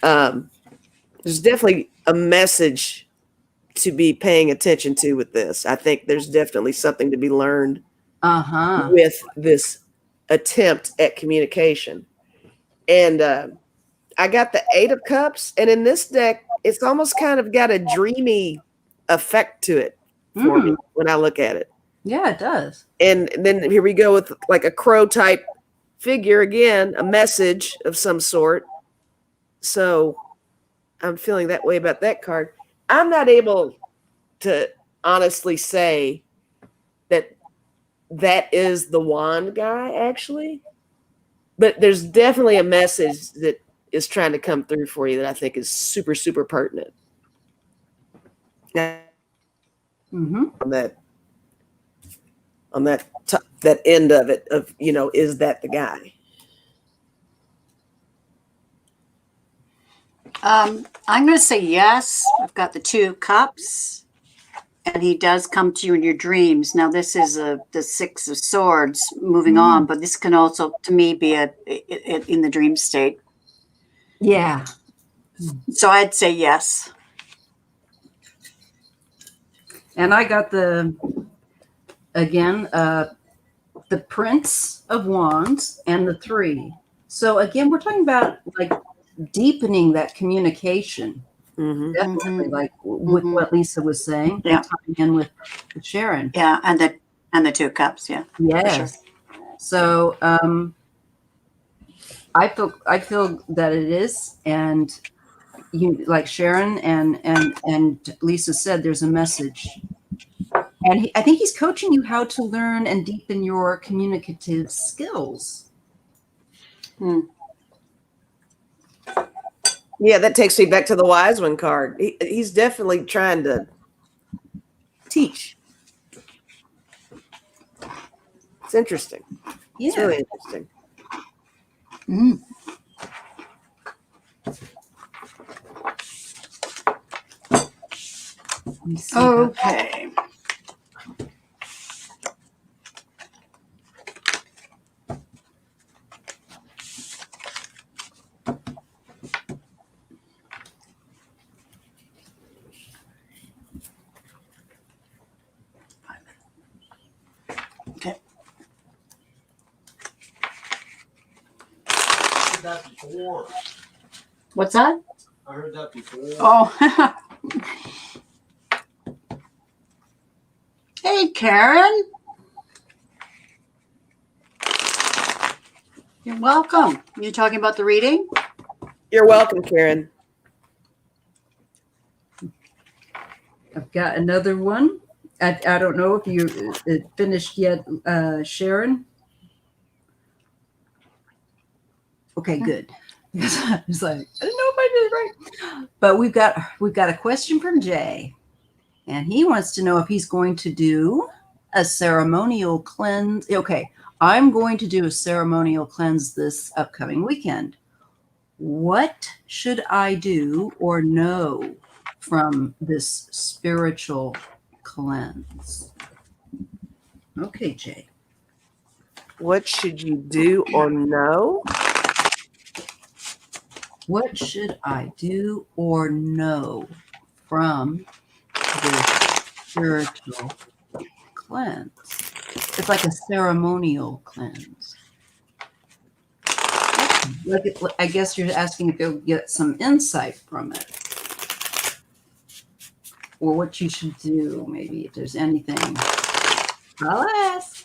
Speaker 2: There's definitely a message to be paying attention to with this. I think there's definitely something to be learned with this attempt at communication. And I got the Eight of Cups, and in this deck, it's almost kind of got a dreamy effect to it for me when I look at it.
Speaker 1: Yeah, it does.
Speaker 2: And then here we go with like a crow type figure again, a message of some sort. So I'm feeling that way about that card. I'm not able to honestly say that that is the wand guy, actually. But there's definitely a message that is trying to come through for you that I think is super, super pertinent. On that end of it, of, is that the guy?
Speaker 3: I'm going to say yes. I've got the Two of Cups, and he does come to you in your dreams. Now, this is the Six of Swords moving on, but this can also, to me, be in the dream state.
Speaker 1: Yeah.
Speaker 3: So I'd say yes.
Speaker 1: And I got the Prince of Wands and the Three. So again, we're talking about like deepening that communication. Definitely, like with what Lisa was saying,
Speaker 3: Yeah,
Speaker 1: tying in with Sharon.
Speaker 3: Yeah, and the Two of Cups. Yeah.
Speaker 1: Yes. Sure. So I feel that it is, and you, like Sharon and Lisa said, there's a message. And I think he's coaching you how to learn and deepen your communicative skills.
Speaker 2: Yeah, that takes me back to the Wise One card. He's definitely trying to teach. It's interesting. Yeah. It's really interesting.
Speaker 3: Okay. Okay.
Speaker 4: that before.
Speaker 3: What's that?
Speaker 4: I heard that before.
Speaker 3: Oh. Hey, Karen. You're welcome. You talking about the reading?
Speaker 2: You're welcome, Karen.
Speaker 1: I've got another one. I don't know if you finished yet, Sharon. Okay, good. I was like, I don't know if I did it right. But we've got a question from Jay, and he wants to know if he's going to do a ceremonial cleanse. Okay, I'm going to do a ceremonial cleanse this upcoming weekend. What should I do or know from this spiritual cleanse? Okay, Jay.
Speaker 2: What should you do or know?
Speaker 1: What should I do or know from this spiritual cleanse? It's like a ceremonial cleanse. I guess you're asking if you'll get some insight from it, or what you should do, maybe, if there's anything. I'll ask.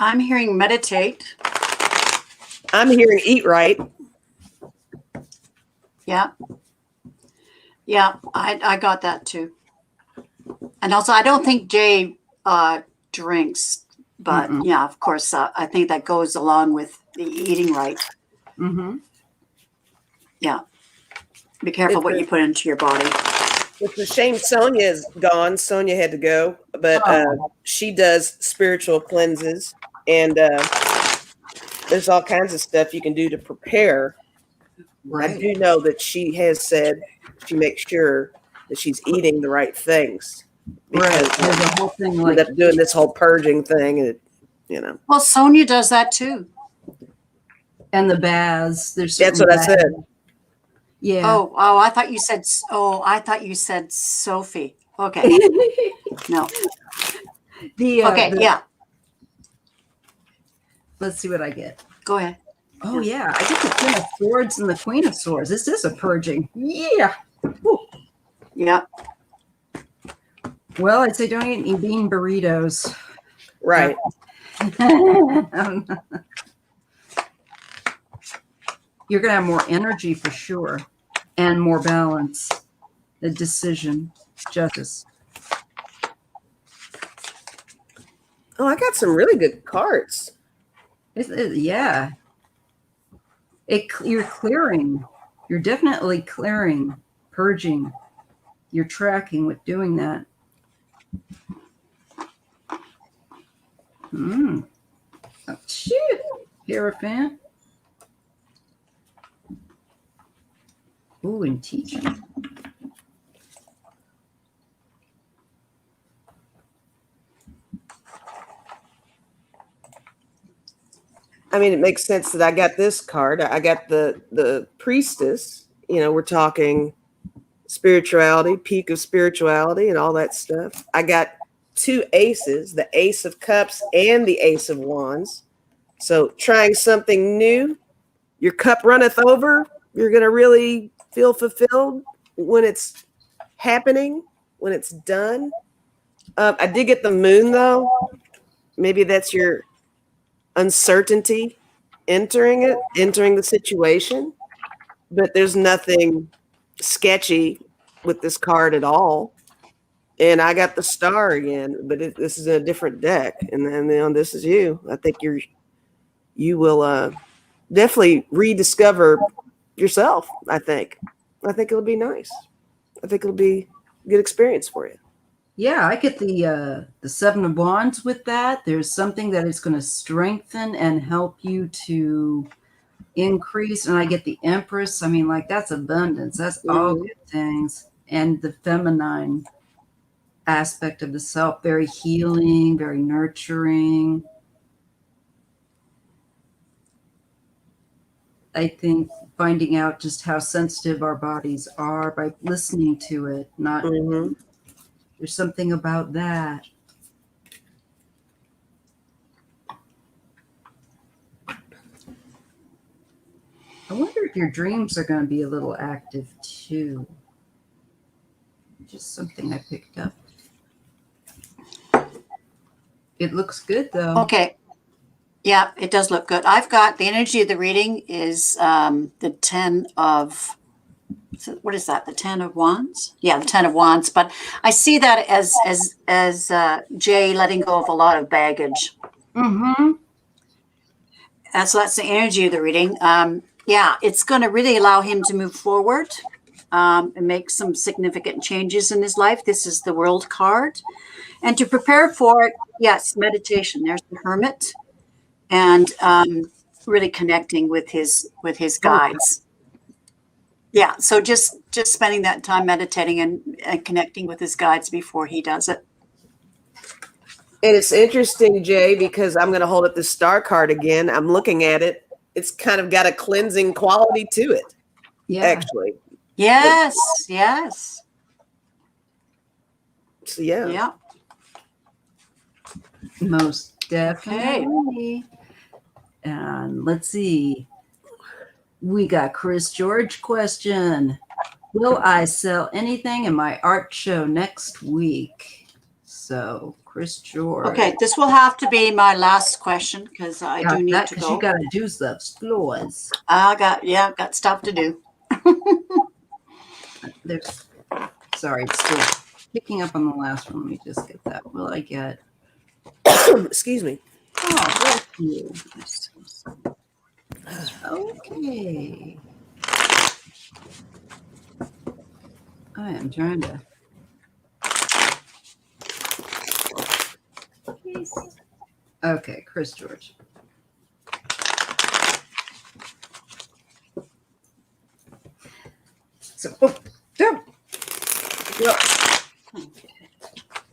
Speaker 3: I'm hearing meditate.
Speaker 2: I'm hearing eat right.
Speaker 3: Yeah. Yeah, I got that too. And also, I don't think Jay drinks, but yeah, of course, I think that goes along with the eating right.
Speaker 1: Mm-hmm.
Speaker 3: Yeah. Be careful what you put into your body.
Speaker 2: It's a shame Sonia is gone. Sonia had to go, but she does spiritual cleanses, and there's all kinds of stuff you can do to prepare.
Speaker 1: Right.
Speaker 2: I do know that she has said she makes sure that she's eating the right things. Because
Speaker 1: right. There's a whole thing
Speaker 2: you
Speaker 1: like
Speaker 2: end up doing this whole purging thing, and you know.
Speaker 3: Well, Sonia does that too.
Speaker 1: And the baths. There's
Speaker 2: That's what I said.
Speaker 1: Yeah.
Speaker 3: Oh, I thought you said. Oh, I thought you said Sophie. Okay. No. Yeah.
Speaker 1: Let's see what I get.
Speaker 3: Go ahead.
Speaker 1: Oh yeah, I get the King of Swords and the Queen of Swords. This is a purging. Yeah. Woo.
Speaker 3: Yeah.
Speaker 1: Well, I'd say don't eat any bean burritos.
Speaker 2: Right.
Speaker 1: You're gonna have more energy for sure, and more balance. The decision, justice.
Speaker 2: Oh, I got some really good cards.
Speaker 1: Yeah. You're clearing. You're definitely clearing, purging. You're tracking with doing that. Oh, shoot. Hierophant. Ooh, and teaching.
Speaker 2: I mean, it makes sense that I got this card. I got the priestess. You know, we're talking spirituality, peak of spirituality, and all that stuff. I got two aces, the Ace of Cups and the Ace of Wands. So trying something new, your cup runneth over. You're going to really feel fulfilled when it's happening, when it's done. I did get the moon, though. Maybe that's your uncertainty entering the situation. But there's nothing sketchy with this card at all. And I got the star again, but this is a different deck. And then this is you. I think you will definitely rediscover yourself. I think it'll be nice. I think it'll be a good experience for you.
Speaker 1: Yeah, I get the Seven of Wands with that. There's something that is going to strengthen and help you to increase. And I get the Empress. I mean, like, that's abundance. That's all good things. And the feminine aspect of the self, very healing, very nurturing. I think finding out just how sensitive our bodies are by listening to it, not there's something about that. I wonder if your dreams are going to be a little active too. Just something I picked up. It looks good though.
Speaker 3: Okay. Yeah, it does look good. I've got the energy of the reading is the 10 of, what is that? The 10 of Wands? Yeah, the 10 of Wands. But I see that as Jay letting go of a lot of baggage.
Speaker 1: Mm-hmm.
Speaker 3: So that's the energy of the reading. Yeah, it's going to really allow him to move forward and make some significant changes in his life. This is the World card. And to prepare for it, yes, meditation. There's the Hermit. And really connecting with his guides. Yeah, so just spending that time meditating and connecting with his guides before he does it.
Speaker 2: And it's interesting, Jay, because I'm going to hold up the star card again. I'm looking at it. It's kind of got a cleansing quality to it.
Speaker 1: Yeah.
Speaker 2: Actually.
Speaker 3: Yes.
Speaker 2: So, yeah.
Speaker 3: Yeah.
Speaker 1: Most definitely. And let's see. We got Chris George question. Will I sell anything in my art show next week? So, Chris George.
Speaker 3: Okay, this will have to be my last question because I do need to go.
Speaker 1: You got to do the floors.
Speaker 3: I got stuff to do.
Speaker 1: Sorry, it's still picking up on the last one. Let me just get that. Will I get?
Speaker 2: Excuse me.
Speaker 1: Oh, bless you. Okay. I am trying to. Okay, Chris George. So,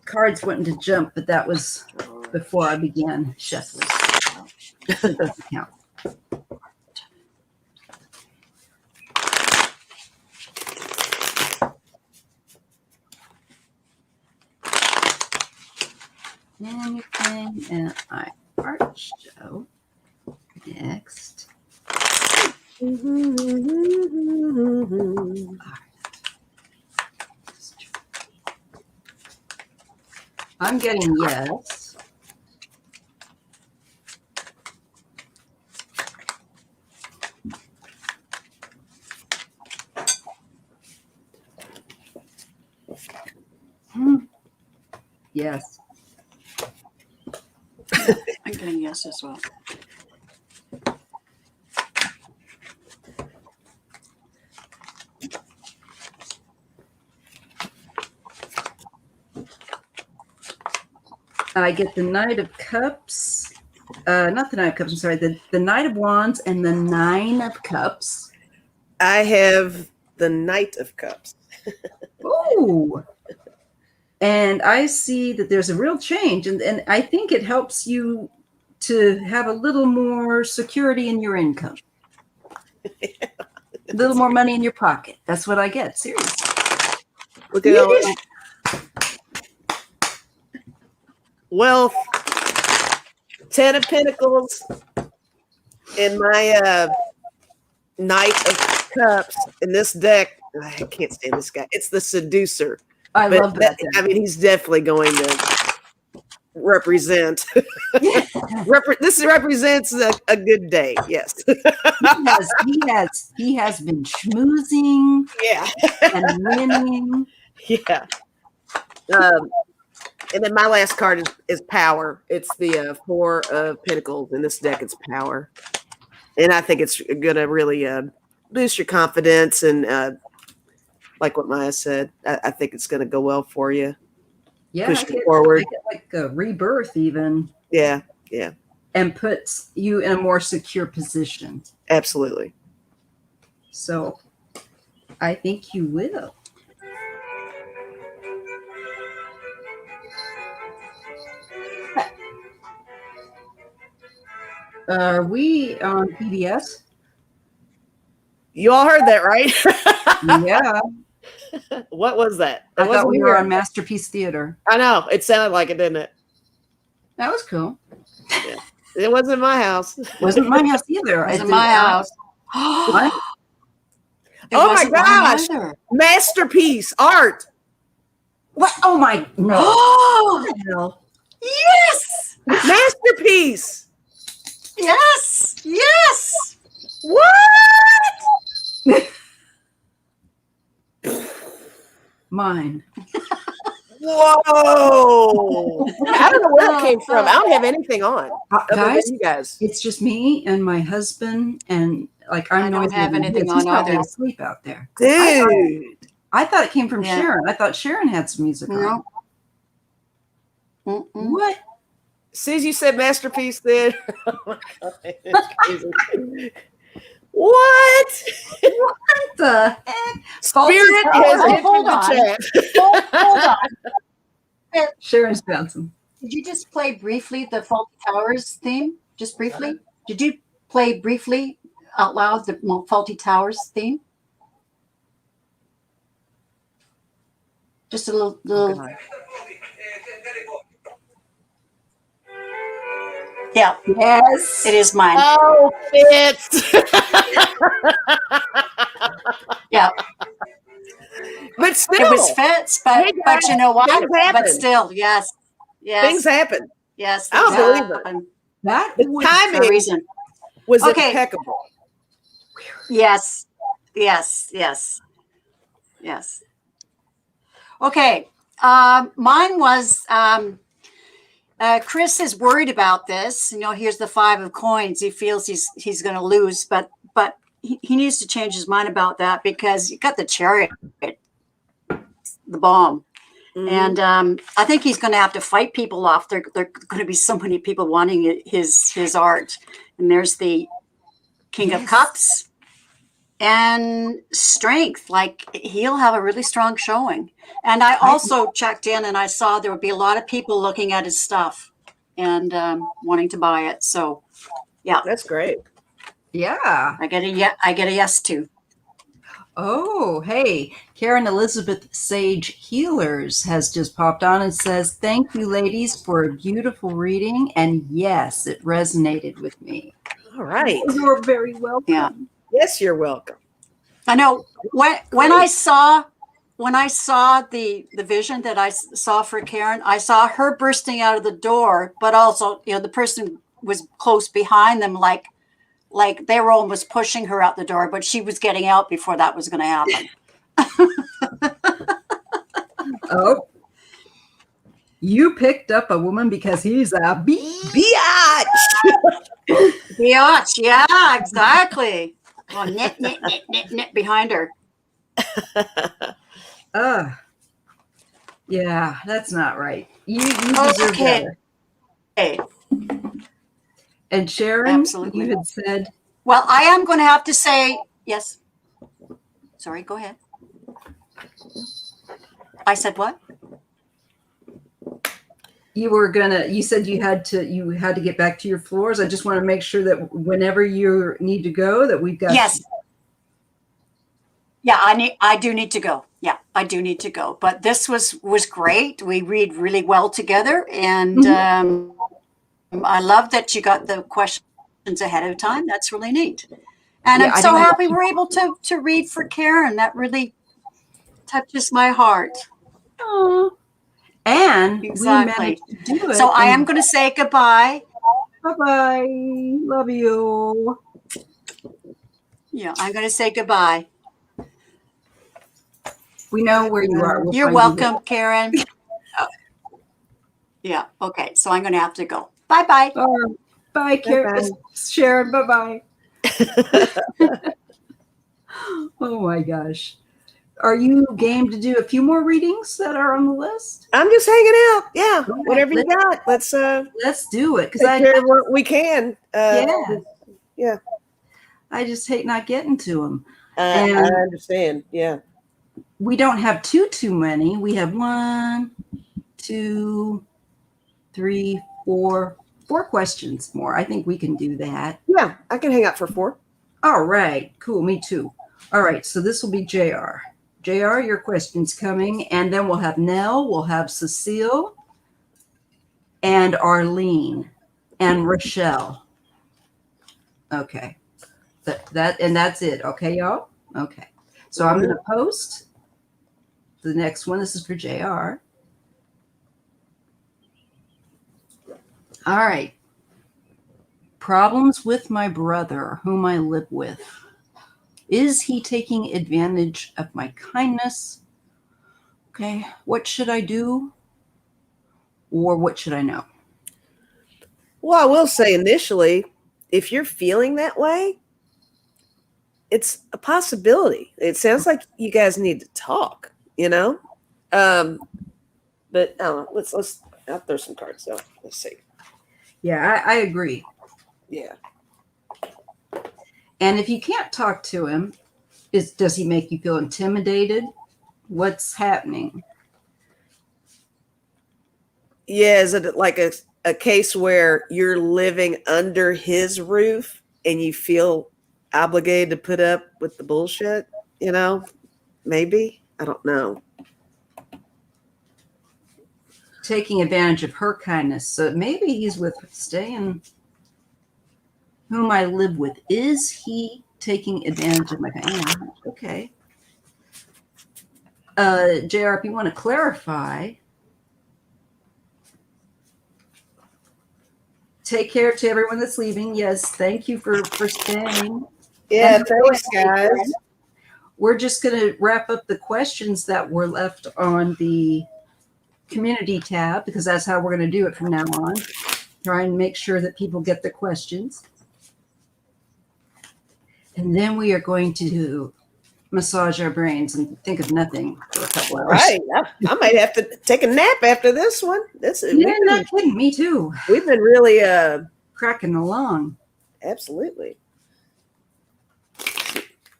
Speaker 1: cards wanting to jump, but that was before I began shuffling. It doesn't count. Anything in my art show next. I'm getting yes. Yes.
Speaker 3: I'm getting yes as well.
Speaker 1: I get the Knight of Cups. Not the Knight of Cups, I'm sorry. The Knight of Wands and the Nine of Cups.
Speaker 2: I have the Knight of Cups.
Speaker 1: Ooh. And I see that there's a real change. And I think it helps you to have a little more security in your income. A little more money in your pocket. That's what I get. Seriously.
Speaker 2: Look at all that. Wealth, 10 of Pentacles, and my Knight of Cups in this deck. I can't stand this guy. It's the Seducer.
Speaker 1: I love that.
Speaker 2: I mean, he's definitely going to represent. This represents a good day. Yes.
Speaker 1: he has been schmoozing.
Speaker 2: Yeah.
Speaker 1: And winning.
Speaker 2: Yeah. And then my last card is Power. It's the Four of Pentacles. In this deck, it's Power. And I think it's going to really boost your confidence. And like what Maya said, I think it's going to go well for you.
Speaker 1: Yeah,
Speaker 2: push you forward.
Speaker 1: I get like a rebirth even.
Speaker 2: Yeah.
Speaker 1: And puts you in a more secure position.
Speaker 2: Absolutely.
Speaker 1: So I think you will. Are we on PBS?
Speaker 2: You all heard that, right?
Speaker 1: Yeah.
Speaker 2: What was that?
Speaker 1: I thought we were on Masterpiece Theater.
Speaker 2: I know. It sounded like it, didn't it?
Speaker 1: That was cool.
Speaker 2: Yeah. It wasn't my house.
Speaker 1: Wasn't my house either.
Speaker 3: It's my house.
Speaker 1: What?
Speaker 3: It
Speaker 2: Oh my
Speaker 3: wasn't mine
Speaker 2: gosh.
Speaker 3: either.
Speaker 2: Masterpiece art.
Speaker 1: What? Oh my no!
Speaker 3: Oh,
Speaker 1: What the hell?
Speaker 3: yes,
Speaker 2: Masterpiece.
Speaker 3: yes, yes.
Speaker 2: What?
Speaker 1: Mine.
Speaker 2: Whoa. I don't know where it came from. I don't have anything on other
Speaker 1: Guys,
Speaker 2: than you guys.
Speaker 1: it's just me and my husband, and like I'm
Speaker 3: I don't
Speaker 1: noisier
Speaker 3: have
Speaker 1: than he
Speaker 3: anything
Speaker 1: is. He's
Speaker 3: on
Speaker 1: probably
Speaker 3: either.
Speaker 1: asleep out there.
Speaker 2: Dude.
Speaker 1: I thought it came from
Speaker 3: Yeah.
Speaker 1: Sharon. I thought Sharon had some music on.
Speaker 3: No. Mm-mm.
Speaker 1: What?
Speaker 2: As soon as you said masterpiece, then oh my God, it's crazy. What?
Speaker 1: What the heck?
Speaker 2: Spirit has entered
Speaker 3: hold
Speaker 2: the
Speaker 3: on.
Speaker 2: chat.
Speaker 3: Hold on.
Speaker 1: Sharon's bouncing.
Speaker 3: Did you just play briefly the Faulty Towers theme? Just briefly? Did you play briefly out loud the Faulty Towers theme? Just a little.
Speaker 2: God.
Speaker 3: Yeah,
Speaker 1: Yes.
Speaker 3: it is mine.
Speaker 2: Oh, Fitz.
Speaker 3: Yeah,
Speaker 2: But still,
Speaker 3: it was Fitz, but
Speaker 2: Hey,
Speaker 3: but you know what?
Speaker 2: things happen.
Speaker 3: But still, yes,
Speaker 2: things happen.
Speaker 3: yes.
Speaker 2: I don't
Speaker 3: things
Speaker 2: believe it.
Speaker 3: happen
Speaker 1: That
Speaker 2: The
Speaker 1: was
Speaker 3: for a
Speaker 2: timing
Speaker 3: reason.
Speaker 2: was
Speaker 3: Okay.
Speaker 2: impeccable.
Speaker 3: Yes. Okay. Mine was Chris is worried about this. You know, here's the 5 of coins. He feels he's going to lose, but he needs to change his mind about that because you got the Chariot, the bomb.
Speaker 2: Mhm.
Speaker 3: And I think he's going to have to fight people off. There are going to be so many people wanting his art. And there's the King of Cups and strength. Like he'll have a really strong showing. And I also checked in and I saw there would be a lot of people looking at his stuff and wanting to buy it. So yeah,
Speaker 2: That's great.
Speaker 1: Yeah.
Speaker 3: I get a yes too.
Speaker 1: Oh, hey, Karen Elizabeth Sage Healers has just popped on and says, "Thank you, ladies, for a beautiful reading. And yes, it resonated with me."
Speaker 2: All right.
Speaker 1: You're very welcome.
Speaker 3: Yeah.
Speaker 2: Yes, you're welcome.
Speaker 3: I know when I saw the vision that I saw for Karen, I saw her bursting out of the door, but also, you know, the person was close behind them, like they were almost pushing her out the door, but she was getting out before that was going to happen.
Speaker 1: Oh, you picked up a woman because he's a
Speaker 2: Biatch.
Speaker 3: Biatch, yeah, exactly. Oh, knit behind her.
Speaker 1: Yeah, that's not right. You deserve
Speaker 3: Okay.
Speaker 1: better.
Speaker 3: Okay.
Speaker 1: And Sharon,
Speaker 3: Absolutely.
Speaker 1: you had said,
Speaker 3: Well, I am going to have to say yes. Sorry, go ahead. I said what?
Speaker 1: you said you had to get back to your floors. I just want to make sure that whenever you need to go, that we've got.
Speaker 3: Yes. Yeah, I do need to go. Yeah, I do need to go. But this was great. We read really well together, and I love that you got the questions ahead of time. That's really neat. And
Speaker 1: Yeah,
Speaker 3: I'm so happy we're able to read for Karen. That really touches my heart.
Speaker 1: Aww. And
Speaker 3: Exactly.
Speaker 1: we managed to do it.
Speaker 3: So I am going to say goodbye.
Speaker 1: Bye-bye. Love you.
Speaker 3: Yeah, I'm going to say goodbye.
Speaker 1: We know where you are. We'll
Speaker 3: You're
Speaker 1: find
Speaker 3: welcome, Karen. Yeah, okay. So I'm going to have to go. Bye-bye.
Speaker 1: Bye, Karen. Sharon. Bye-bye. Oh, my gosh. Are you game to do a few more readings that are on the list?
Speaker 2: I'm just hanging out. Yeah.
Speaker 1: All right,
Speaker 2: Whatever you got. Let's
Speaker 1: do it. Because
Speaker 2: take care of what we can.
Speaker 1: Yeah. I just hate not getting to them.
Speaker 2: I understand. Yeah.
Speaker 1: We don't have too many. We have 1, 2, 3, 4 questions more. I think we can do that.
Speaker 2: Yeah, I can hang out for 4.
Speaker 1: All right. Cool. Me too. All right. So this will be JR. JR, your question's coming. And then we'll have Nell, we'll have Cecile, and Arlene, and Rochelle. Okay. And that's it. Okay, y'all? Okay. So I'm going to post the next one. This is for JR. All right. Problems with my brother, whom I live with. Is he taking advantage of my kindness? Okay. What should I do? Or what should I know?
Speaker 2: Well, I will say initially, if you're feeling that way, it's a possibility. It sounds like you guys need to talk, you know? But I don't know. Let's I'll throw some cards out. Let's see.
Speaker 1: Yeah, I agree.
Speaker 2: Yeah.
Speaker 1: And if you can't talk to him, does he make you feel intimidated? What's happening?
Speaker 2: Yeah, is it like a case where you're living under his roof and you feel obligated to put up with the bullshit? You know, maybe. I don't know.
Speaker 1: Taking advantage of her kindness. So maybe he's with staying whom I live with. Is he taking advantage of my kindness? Okay. JR, if you want to clarify, take care to everyone that's leaving. Yes, thank you for staying.
Speaker 2: Yeah, thanks, guys.
Speaker 1: We're just going to wrap up the questions that were left on the community tab, because that's how we're going to do it from now on. Try and make sure that people get the questions. And then we are going to massage our brains and think of nothing for a couple hours.
Speaker 2: Right. I might have to take a nap after this one.
Speaker 1: You're not kidding. Me too.
Speaker 2: We've been really
Speaker 1: cracking along.
Speaker 2: Absolutely.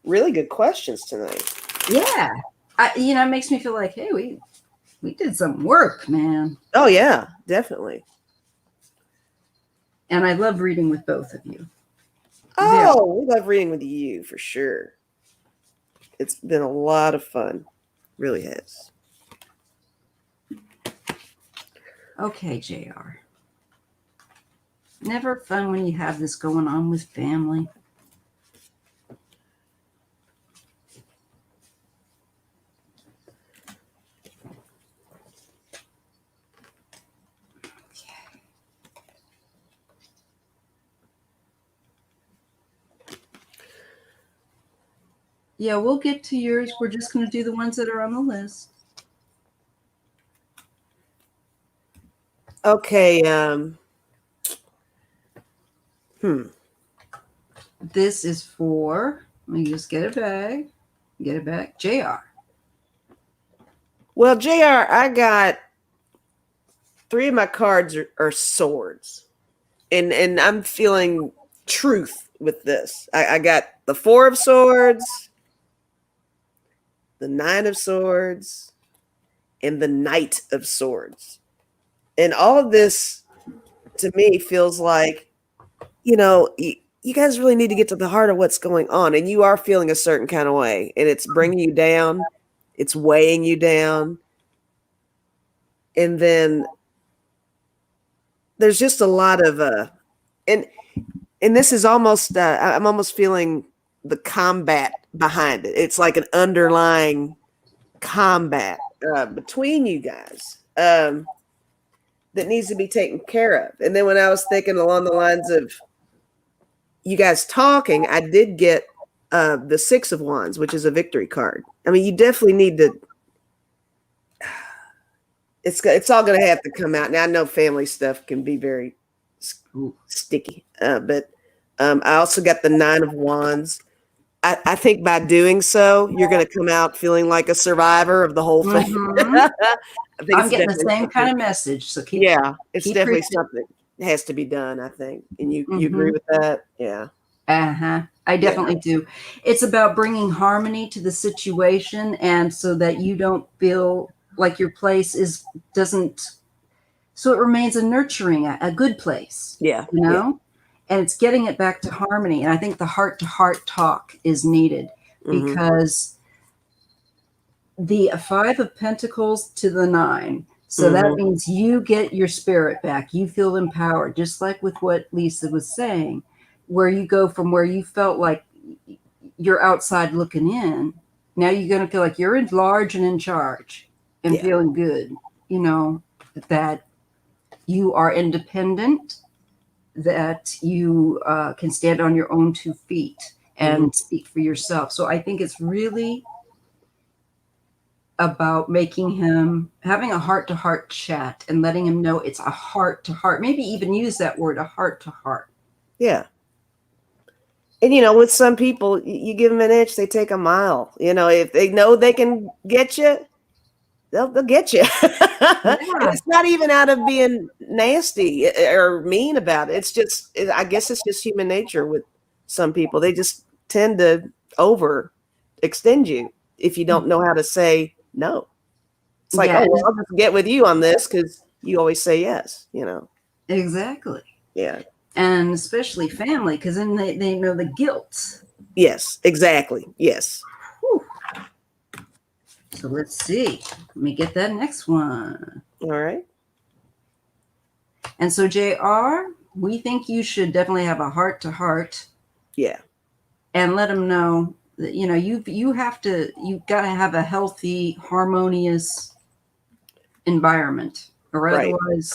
Speaker 2: Really good questions tonight.
Speaker 1: Yeah. It makes me feel like, hey, we did some work, man.
Speaker 2: Oh, yeah, definitely.
Speaker 1: And I love reading with both of you.
Speaker 2: Oh, we love reading with you for sure. It's been a lot of fun. Really has.
Speaker 1: Okay, JR. Never fun when you have this going on with family. Yeah, we'll get to yours. We're just going to do the ones that are on the list.
Speaker 2: Okay.
Speaker 1: This is for, let me just get it back. JR.
Speaker 2: Well, JR, I got 3 of my cards are swords. And I'm feeling truth with this. I got the 4 of swords, the 9 of swords, and the Knight of swords. And all of this to me feels like, you guys really need to get to the heart of what's going on. And you are feeling a certain kind of way, and it's bringing you down. It's weighing you down. And then there's just a lot of, and this is almost, I'm almost feeling the combat behind it. It's like an underlying combat between you guys that needs to be taken care of. And then when I was thinking along the lines of you guys talking, I did get the 6 of Wands, which is a victory card. I mean, you definitely need to, it's all going to have to come out. Now, I know family stuff can be very sticky, but I also got the 9 of Wands. I think by doing so, you're going to come out feeling like a survivor of the whole thing.
Speaker 1: Mm-hmm. I'm getting the same kind of message. So
Speaker 2: it's definitely something that has to be done, I think. And you agree with that? Yeah.
Speaker 1: Uh-huh. I definitely do. It's about bringing harmony to the situation, and so that you don't feel like your place so it remains a nurturing, a good place.
Speaker 2: Yeah.
Speaker 1: And it's getting it back to harmony. And I think the heart-to-heart talk is needed because the 5 of Pentacles to the 9. So that means you get your spirit back. You feel empowered, just like with what Lisa was saying, where you go from where you felt like you're outside looking in. Now you're going to feel like you're in large and in charge and
Speaker 2: Yeah.
Speaker 1: feeling good, you know, that you are independent, that you can stand on your own 2 feet and speak for yourself. So I think it's really about making him having a heart-to-heart chat and letting him know it's a heart-to-heart. Maybe even use that word, a heart-to-heart.
Speaker 2: Yeah. And, you know, with some people, you give them an inch, they take a mile. You know, if they know they can get you, they'll get you. And it's not even out of being nasty or mean about it. It's just, I guess it's just human nature with some people. They just tend to overextend you if you don't know how to say no. It's like,
Speaker 1: Yeah,
Speaker 2: oh, well, I'll just get with you on this because you always say yes, you know.
Speaker 1: exactly.
Speaker 2: Yeah.
Speaker 1: And especially family, because then they know the guilt.
Speaker 2: Yes, exactly. Yes.
Speaker 1: Whew. So let's see. Let me get that next one.
Speaker 2: All right.
Speaker 1: And so, JR, we think you should definitely have a heart-to-heart.
Speaker 2: Yeah.
Speaker 1: And let them know that, you know, you've got to have a healthy, harmonious environment, or
Speaker 2: Right.
Speaker 1: otherwise,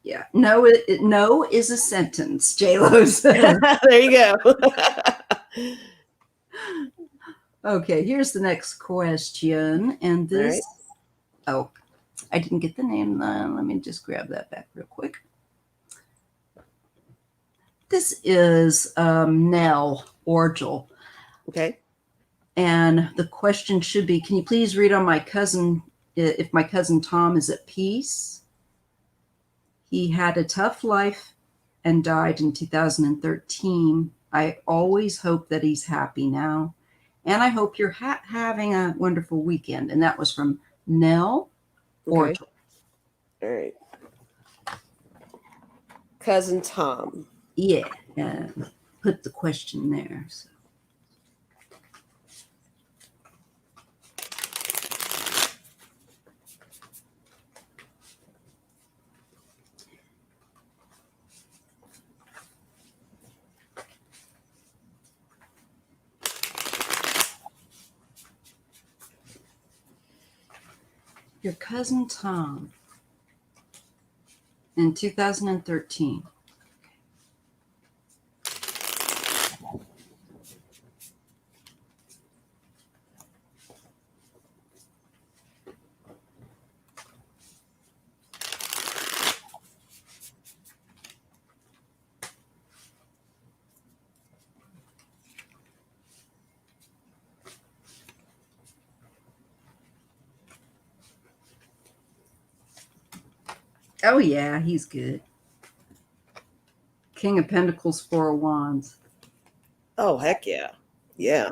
Speaker 1: yeah. No, no is a sentence, J-Lo said.
Speaker 2: There you go.
Speaker 1: Okay, here's the next question. And this,
Speaker 2: Right.
Speaker 1: oh, I didn't get the name. Let me just grab that back real quick. This is Nell Orgel.
Speaker 2: Okay.
Speaker 1: And the question should be, can you please read on my cousin, if my cousin Tom is at peace? He had a tough life and died in 2013. I always hope that he's happy now. And I hope you're having a wonderful weekend. And that was from Nell
Speaker 2: Okay.
Speaker 1: Orgel.
Speaker 2: All right. Cousin Tom.
Speaker 1: Yeah. And put the question there. So. Your cousin Tom in 2013. Oh, yeah, he's good. King of Pentacles, 4 of Wands.
Speaker 2: Oh, heck yeah. Yeah.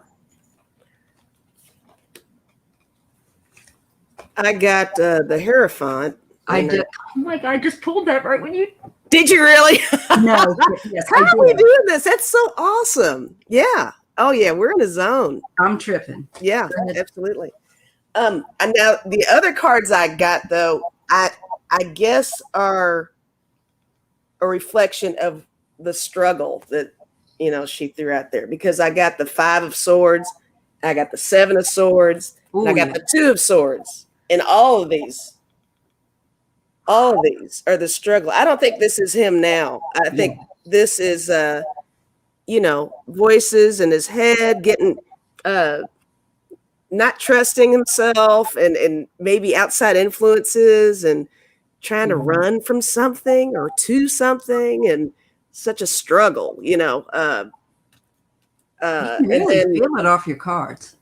Speaker 2: I got the Hierophant.
Speaker 1: I did. Oh my God, I just pulled that right when you.
Speaker 2: Did you really?
Speaker 1: No. Yes,
Speaker 2: How
Speaker 1: I
Speaker 2: are we
Speaker 1: did.
Speaker 2: doing this? That's so awesome. Yeah. Oh, yeah. We're in the zone.
Speaker 1: I'm tripping.
Speaker 2: Yeah, absolutely. And now the other cards I got, though, I guess are a reflection of the struggle that, you know, she threw out there, because I got the 5 of Swords, I got the 7 of Swords,
Speaker 1: Ooh,
Speaker 2: and I got the 2 of Swords. And all of these are the struggle. I don't think this is him now. I think this is, you know, voices in his head, getting, not trusting himself, and maybe outside influences, and trying to run from something or to something, and such a struggle, you know.
Speaker 1: you can really feel it off your cards.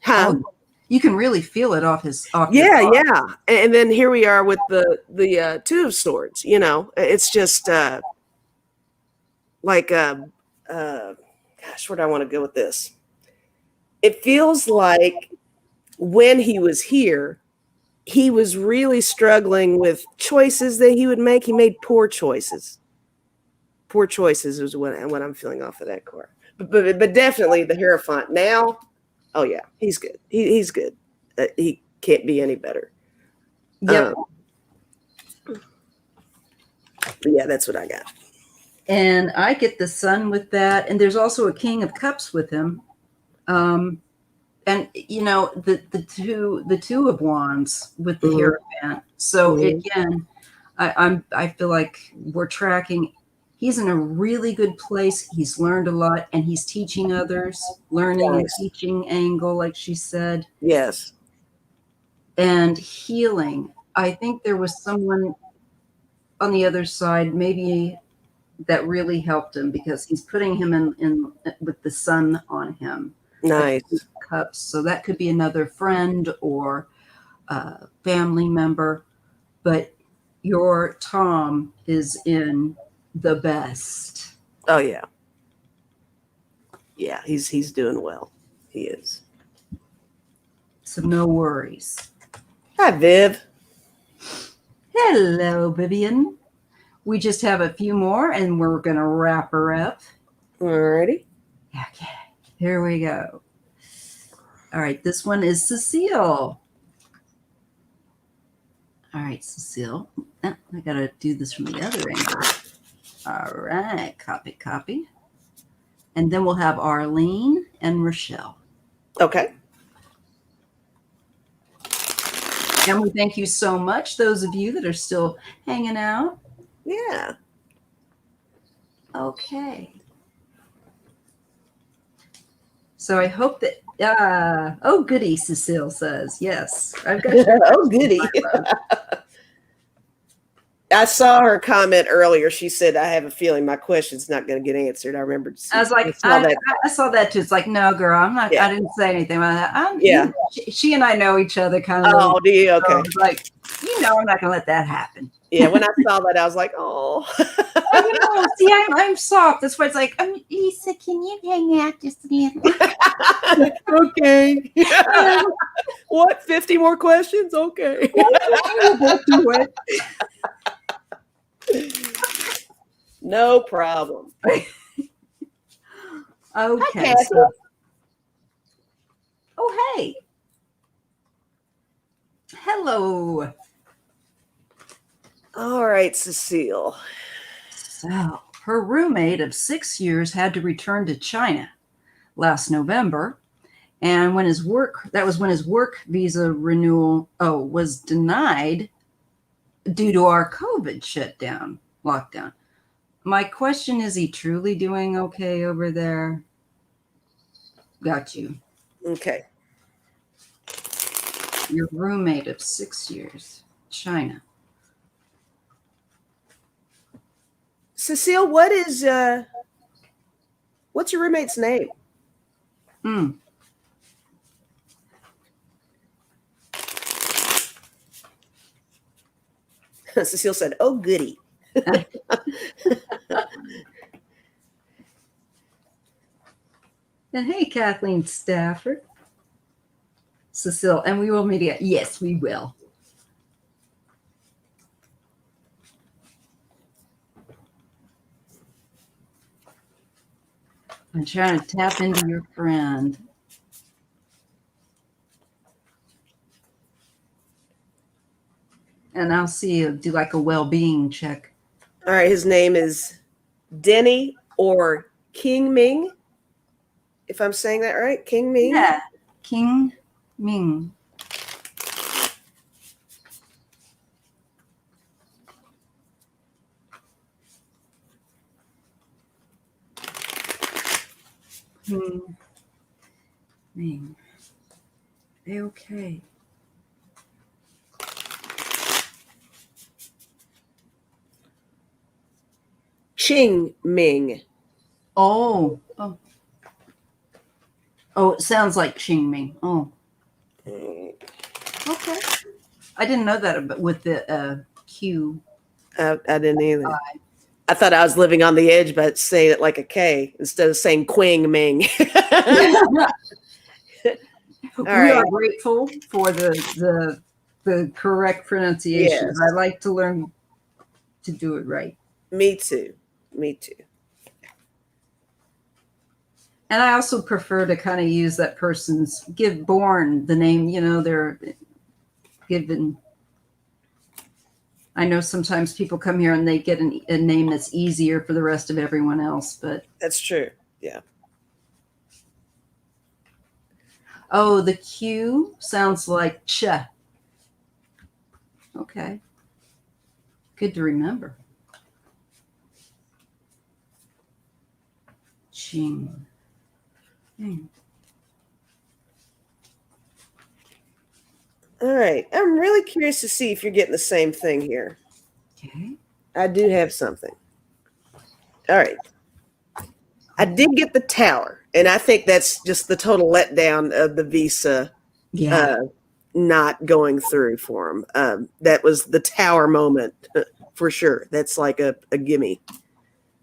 Speaker 2: Huh?
Speaker 1: Oh, you can really feel it off his. Off
Speaker 2: Yeah,
Speaker 1: your cards.
Speaker 2: yeah. And then here we are with the 2 of Swords. You know, it's just like gosh, where do I want to go with this? It feels like when he was here, he was really struggling with choices that he would make. He made poor choices. Poor choices is what I'm feeling off of that card. But definitely the Hierophant now. Oh yeah, he's good. He's good. He can't be any better.
Speaker 1: Yep.
Speaker 2: But yeah, that's what I got.
Speaker 1: And I get the sun with that. And there's also a King of Cups with him. And you know, the two of wands with the Hierophant. So again, I feel like we're tracking. He's in a really good place. He's learned a lot, and he's teaching others, learning and teaching angle, like she said.
Speaker 2: Yes.
Speaker 1: And healing. I think there was someone on the other side, maybe, that really helped him, because he's putting him in with the sun on him.
Speaker 2: Nice.
Speaker 1: Cups. So that could be another friend or family member. But your Tom is in the best.
Speaker 2: Oh yeah. Yeah, he's doing well. He is.
Speaker 1: So no worries.
Speaker 2: Hi, Viv.
Speaker 1: Hello, Vivian. We just have a few more and we're going to wrap her up.
Speaker 2: Alrighty.
Speaker 1: Okay, here we go. All right, this one is Cecile. All right, Cecile. Oh, I got to do this from the other angle. All right, copy. And then we'll have Arlene and Rochelle.
Speaker 2: Okay.
Speaker 1: And we thank you so much, those of you that are still hanging out.
Speaker 2: Yeah.
Speaker 1: Okay. So I hope that, oh, goody, Cecile says. Yes, I've got
Speaker 2: Oh, goody. I saw her comment earlier. She said, I have a feeling my question's not going to get answered. I remember.
Speaker 1: I was like, I saw that too. It's like, no, girl, I'm not, I didn't say anything about that. She and I know each other kind of.
Speaker 2: Oh, do you? Okay.
Speaker 1: So like, I'm not going to let that happen.
Speaker 2: Yeah, when I saw that, I was like, oh.
Speaker 1: See, I'm soft. That's why it's like, Lisa, can you hang out just a little?
Speaker 2: Okay. What? 50 more questions? Okay. No problem.
Speaker 1: Okay. Oh, hey. Hello.
Speaker 2: All right, Cecile.
Speaker 1: So, her roommate of 6 years had to return to China last November. And when his work visa renewal was denied due to our COVID lockdown. My question is, he truly doing okay over there? Got you.
Speaker 2: Okay.
Speaker 1: Your roommate of 6 years, China.
Speaker 2: Cecile, what's your roommate's name? Cecile said, oh, goody.
Speaker 1: And hey, Kathleen Stafford. Cecile, and we will meet again. Yes, we will. I'm trying to tap into your friend. And I'll do like a well-being check.
Speaker 2: All right, his name is Denny or King Ming, if I'm saying that right. King Ming?
Speaker 1: Yeah, King Ming. Ming. Okay.
Speaker 2: Ching Ming.
Speaker 1: Oh, it sounds like Xing Ming. Oh, okay. I didn't know that with the Q.
Speaker 2: I didn't either. I thought I was living on the edge, but saying it like a K instead of saying Quing Ming.
Speaker 1: We are grateful for the correct pronunciation.
Speaker 2: Yes.
Speaker 1: I like to learn to do it right.
Speaker 2: Me too.
Speaker 1: And I also prefer to kind of use that person's the name, they're given. I know sometimes people come here and they get a name that's easier for the rest of everyone else, but
Speaker 2: That's true. Yeah.
Speaker 1: oh, the Q sounds like ch. Okay. Good to remember. Ching.
Speaker 2: All right. I'm really curious to see if you're getting the same thing here.
Speaker 1: Okay.
Speaker 2: I do have something. All right. I did get the Tower, and I think that's just the total letdown of the visa
Speaker 1: Yeah.
Speaker 2: not going through for him. That was the Tower moment for sure. That's like a gimme.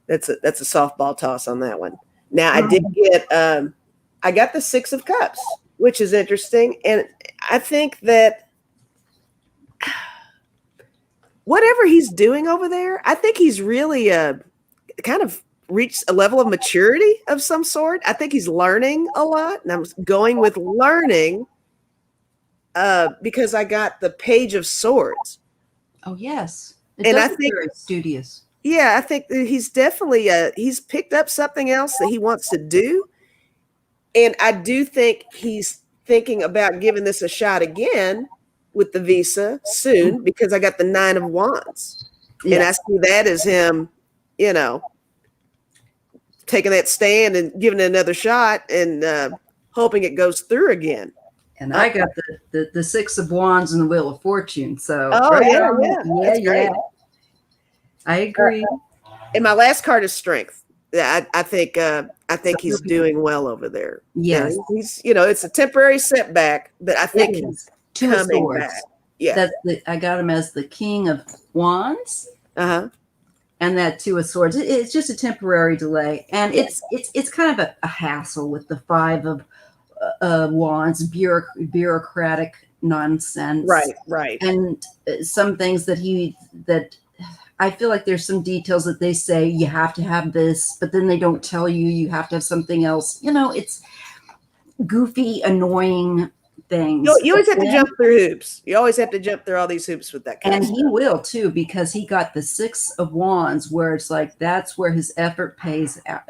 Speaker 2: That's a softball toss on that one. Now I did get I got the Six of Cups, which is interesting, and I think that whatever he's doing over there, I think he's really kind of reached a level of maturity of some sort. I think he's learning a lot, and I'm going with learning because I got the Page of Swords.
Speaker 1: Oh yes.
Speaker 2: And I
Speaker 1: Look
Speaker 2: think
Speaker 1: very studious.
Speaker 2: Yeah, I think that he's definitely he's picked up something else that he wants to do. And I do think he's thinking about giving this a shot again with the visa soon because I got the Nine of Wands.
Speaker 1: Yeah.
Speaker 2: And I see that as him, you know, taking that stand and giving it another shot and hoping it goes through again.
Speaker 1: And I got the Six of Wands and the Wheel of Fortune. So
Speaker 2: yeah.
Speaker 1: That's great. I agree.
Speaker 2: And my last card is Strength. I think he's doing well over there.
Speaker 1: Yes.
Speaker 2: He's it's a temporary setback, but I think he's
Speaker 1: Two of
Speaker 2: coming
Speaker 1: Swords.
Speaker 2: back. Yeah.
Speaker 1: I got him as the King of Wands.
Speaker 2: Uh-huh.
Speaker 1: And that Two of Swords. It's just a temporary delay. And it's kind of a hassle with the Five of Wands, bureaucratic nonsense.
Speaker 2: Right.
Speaker 1: And some things that I feel like there's some details that they say you have to have this, but then they don't tell you have to have something else. It's goofy, annoying things.
Speaker 2: You always have to jump through hoops. You always have to jump through all these hoops with that kind
Speaker 1: and
Speaker 2: of
Speaker 1: he will too, because he got the Six of Wands, where it's like that's where his effort pays out.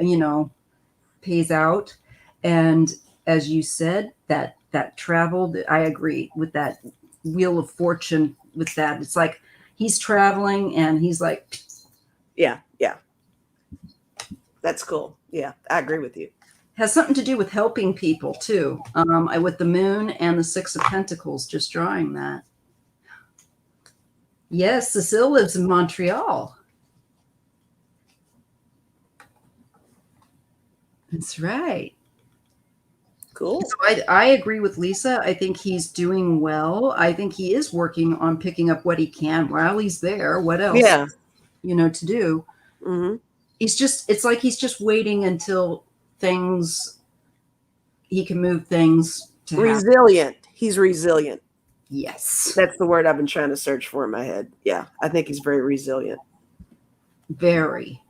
Speaker 1: And as you said, that travel, I agree with that Wheel of Fortune with that. It's like he's traveling and he's like,
Speaker 2: yeah. That's cool. Yeah, I agree with you.
Speaker 1: Has something to do with helping people too. With the Moon and the Six of Pentacles, just drawing that. Yes, Cecile lives in Montreal. That's right.
Speaker 2: Cool.
Speaker 1: So I agree with Lisa. I think he's doing well. I think he is working on picking up what he can while he's there. What else?
Speaker 2: Yeah.
Speaker 1: To do.
Speaker 2: Mm-hmm.
Speaker 1: It's like he's just waiting until he can move things to
Speaker 2: resilient.
Speaker 1: Happen.
Speaker 2: He's resilient.
Speaker 1: Yes.
Speaker 2: That's the word I've been trying to search for in my head. Yeah. I think he's very resilient.
Speaker 1: Very.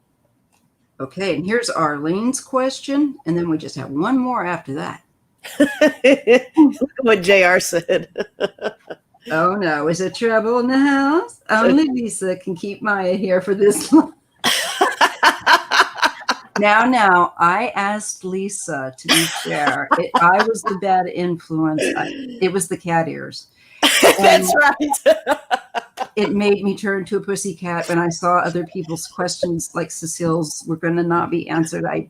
Speaker 1: Okay. And here's Arlene's question. And then we just have one more after that.
Speaker 2: Look at what JR said.
Speaker 1: Oh no. Is there trouble in the house? Only Lisa can keep Maya here for this long. Now, I asked Lisa to be fair. I was the bad influence. It was the cat ears.
Speaker 2: That's right.
Speaker 1: It made me turn to a pussycat when I saw other people's questions, like Cecile's, were going to not be answered. I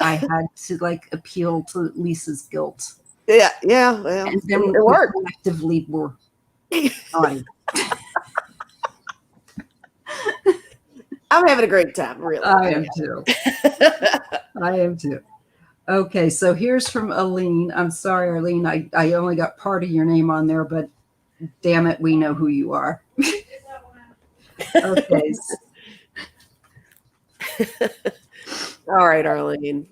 Speaker 1: had to appeal to Lisa's guilt.
Speaker 2: Yeah. Well,
Speaker 1: and then
Speaker 2: it worked.
Speaker 1: Collectively were naughty.
Speaker 2: I'm having a great time, really.
Speaker 1: I am too. Okay, so here's from Aline. I'm sorry, Arlene. I only got part of your name on there, but damn it, we know who you are. Okay.
Speaker 2: All right, Arlene.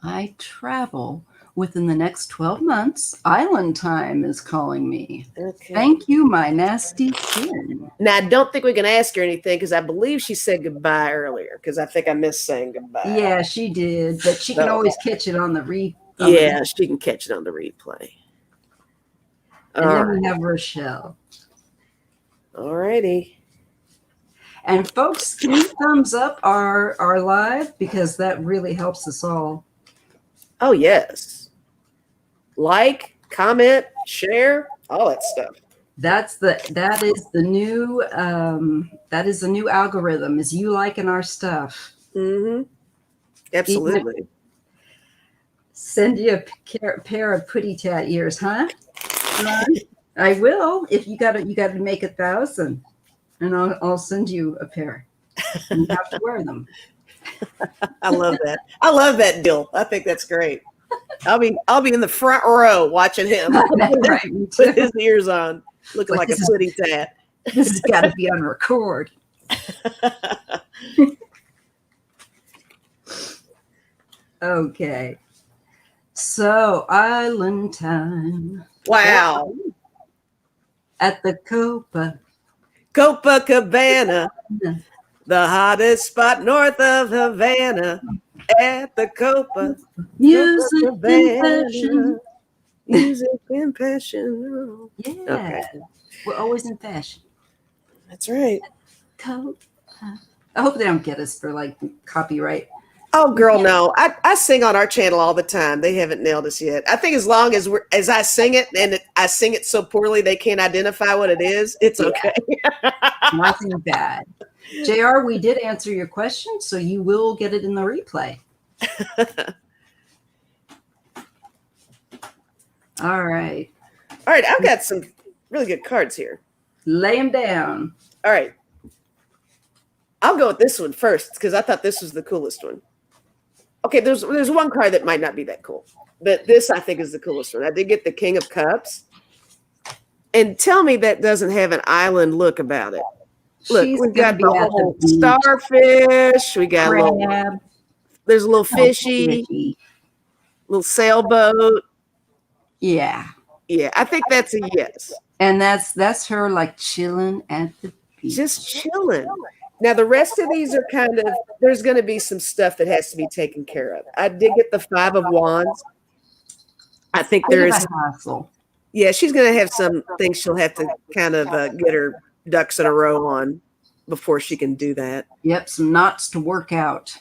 Speaker 1: I travel within the next 12 months. Island Time is calling me.
Speaker 2: Okay.
Speaker 1: Thank you, my nasty kin.
Speaker 2: Now, I don't think we can ask her anything because I believe she said goodbye earlier because I think I missed saying goodbye.
Speaker 1: Yeah, she did, but she can always catch it on the replay.
Speaker 2: Yeah, she can catch it on the replay.
Speaker 1: And then we have Rochelle.
Speaker 2: All righty.
Speaker 1: And folks, can you thumbs up our live, because that really helps us all.
Speaker 2: Oh, yes. Like, comment, share, all that stuff.
Speaker 1: That is the new algorithm, is you liking our stuff.
Speaker 2: Mm-hmm. Absolutely.
Speaker 1: Send you a pair of putty tat ears, huh? I will, if you got to make 1,000, and I'll send you a pair. And you have to wear them.
Speaker 2: I love that. I love that deal. I think that's great. I'll be in the front row watching him
Speaker 1: Right, me too.
Speaker 2: with his ears on, looking like a putty tat.
Speaker 1: This has got to be on record. Okay. So, island time.
Speaker 2: Wow.
Speaker 1: At the
Speaker 2: Copacabana, the hottest spot north of Havana. At the
Speaker 1: Music and
Speaker 2: Copacabana.
Speaker 1: fashion.
Speaker 2: Music and passion.
Speaker 1: Yeah.
Speaker 2: Okay.
Speaker 1: We're always in fashion.
Speaker 2: That's right.
Speaker 1: I hope they don't get us for like copyright.
Speaker 2: Oh, girl, no. I sing on our channel all the time. They haven't nailed us yet. I think as long as I sing it, and I sing it so poorly they can't identify what it is, it's okay.
Speaker 1: Nothing bad. JR, we did answer your question, so you will get it in the replay. All right.
Speaker 2: All right, I've got some really good cards here.
Speaker 1: Lay them down.
Speaker 2: All right. I'll go with this one first because I thought this was the coolest one. Okay, there's one card that might not be that cool, but this I think is the coolest one. I did get the King of Cups. And tell me that doesn't have an island look about it. Look, we've got the whole starfish. We got a little, there's a little fishy, little sailboat.
Speaker 1: Yeah.
Speaker 2: Yeah, I think that's a yes.
Speaker 1: And that's her like chilling at the beach.
Speaker 2: Just chilling. Now, the rest of these are kind of, there's going to be some stuff that has to be taken care of. I did get the 5 of Wands. I think there is.
Speaker 1: Hassle.
Speaker 2: Yeah, she's going to have some things she'll have to kind of get her ducks in a row on before she can do that.
Speaker 1: Yep, some knots to work out.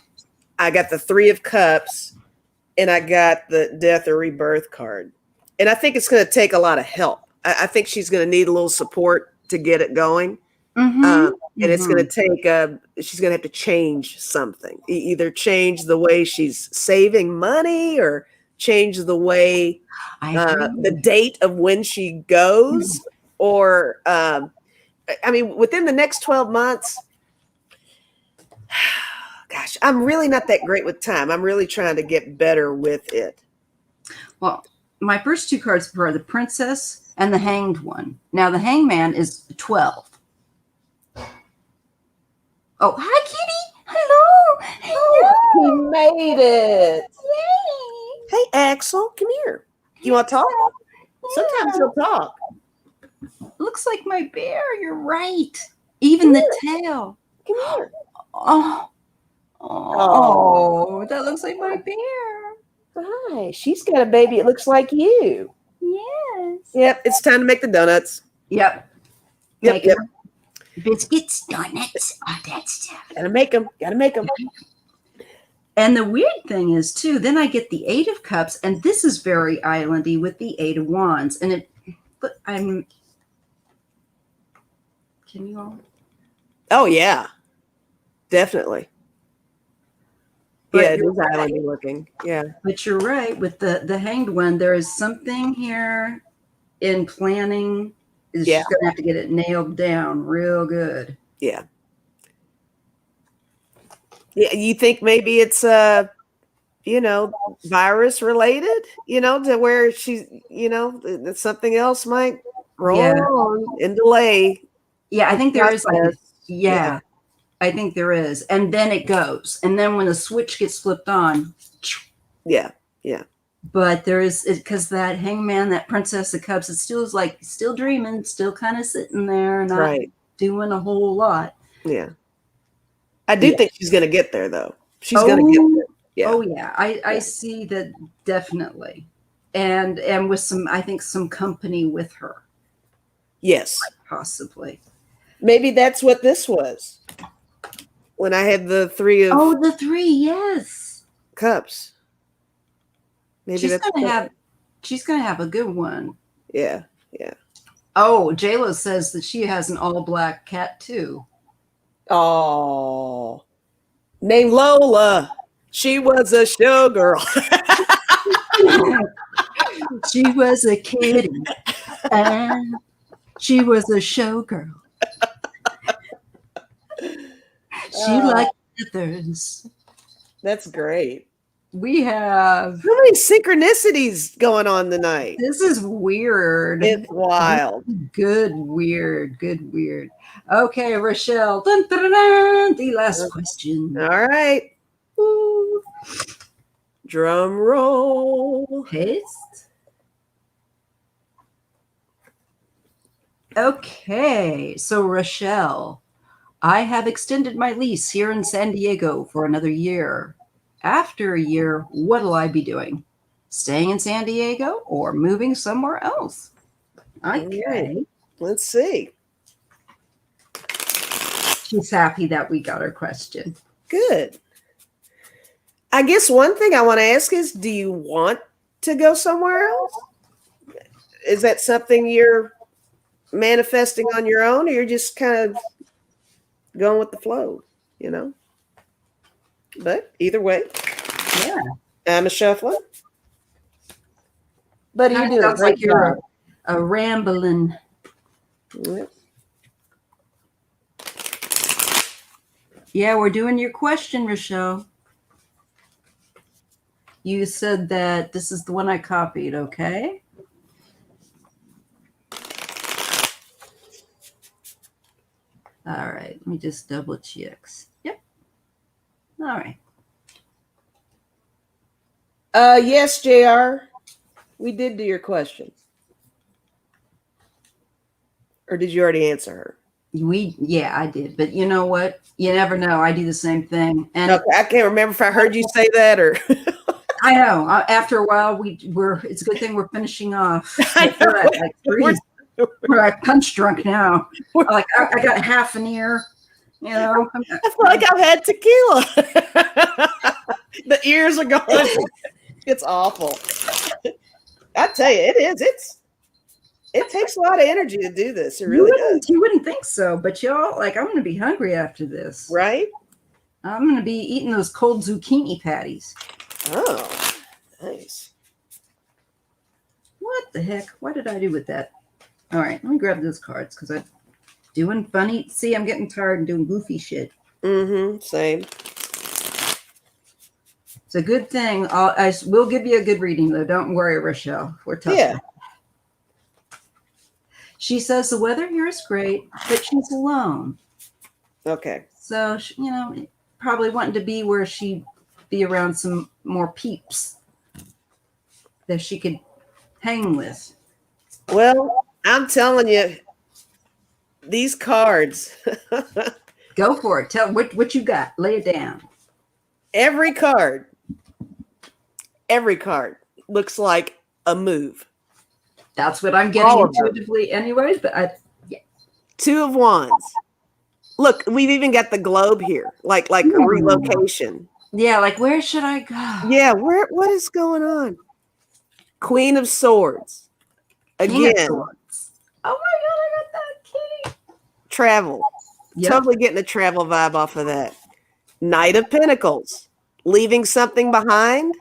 Speaker 2: I got the 3 of Cups, and I got the Death or Rebirth card. And I think it's going to take a lot of help. I think she's going to need a little support to get it going. And it's going to take she's going to have to change something, either change the way she's saving money or change the way the date of when she goes, or I mean, within the next 12 months. Gosh, I'm really not that great with time. I'm really trying to get better with it.
Speaker 1: Well, my first 2 cards were the Princess and the Hanged one. Now the Hangman is 12. Oh, hi, Kitty. Hello.
Speaker 2: He made it.
Speaker 1: Yay.
Speaker 2: Hey, Axel, come here. You want to talk?
Speaker 1: Yeah.
Speaker 2: Sometimes he'll talk.
Speaker 1: Looks like my bear. You're right. Even the tail.
Speaker 2: Come here.
Speaker 1: Oh, that looks like my bear.
Speaker 2: Hi. She's got a baby. It looks like you.
Speaker 1: Yes.
Speaker 2: Yep. It's time to make the donuts.
Speaker 1: Yep.
Speaker 2: Yep.
Speaker 1: Biscuits, donuts, all that stuff.
Speaker 2: Gotta make them.
Speaker 1: And the weird thing is, too, then I get the 8 of Cups, and this is very islandy with the 8 of Wands. And can you all?
Speaker 2: Oh, yeah. Definitely.
Speaker 1: But
Speaker 2: yeah, it is islandy looking. Yeah.
Speaker 1: But you're right. With the Hanged one, there is something here in planning. She's going to have to get it nailed down real good.
Speaker 2: Yeah. Yeah. You think maybe it's, virus related, to where she's, that something else might roll on and delay.
Speaker 1: Yeah, I think there is. I think there is. And then it goes. And then when the switch gets flipped on.
Speaker 2: Yeah.
Speaker 1: But there is, because that Hangman, that Princess of Cups, it still is like still dreaming, still kind of sitting there, not doing a whole lot.
Speaker 2: Yeah. I do think she's going to get there, though. She's going to get there. Yeah.
Speaker 1: Oh, yeah. I see that definitely. And with some, I think, some company with her.
Speaker 2: Yes.
Speaker 1: Possibly.
Speaker 2: Maybe that's what this was. When I had the 3 of
Speaker 1: Oh, the 3, yes.
Speaker 2: cups. Maybe
Speaker 1: She's
Speaker 2: that's
Speaker 1: gonna have a good one.
Speaker 2: Yeah.
Speaker 1: Oh, JLo says that she has an all black cat too.
Speaker 2: Oh, named Lola. She was a showgirl.
Speaker 1: She was a kitty, and she was a showgirl. She liked feathers.
Speaker 2: That's great.
Speaker 1: We have.
Speaker 2: How many synchronicities going on tonight?
Speaker 1: This is weird.
Speaker 2: It's wild.
Speaker 1: Good, weird. Okay, Rochelle. Dun, dun, dun, dun, the last question.
Speaker 2: All right. Woo. Drum roll.
Speaker 1: Paste. Okay, so Rochelle, I have extended my lease here in San Diego for another year. After a year, what'll I be doing? Staying in San Diego or moving somewhere else? Okay.
Speaker 2: Let's see.
Speaker 1: She's happy that we got her question.
Speaker 2: Good. I guess one thing I want to ask is, do you want to go somewhere else? Is that something you're manifesting on your own, or you're just kind of going with the flow, you know? But either way,
Speaker 1: Yeah.
Speaker 2: I'm a shuffler. But you
Speaker 1: Kinda
Speaker 2: do a
Speaker 1: sounds
Speaker 2: great
Speaker 1: like you're
Speaker 2: job.
Speaker 1: a rambling.
Speaker 2: Yep.
Speaker 1: Yeah, we're doing your question, Rochelle. You said that this is the one I copied, okay? All right, let me just double check. Yep. All right.
Speaker 2: Yes, JR. We did do your question. Or did you already answer her?
Speaker 1: Yeah, I did. But you know what? You never know. I do the same thing. And
Speaker 2: Okay, I can't remember if I heard you say that or
Speaker 1: I know. After a while, it's a good thing we're finishing off.
Speaker 2: I
Speaker 1: We're
Speaker 2: know.
Speaker 1: at like 3. We're like punch drunk now. Like I got half an ear. You know,
Speaker 2: I feel like I've had tequila. The ears are gone. It's awful. I tell you, it is. It takes a lot of energy to do this. It really does.
Speaker 1: You wouldn't think so, but y'all, like, I'm going to be hungry after this.
Speaker 2: Right?
Speaker 1: I'm going to be eating those cold zucchini patties.
Speaker 2: Oh, nice.
Speaker 1: What the heck? What did I do with that? All right, let me grab those cards because I'm doing funny. See, I'm getting tired and doing goofy shit.
Speaker 2: Mm-hmm. Same.
Speaker 1: It's a good thing. I will give you a good reading, though. Don't worry, Rochelle. We're tough.
Speaker 2: Yeah.
Speaker 1: She says the weather here is great, but she's alone.
Speaker 2: Okay.
Speaker 1: So, probably wanting to be where she'd be around some more peeps that she could hang with.
Speaker 2: Well, I'm telling you, these cards.
Speaker 1: Go for it. Tell what you got. Lay it down.
Speaker 2: Every card looks like a move.
Speaker 1: That's what I'm getting
Speaker 2: All of them.
Speaker 1: intuitively anyways, but
Speaker 2: Two of Wands. Look, we've even got the globe here, like a relocation.
Speaker 1: Yeah, like where should I go?
Speaker 2: Yeah, what is going on? Queen of Swords.
Speaker 1: King of
Speaker 2: Again,
Speaker 1: Swords. Oh my god, I got that kitty.
Speaker 2: travel.
Speaker 1: Yep.
Speaker 2: Totally getting a travel vibe off of that. Knight of Pentacles. Leaving something behind.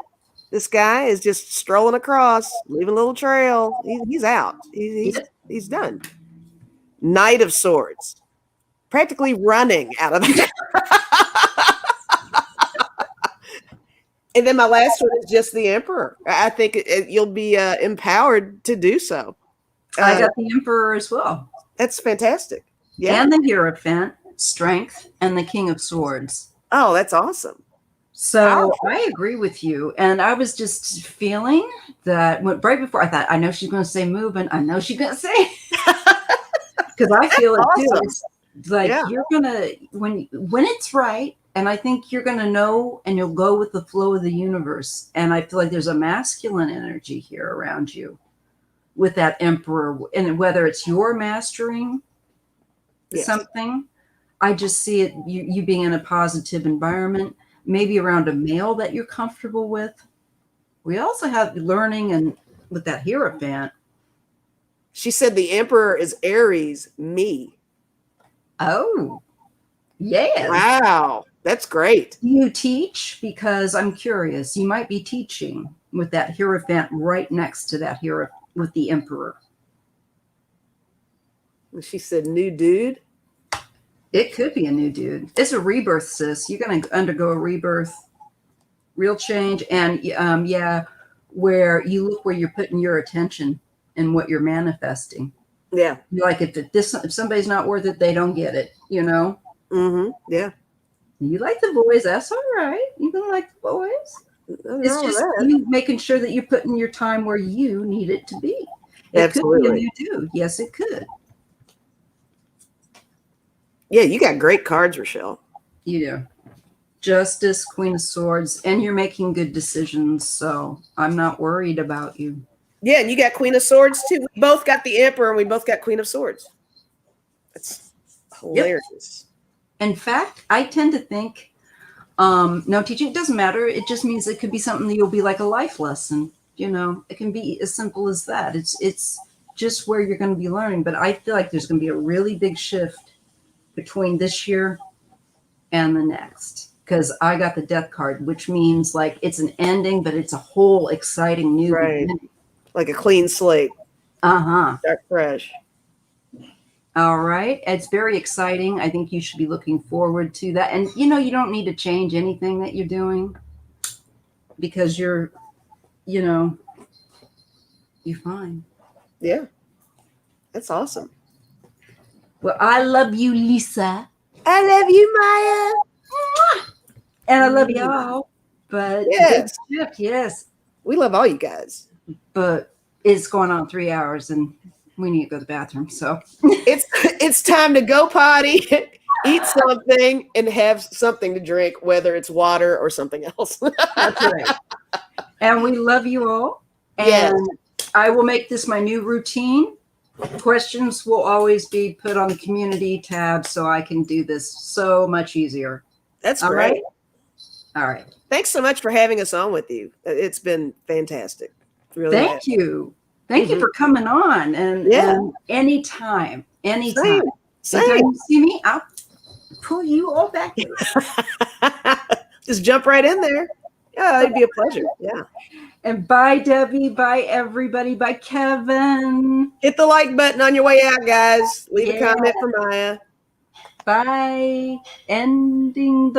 Speaker 2: This guy is just strolling across, leaving a little trail. He's out. He's done. Knight of Swords. Practically running out of there. And then my last one is just the Emperor. I think you'll be empowered to do so.
Speaker 1: I got the Emperor as well.
Speaker 2: That's fantastic. Yeah.
Speaker 1: And the Hierophant, Strength, and the King of Swords.
Speaker 2: Oh, that's awesome.
Speaker 1: So I agree with you. And I was just feeling that right before I thought, I know she's going to say moving. I know she's going to say, because I feel it too. It's like you're going to, when it's right, and I think you're going to know and you'll go with the flow of the universe. And I feel like there's a masculine energy here around you with that Emperor. And whether it's your mastering
Speaker 2: Yes.
Speaker 1: something. I just see it you being in a positive environment, maybe around a male that you're comfortable with. We also have learning and with that Hierophant.
Speaker 2: She said the Emperor is Aries, me.
Speaker 1: Oh, yes.
Speaker 2: Wow, that's great.
Speaker 1: Do you teach? Because I'm curious. You might be teaching with that Hierophant right next to that Hierophant with the Emperor.
Speaker 2: She said, new dude.
Speaker 1: It could be a new dude. It's a rebirth, sis. You're going to undergo a rebirth, real change. And yeah, where you look where you're putting your attention and what you're manifesting.
Speaker 2: Yeah.
Speaker 1: Like if somebody's not worth it, they don't get it, you know?
Speaker 2: Mm-hmm. Yeah.
Speaker 1: You like the boys, that's all right. You can like the boys. It's just you making sure that you're putting your time where you need it to be. It
Speaker 2: Absolutely.
Speaker 1: could be a new dude. Yes, it could.
Speaker 2: Yeah, you got great cards, Rochelle.
Speaker 1: You do. Justice, Queen of Swords, and you're making good decisions, so I'm not worried about you.
Speaker 2: Yeah, and you got Queen of Swords too. We both got the Emperor and we both got Queen of Swords. That's hilarious.
Speaker 1: Yep. In fact, I tend to think, no teaching, it doesn't matter. It just means it could be something that you'll be like a life lesson. You know, it can be as simple as that. It's just where you're going to be learning. But I feel like there's going to be a really big shift between this year and the next. Because I got the Death card, which means like it's an ending, but it's a whole exciting new beginning.
Speaker 2: Like a clean slate. Start fresh.
Speaker 1: All right. It's very exciting. I think you should be looking forward to that. And, you know, you don't need to change anything that you're doing because you're fine.
Speaker 2: Yeah. That's awesome.
Speaker 1: Well, I love you, Lisa.
Speaker 2: I love you, Maya.
Speaker 1: And I love y'all. But
Speaker 2: yes.
Speaker 1: Yes.
Speaker 2: We love all you guys.
Speaker 1: But it's going on 3 hours and we need to go to the bathroom. So
Speaker 2: it's time to go potty, eat something, and have something to drink, whether it's water or something else.
Speaker 1: That's right. And we love you all. And
Speaker 2: yes.
Speaker 1: I will make this my new routine. Questions will always be put on the community tab so I can do this so much easier.
Speaker 2: That's great.
Speaker 1: Right? All right.
Speaker 2: Thanks so much for having us on with you. It's been fantastic. Really.
Speaker 1: Thank you. Thank you for coming on. And anytime.
Speaker 2: Same.
Speaker 1: Anytime you see me, I'll pull you all back in.
Speaker 2: Just jump right in there. Yeah, it'd be a pleasure. Yeah.
Speaker 1: And bye, Debbie. Bye, everybody. Bye, Kevin.
Speaker 2: Hit the like button on your way out, guys. Leave a comment for Maya.
Speaker 1: Bye. Ending the